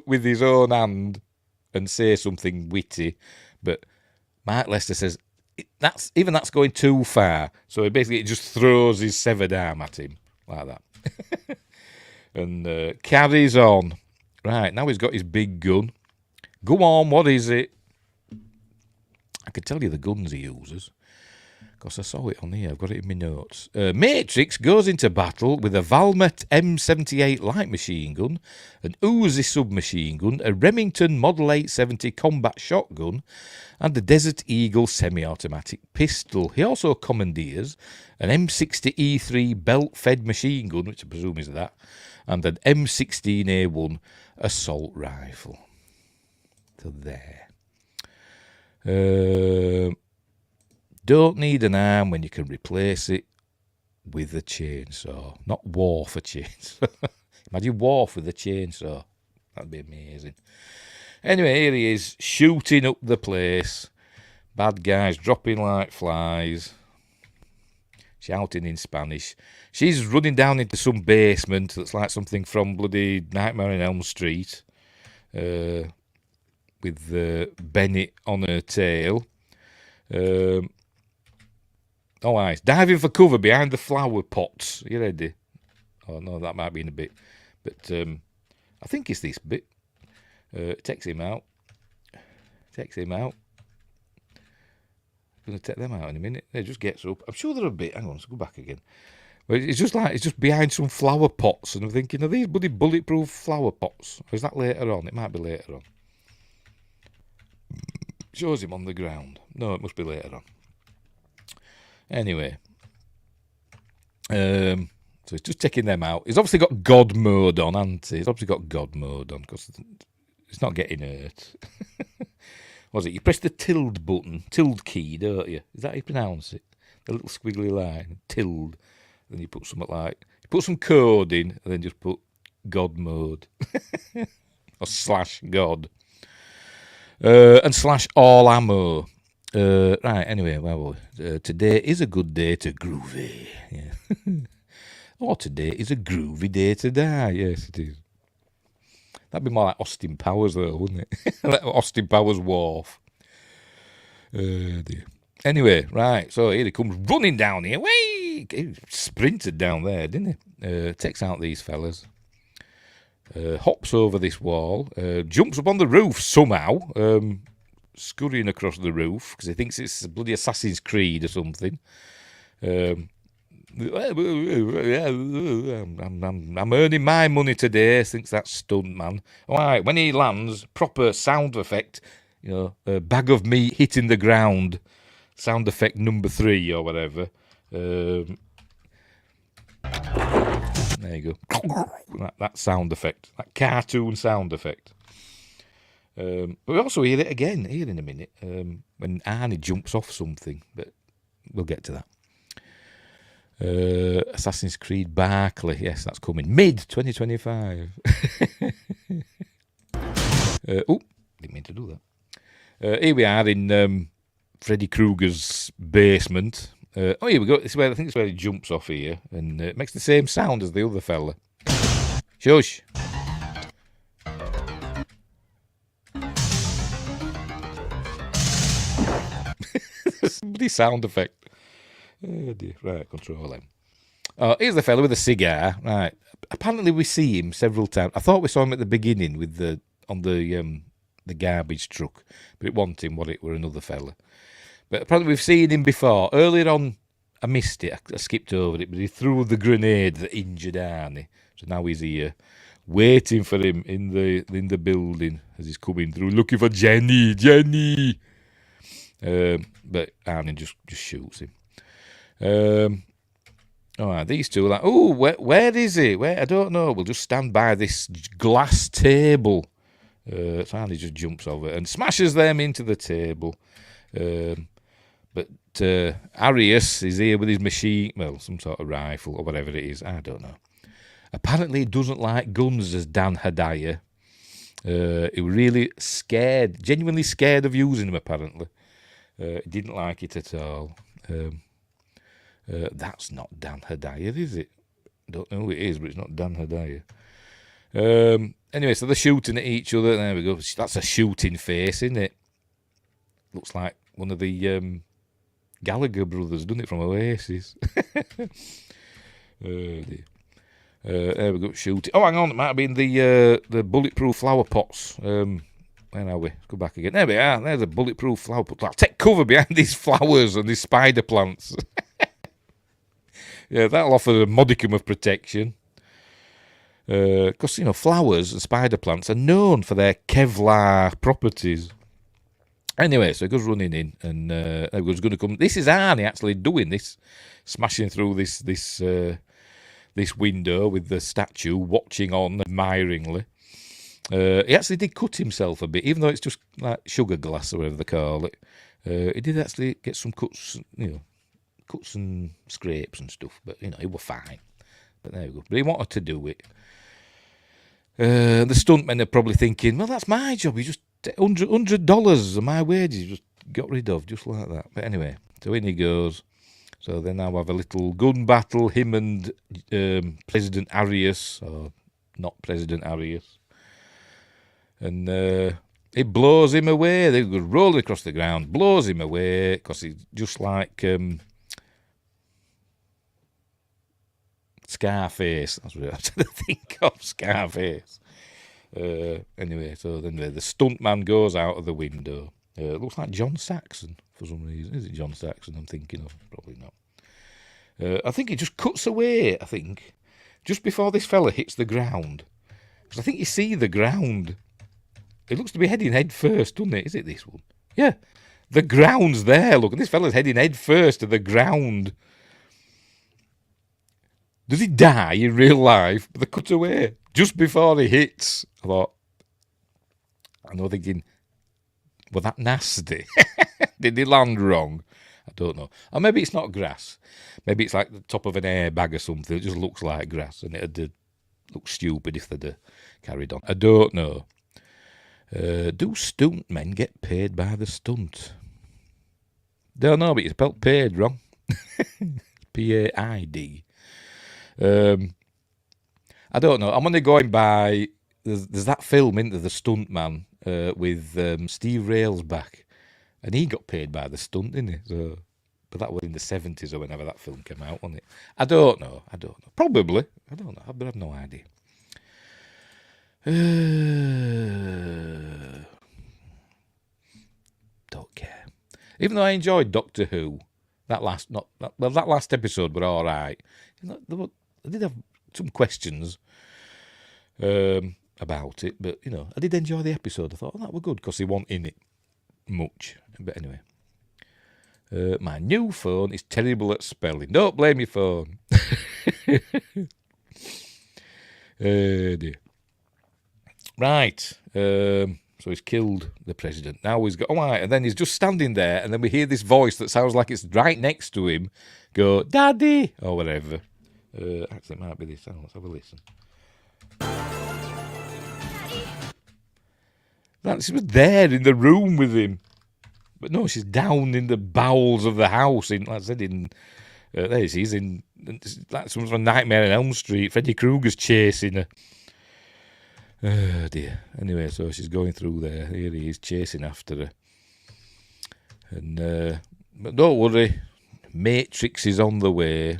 with his own hand and say something witty. But Mark Lester says, that's going too far. So he basically just throws his severed arm at him like that. And carries on. Right, now he's got his big gun. Go on, what is it? I could tell you the guns he uses, because I saw it on here. I've got it in my notes. Matrix goes into battle with a Valmet M78 light machine gun, an Uzi submachine gun, a Remington Model 870 combat shotgun, and the Desert Eagle semi-automatic pistol. He also commandeers an M60E3 belt-fed machine gun, which I presume is that, and an M16A1 assault rifle. So there. Don't need an arm when you can replace it with a chainsaw. Not Worf a chainsaw. Imagine Worf with a chainsaw. That'd be amazing. Anyway, here he is, shooting up the place. Bad guys dropping like flies. Shouting in Spanish. She's running down into some basement that's like something from bloody Nightmare on Elm Street. With Bennett on her tail. Diving for cover behind the flower pots. You ready? Oh, no, that might be in a bit. But I think it's this bit. Takes him out. Going to take them out in a minute. It just gets up. I'm sure they're a bit. Hang on, let's go back again. Well, it's just behind some flower pots, and I'm thinking, are these bloody bulletproof flower pots? Or is that later on? It might be later on. Shows him on the ground. No, it must be later on. Anyway, so he's just taking them out. He's obviously got God mode on, hasn't he? He's obviously got God mode on because it's not getting hurt. Was it? You press the tilde button, tilde key, don't you? Is that how you pronounce it? The little squiggly line, tilde. Then you put something like, you put some code in, and then just put God mode. Or /God. And / all ammo. Right, anyway, today is a good day to groovy. Yeah. Or today is a groovy day to die. Yes, it is. That'd be more like Austin Powers, though, wouldn't it? Like Austin Powers Wharf. Dear. Anyway, right, so here he comes running down here. Whee! He sprinted down there, didn't he? Takes out these fellas. Hops over this wall. Jumps up on the roof somehow. Scurrying across the roof because he thinks it's bloody Assassin's Creed or something. I'm earning my money today, thinks that stunt man. All right, when he lands, proper sound effect, a bag of meat hitting the ground, sound effect number 3 or whatever. There you go. That sound effect, that cartoon sound effect. But we also hear it again here in a minute when Arnie jumps off something, but we'll get to that. Assassin's Creed Barclay, yes, that's coming mid-2025. Didn't mean to do that. Here we are in Freddy Krueger's basement. Here we go. I think it's where he jumps off here, and it makes the same sound as the other fella. Shush. Bloody sound effect. Oh dear. Right, control him. Oh, here's the fella with a cigar. Right. Apparently we see him several times. I thought we saw him at the beginning with on the garbage truck, but it wasn't him. It were another fella. But apparently we've seen him before. Earlier on, I missed it. I skipped over it, but he threw the grenade that injured Arnie. So now he's here, waiting for him in the building as he's coming through, looking for Jenny. But Arnie just shoots him. All right, these two are like, oh, where is he? Where? I don't know. We'll just stand by this glass table. So Arnie just jumps over and smashes them into the table. But Arius is here with his machine, well, some sort of rifle or whatever it is. I don't know. Apparently he doesn't like guns as Dan Hedaya. He was really scared, genuinely scared of using them, apparently. He didn't like it at all. That's not Dan Hedaya, is it? I don't know who it is, but it's not Dan Hedaya. Anyway, so they're shooting at each other. There we go. That's a shooting face, isn't it? Looks like one of the Gallagher brothers, doesn't it, from Oasis? There we go, shooting. Oh, hang on, it might have been the bulletproof flower pots. Where are we? Let's go back again. There we are. There's a bulletproof flower pot. I'll take cover behind these flowers and these spider plants. Yeah, that'll offer a modicum of protection. Because, flowers and spider plants are known for their Kevlar properties. Anyway, so he goes running in, and everyone's going to come. This is Arnie actually doing this, smashing through this window with the statue, watching on admiringly. He actually did cut himself a bit, even though it's just like sugar glass or whatever they call it. He did actually get some cuts, cuts and scrapes and stuff, but he was fine. But there we go. But he wanted to do it. The stuntmen are probably thinking, well, that's my job. You just $100 of my wages just got rid of, just like that. But anyway, so in he goes. So they now have a little gun battle, him and President Arius, or not President Arius. And it blows him away. They go rolling across the ground, blows him away, because he's just like Scarface. That's what I was trying to think of, Scarface. Anyway, so then the stuntman goes out of the window. It looks like John Saxon for some reason. Is it John Saxon I'm thinking of? Probably not. I think he just cuts away, I think, just before this fella hits the ground. Because I think you see the ground. It looks to be heading head first, doesn't it? Is it this one? Yeah. The ground's there. Look, this fella's heading head first to the ground. Does he die in real life? But they cut away just before he hits. I thought, I know, thinking, was that nasty? Did he land wrong? I don't know. Or maybe it's not grass. Maybe it's like the top of an airbag or something. It just looks like grass, and it'd look stupid if they'd carried on. I don't know. Do stuntmen get paid by the stunt? Don't know, but you spelled paid wrong. P-A-I-D. I don't know. I'm only going by. There's that film, isn't there, The Stuntman, with Steve Railsback, and he got paid by the stunt, didn't he? So, but that was in the 70s or whenever that film came out, wasn't it? I don't know. Probably. I don't know. But I have no idea. Don't care. Even though I enjoyed Doctor Who, that last episode were all right. I did have some questions about it, but I did enjoy the episode. I thought, that were good because he wasn't in it much. But anyway, my new phone is terrible at spelling. Don't blame your phone. Dear. Right. So he's killed the president. Now he's got... Oh, right. And then he's just standing there, and then we hear this voice that sounds like it's right next to him go, Daddy! Or whatever. Actually, it might be this. Let's have a listen. She was there in the room with him. But no, she's down in the bowels of the house. Like I said, there she is. Like some sort of Nightmare on Elm Street. Freddy Krueger's chasing her. Oh dear. Anyway, so she's going through there. Here he is chasing after her. And but don't worry, Matrix is on the way.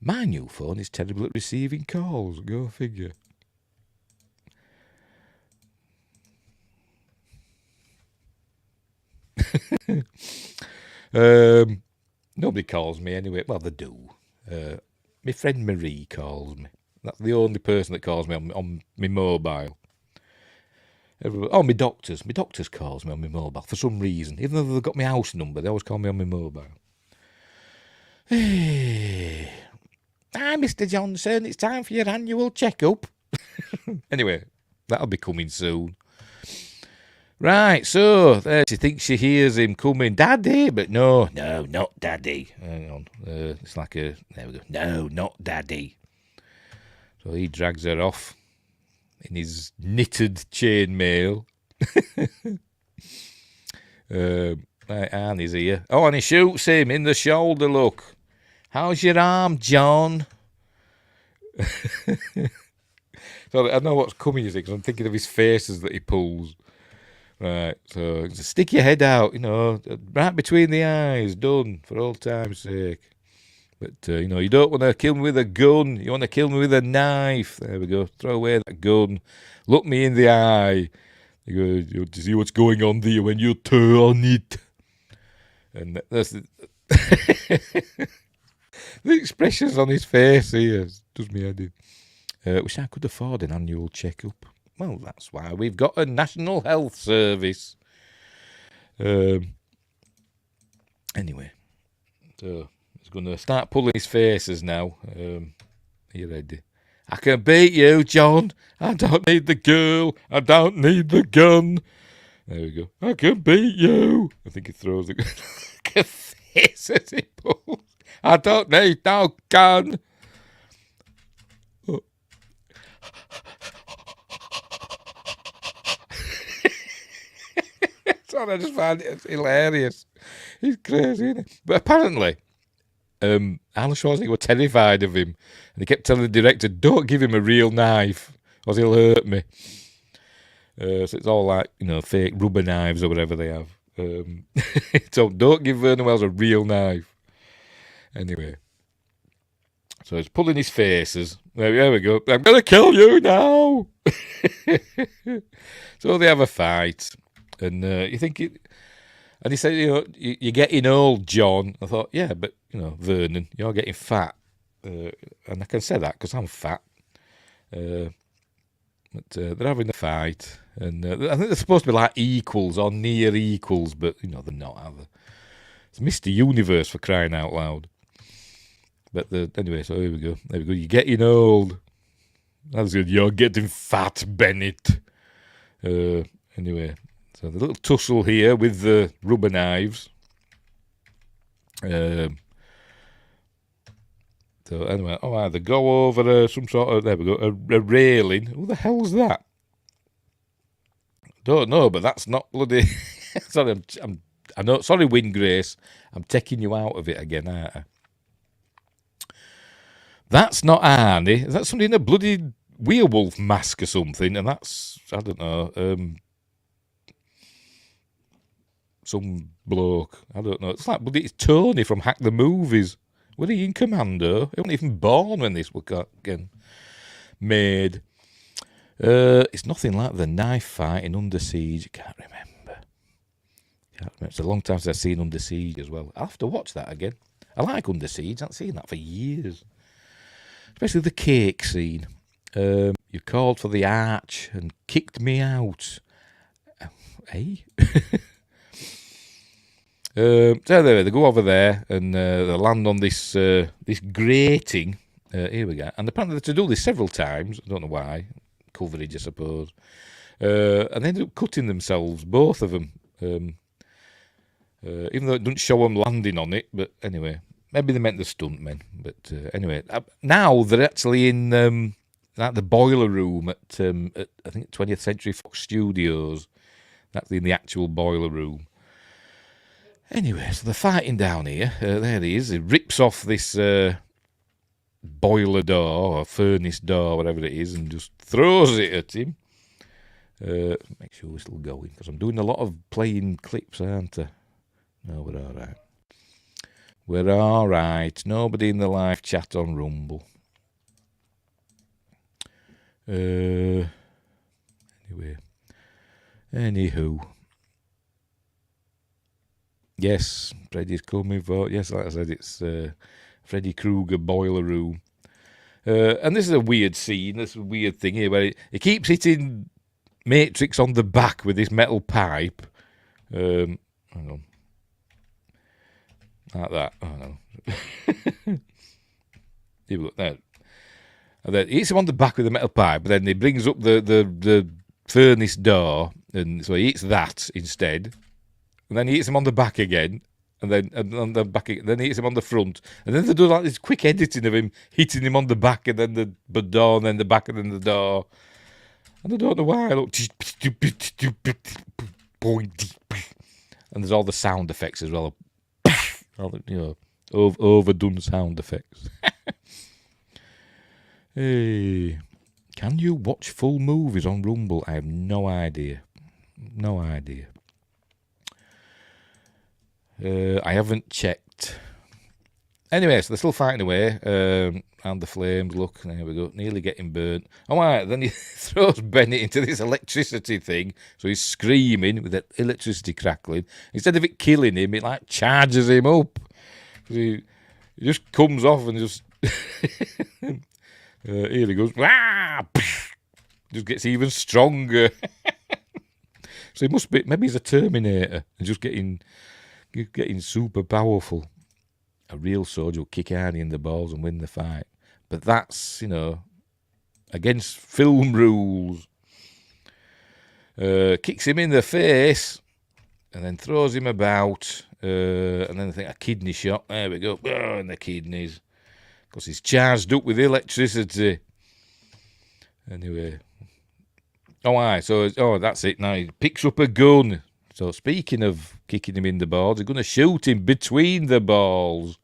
My new phone is terrible at receiving calls. Go figure. Nobody calls me anyway. Well, they do. My friend Marie calls me. That's the only person that calls me on my mobile. My doctors. My doctors calls me on my mobile for some reason. Even though they've got my house number, they always call me on my mobile. Hey. Hi, Mr. Johnson. It's time for your annual checkup. Anyway, that'll be coming soon. Right, so there she thinks she hears him coming, Daddy, but no, not Daddy. Hang on, it's like there we go. No, not Daddy. So he drags her off in his knitted chainmail. Right, Arnie's here. Oh, and he shoots him in the shoulder, look. How's your arm, John? So I know what's coming, you see, because I'm thinking of his faces that he pulls. Right, so stick your head out, right between the eyes, done, for old time's sake. But, you don't want to kill me with a gun, you want to kill me with a knife. There we go, throw away that gun, look me in the eye. You go, to see what's going on there when you turn it. And that's the expressions on his face here, does me head in. Wish I could afford an annual checkup. Well, that's why we've got a National Health Service. Anyway, so he's going to start pulling his faces now. Are you ready? I can beat you, John. I don't need the girl. I don't need the gun. There we go. I can beat you. I think he throws the face as he pulls. I don't need no gun. I just find it hilarious. He's crazy, isn't he? But apparently, Arnold Schwarzenegger was terrified of him, and he kept telling the director, "Don't give him a real knife, or he'll hurt me." So it's all like fake rubber knives or whatever they have. So don't give Vernon Wells a real knife. Anyway, so he's pulling his faces. There we go. I'm gonna kill you now. So they have a fight. And you think it, and he said, you're getting old, John. I thought, yeah, but Vernon, you're getting fat, and I can say that because I'm fat. But they're having a fight, and I think they're supposed to be like equals or near equals, but they're not, are they? It's Mr. Universe, for crying out loud. But anyway, so here we go. There we go. You're getting old. That's good. You're getting fat, Bennett. Anyway. So the little tussle here with the rubber knives. So anyway, they go over some sort of, there we go, a railing. Who the hell's that? Don't know, but that's not bloody. Sorry, I know. Sorry, Wingrace. I'm taking you out of it again, aren't I? That's not Arnie. Is that somebody in a bloody werewolf mask or something? And that's, I don't know. Some bloke. I don't know. It's like, but it's Tony from Hack the Movies. Were he in Commando? He wasn't even born when this was again made. It's nothing like the knife fight in Under Siege. I can't remember. It's a long time since I've seen Under Siege as well. I'll have to watch that again. I like Under Siege. I haven't seen that for years. Especially the cake scene. You called for the arch and kicked me out. Eh? So they go over there and they land on this grating, Here we go. And apparently they had to do this several times. I don't know why. Coverage, I suppose. And they ended up cutting themselves, both of them. Even though it doesn't show them landing on it. But anyway, maybe they meant the stuntmen. But anyway, now they're actually in the boiler room at I think 20th Century Fox Studios. That's in the actual boiler room. Anyway, so they're fighting down here. There he is. He rips off this boiler door or furnace door, whatever it is, and just throws it at him. Make sure we're still going, because I'm doing a lot of playing clips, aren't I? No, we're all right. We're all right. Nobody in the live chat on Rumble. Anyway. Anywho. Yes, Freddy's coming for... Yes, like I said, it's Freddy Krueger boiler room. And this is a weird scene. This is a weird thing here where he keeps hitting Matrix on the back with this metal pipe. Hang on. Like that. Oh, no. Here we go. There. And then he hits him on the back with the metal pipe, but then he brings up the furnace door, and so he hits that instead. And then he hits him on the back again, and then on the back again. Then he hits him on the front, and then they do like this quick editing of him hitting him on the back, and then the door, and then the back, and then the door. And I don't know why. Look, and there's all the sound effects as well. All the, overdone sound effects. Hey, can you watch full movies on Rumble? I have no idea. No idea. I haven't checked. Anyway, so they're still fighting away. And the flames, look, there we go, nearly getting burnt. Oh, right, then he throws Bennett into this electricity thing, so he's screaming with the electricity crackling. Instead of it killing him, it like charges him up. He just comes off and just... here he goes. Just gets even stronger. So he must be, maybe he's a Terminator and just getting super powerful. A real soldier will kick Arnie in the balls and win the fight. But that's, against film rules. Kicks him in the face and then throws him about. And then I think a kidney shot. There we go. Oh, in the kidneys. Because he's charged up with electricity. Anyway. So that's it. Now he picks up a gun. So speaking of kicking him in the balls, they're going to shoot him between the balls.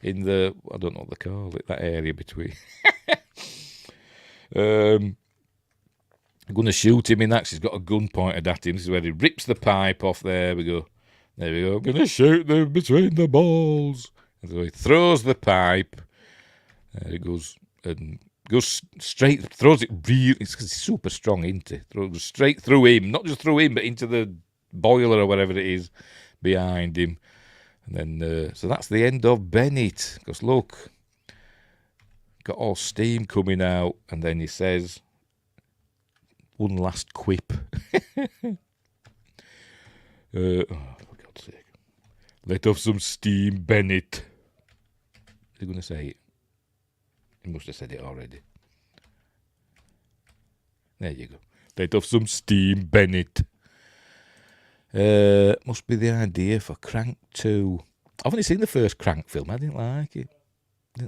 In the, I don't know what they call it, that area between. I'm going to shoot him in that. He's got a gun pointed at him. This is where he rips the pipe off. There we go. There we go. I'm going to shoot them between the balls. And so he throws the pipe. There it goes. And goes straight, throws it real. It's super strong, isn't it? Throws straight through him. Not just through him, but into the boiler or whatever it is behind him. And then, so that's the end of Bennett. Because look, got all steam coming out. And then he says, one last quip. For God's sake. Let off some steam, Bennett. Is he going to say it? He must have said it already. There you go. Let off some steam, Bennett. Must be the idea for Crank 2. I've only seen the first Crank film. I didn't like it. I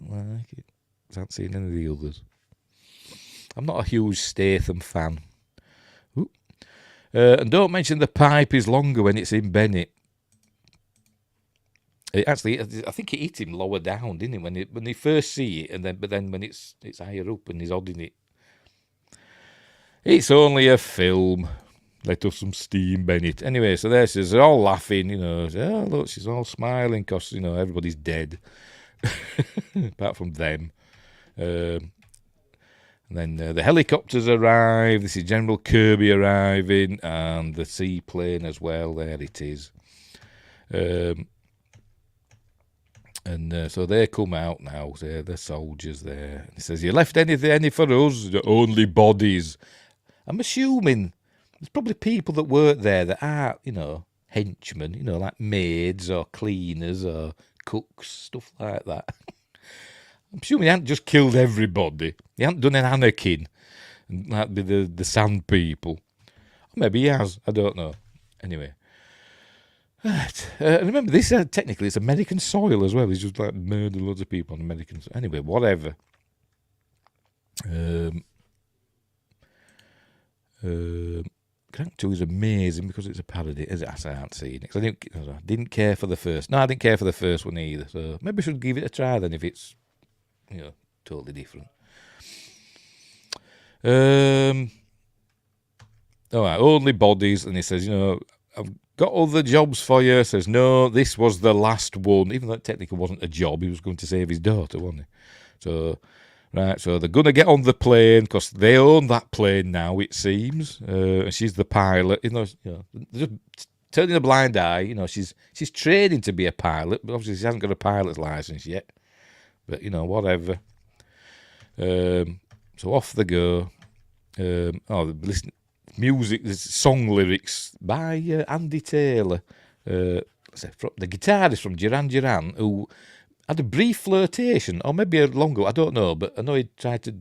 haven't seen any of the others. I'm not a huge Statham fan. And don't mention the pipe is longer when it's in Bennett. Actually, I think it hit him lower down, didn't it? When they first see it, but then when it's higher up and he's holding it. It's only a film. Let off some steam, Bennett. Anyway, so there she is. They're all laughing, Oh, look, she's all smiling because, everybody's dead. Apart from them. And then the helicopters arrive. This is General Kirby arriving. And the seaplane as well. There it is. So they come out now. So the soldiers there. And he says, you left any for us? Only bodies. I'm assuming... There's probably people that work there that are, henchmen, like maids or cleaners or cooks, stuff like that. I'm assuming he hadn't just killed everybody. He hadn't done an Anakin, and that'd be the Sand People. Or maybe he has. I don't know. Anyway. Right. Remember, this technically it's American soil as well. He's just like murdered loads of people on American soil. Anyway, whatever. Crank 2 is amazing because it's a parody. I haven't seen it. I didn't care for the first. No, I didn't care for the first one either. So maybe I should give it a try then if it's, totally different. All right, only bodies. And he says, I've got other jobs for you. Says, no, this was the last one. Even though it technically wasn't a job, he was going to save his daughter, wasn't he? So, right, so they're going to get on the plane because they own that plane now, it seems. And she's the pilot. They're just turning a blind eye. She's training to be a pilot, but obviously she hasn't got a pilot's license yet. But, whatever. So off they go. Listen. Music, song lyrics by Andy Taylor, the guitarist from Duran Duran, who had a brief flirtation, or maybe a longer, I don't know, but I know he tried to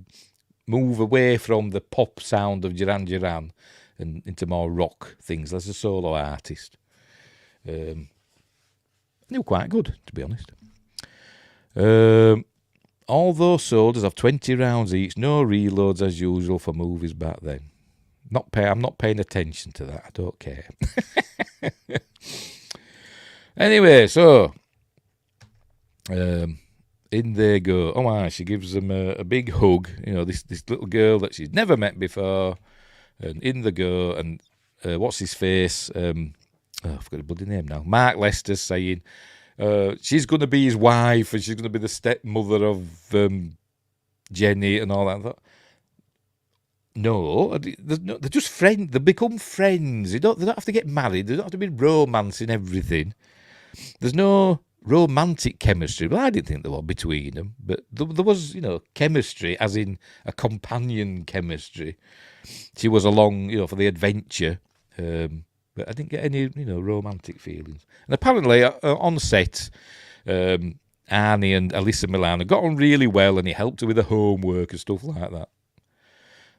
move away from the pop sound of Duran Duran and into more rock things as a solo artist. They were quite good, to be honest. All those soldiers have 20 rounds each, no reloads as usual for movies back then. I'm not paying attention to that. I don't care. Anyway, so in they go. Oh my! She gives them a big hug. This little girl that she's never met before, and in they go. And what's his face? I forgot the bloody name now. Mark Lester's saying she's going to be his wife, and she's going to be the stepmother of Jenny and all that. I thought, no, they're just friends. They become friends. They don't have to get married. They don't have to be romancing everything. There's no romantic chemistry. Well, I didn't think there was between them, but there was, chemistry, as in a companion chemistry. She was along, for the adventure, but I didn't get any, romantic feelings. And apparently, on set, Arnie and Alyssa Milano got on really well, and he helped her with the homework and stuff like that.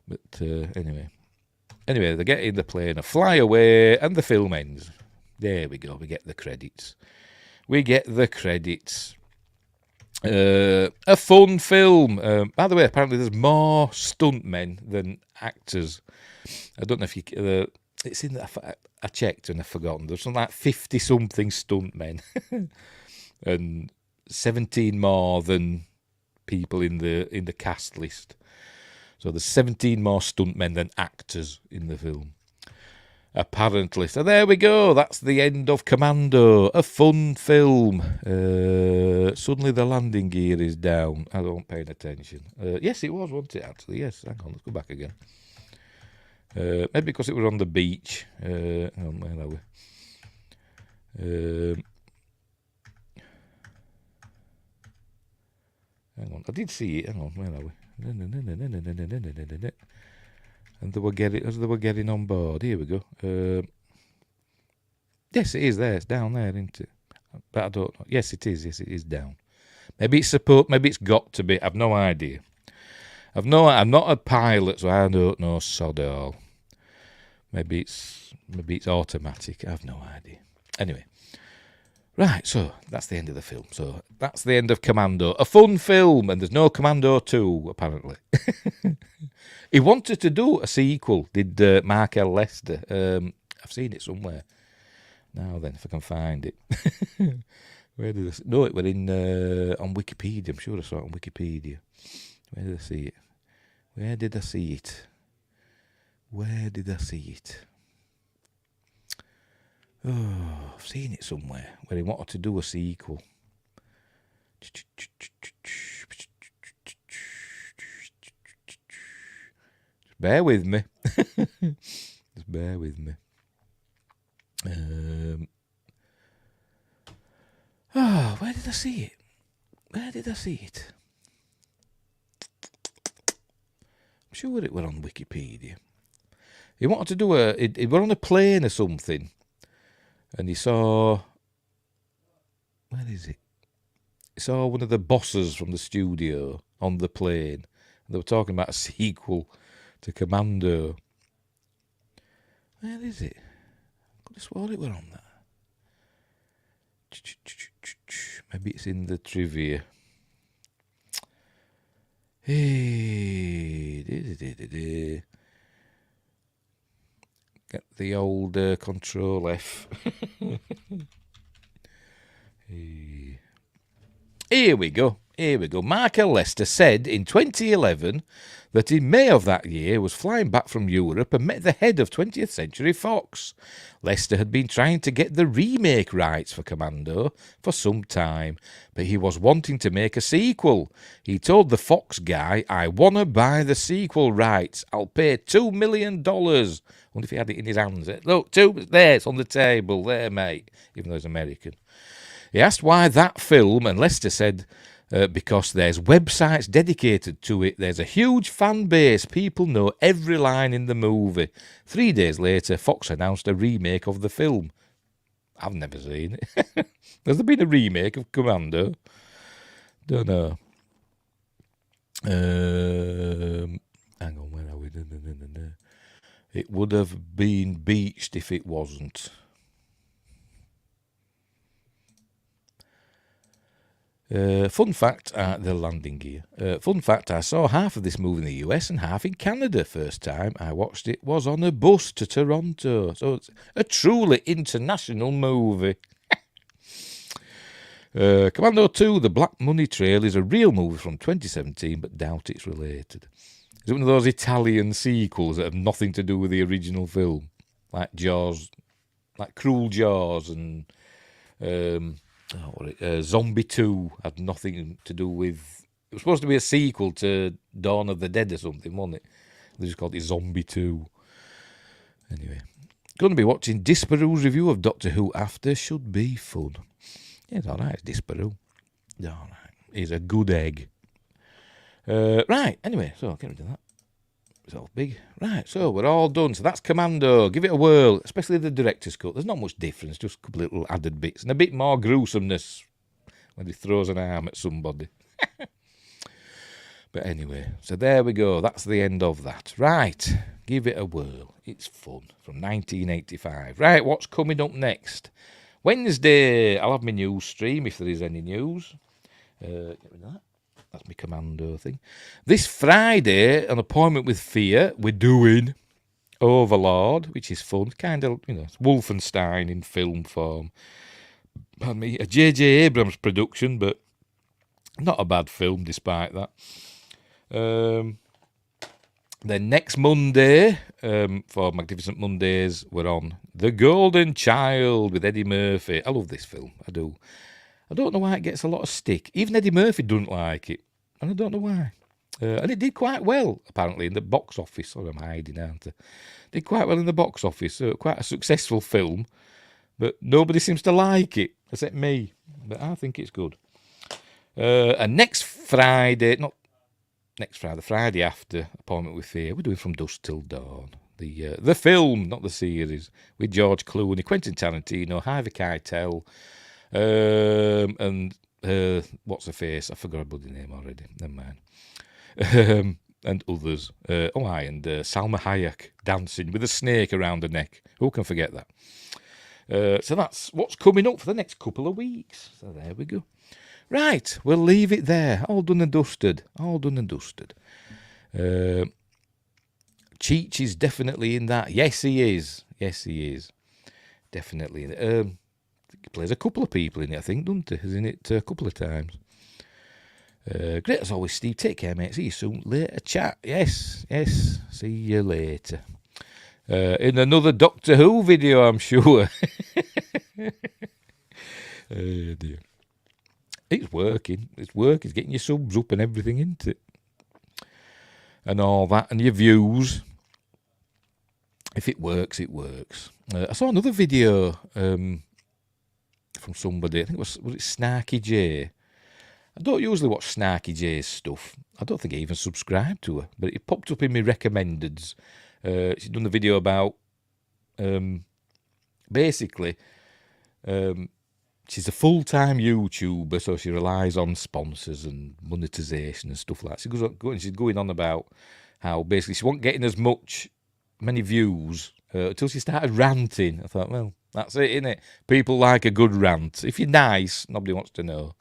But anyway, they get in the plane and fly away, and the film ends. There we go. We get the credits. A fun film. By the way, apparently there's more stuntmen than actors. I don't know if you... it's in... I checked and I've forgotten. There's something like 50-something stuntmen. And 17 more than people in the cast list. So there's 17 more stuntmen than actors in the film, apparently. So there we go. That's the end of Commando, a fun film. Suddenly the landing gear is down. I don't pay attention. Yes, it was, wasn't it, actually? Yes, hang on, let's go back again. Maybe because it was on the beach. Hang on, where are we? Hang on, I did see it. Hang on, where are we? And they were getting on board. Here we go. Yes, it is there. It's down there, isn't it? But I don't know. Yes, it is. Yes, it is down. Maybe it's got to be. I've no idea. I'm not a pilot, so I don't know sod all. Maybe it's automatic. I've no idea. Anyway. Right, so that's the end of the film. So that's the end of Commando. A fun film, and there's no Commando 2, apparently. He wanted to do a sequel, did Mark L. Lester. I've seen it somewhere. Now then, if I can find it. Where did I see it? No, it was on Wikipedia. I'm sure I saw it on Wikipedia. Where did I see it? Where did I see it? Oh, I've seen it somewhere where he wanted to do a sequel. Just bear with me. Just bear with me. Where did I see it? I'm sure it were on Wikipedia. He wanted to do it were on a plane or something. And he saw, where is it? saw one of the bosses from the studio on the plane. They were talking about a sequel to Commando. Where is it? I could have sworn it were on that. Maybe it's in the trivia. Hey, get the old Control F. Hey. Here we go. Michael Lester said in 2011 that in May of that year was flying back from Europe and met the head of 20th Century Fox. Lester had been trying to get the remake rights for Commando for some time, but he was wanting to make a sequel. He told the Fox guy, "I want to buy the sequel rights. I'll pay $2 million. Wonder if he had it in his hands. Look, there, it's on the table. There, mate, even though he's American. He asked why that film, and Lester said, because there's websites dedicated to it. There's a huge fan base. People know every line in the movie. 3 days later, Fox announced a remake of the film. I've never seen it. Has there been a remake of Commando? Don't know. Hang on, where are we? It would have been beached if it wasn't. Fun fact, the landing gear. Fun fact, I saw half of this movie in the US and half in Canada. First time I watched it was on a bus to Toronto. So it's a truly international movie. Commando 2, The Black Money Trail is a real movie from 2017, but doubt it's related. Is it one of those Italian sequels that have nothing to do with the original film? Like Jaws, like Cruel Jaws and... Zombie 2 had nothing to do with... It was supposed to be a sequel to Dawn of the Dead or something, wasn't it? They just called it Zombie 2. Anyway. Going to be watching Disparu's review of Doctor Who after. Should be fun. Yeah, it's alright, it's Disparu. Alright. He's a good egg. Right, anyway, so get rid of that. It's all big. Right, so we're all done. So that's Commando. Give it a whirl, especially the director's cut. There's not much difference, just a couple of little added bits and a bit more gruesomeness when he throws an arm at somebody. But anyway, so there we go. That's the end of that. Right, give it a whirl. It's fun. From 1985. Right, what's coming up next? Wednesday, I'll have my news stream if there is any news. Get rid of that. That's my Commando thing. This Friday, an appointment with Fear, we're doing Overlord, which is fun. Kind of, it's Wolfenstein in film form. Pardon me, a J.J. Abrams production, but not a bad film despite that. Then next Monday, for Magnificent Mondays, we're on The Golden Child with Eddie Murphy. I love this film, I do. I don't know why it gets a lot of stick. Even Eddie Murphy doesn't like it, and I don't know why. And it did quite well, apparently, in the box office. Sorry, I'm hiding, aren't I? Did quite well in the box office. Quite a successful film, but nobody seems to like it, except me. But I think it's good. And next Friday, not next Friday, the Friday after, Appointment with Fear, we're doing From Dusk Till Dawn. The film, not the series, with George Clooney, Quentin Tarantino, Harvey Keitel, and what's her face? I forgot her bloody name already. Never mind. And others. And Salma Hayek dancing with a snake around her neck. Who can forget that? So that's what's coming up for the next couple of weeks. So there we go. Right, we'll leave it there. All done and dusted. All done and dusted. Cheech is definitely in that. Yes, he is. Yes, he is. Definitely in it. He plays a couple of people in it, I think, doesn't he? He's in it a couple of times. Great as always, Steve. Take care, mate. See you soon. Later chat. Yes. See you later. In another Doctor Who video, I'm sure. Oh, dear. It's working. It's getting your subs up and everything, isn't it? And all that, and your views. If it works, it works. I saw another video from somebody. I think was it Snarky J? I don't usually watch Snarky J's stuff. I don't think I even subscribe to her, but it popped up in my recommendeds. She's done a video about basically she's a full-time YouTuber, so she relies on sponsors and monetization and stuff like that. She's going on about how basically she wasn't getting many views until she started ranting. I thought, well, that's it, innit? People like a good rant. If you're nice, nobody wants to know.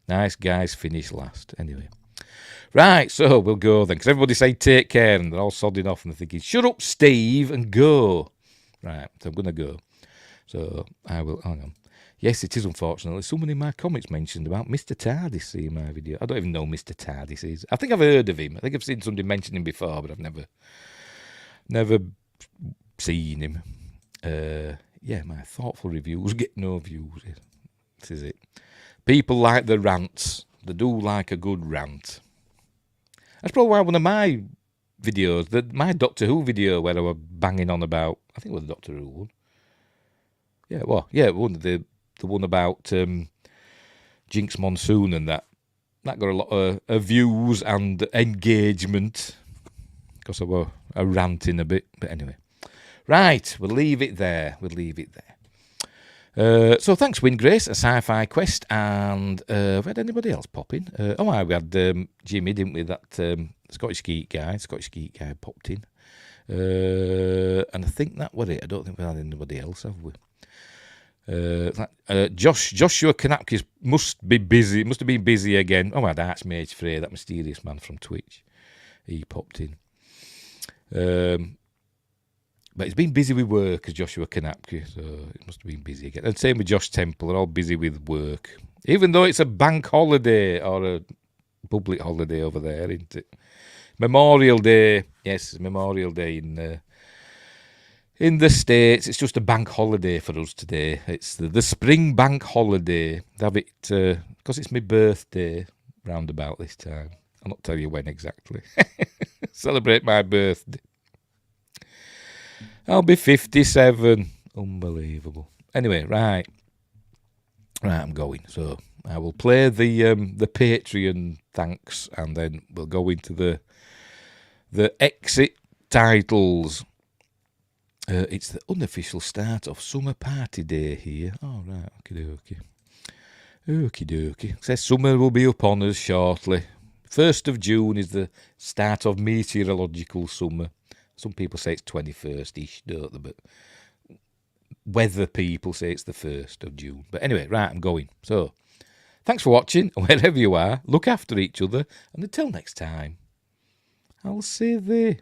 Nice guys finish last. Anyway. Right, so we'll go then, because everybody say take care, and they're all sodding off, and they're thinking, shut up, Steve, and go. Right, so I'm going to go. So I will, hang on. Yes, it is unfortunately. Someone in my comments mentioned about Mr. Tardis seeing my video. I don't even know who Mr. Tardis is. I think I've heard of him. I think I've seen somebody mention him before, but I've never seen him. Yeah, my thoughtful reviews get no views. This is it. People like the rants. They do like a good rant. That's probably why one of my videos, my Doctor Who video where I was banging on about, I think it was the Doctor Who one. Yeah, well, yeah, the one about Jinx Monsoon and that got a lot of views and engagement because I was ranting a bit. But anyway, right, we'll leave it there. So thanks, Windgrace, a Sci-Fi Quest, and have we had anybody else pop in? We had Jimmy, didn't we? That Scottish Geek guy popped in. And I think that was it. I don't think we had anybody else, have we? Joshua Kanapkis must be busy. Must have been busy again. Oh, my that's Mage Frey, that mysterious man from Twitch. He popped in. But he's been busy with work as Joshua Kanapke, so he must have been busy again. And same with Josh Temple, they're all busy with work. Even though it's a bank holiday or a public holiday over there, isn't it? Memorial Day. Yes, Memorial Day in the States. It's just a bank holiday for us today. It's the spring bank holiday. They have it because it's my birthday round about this time. I'll not tell you when exactly. Celebrate my birthday. I'll be 57. Unbelievable. Anyway, right, I'm going. So I will play the Patreon thanks, and then we'll go into the exit titles. It's the unofficial start of Summer Party Day here. Oh, right, okie dokie. Says summer will be upon us shortly. 1st of June is the start of meteorological summer. Some people say it's 21st-ish, don't they? But weather people say it's the 1st of June. But anyway, right, I'm going. So, thanks for watching. Wherever you are, look after each other. And until next time, I'll see thee.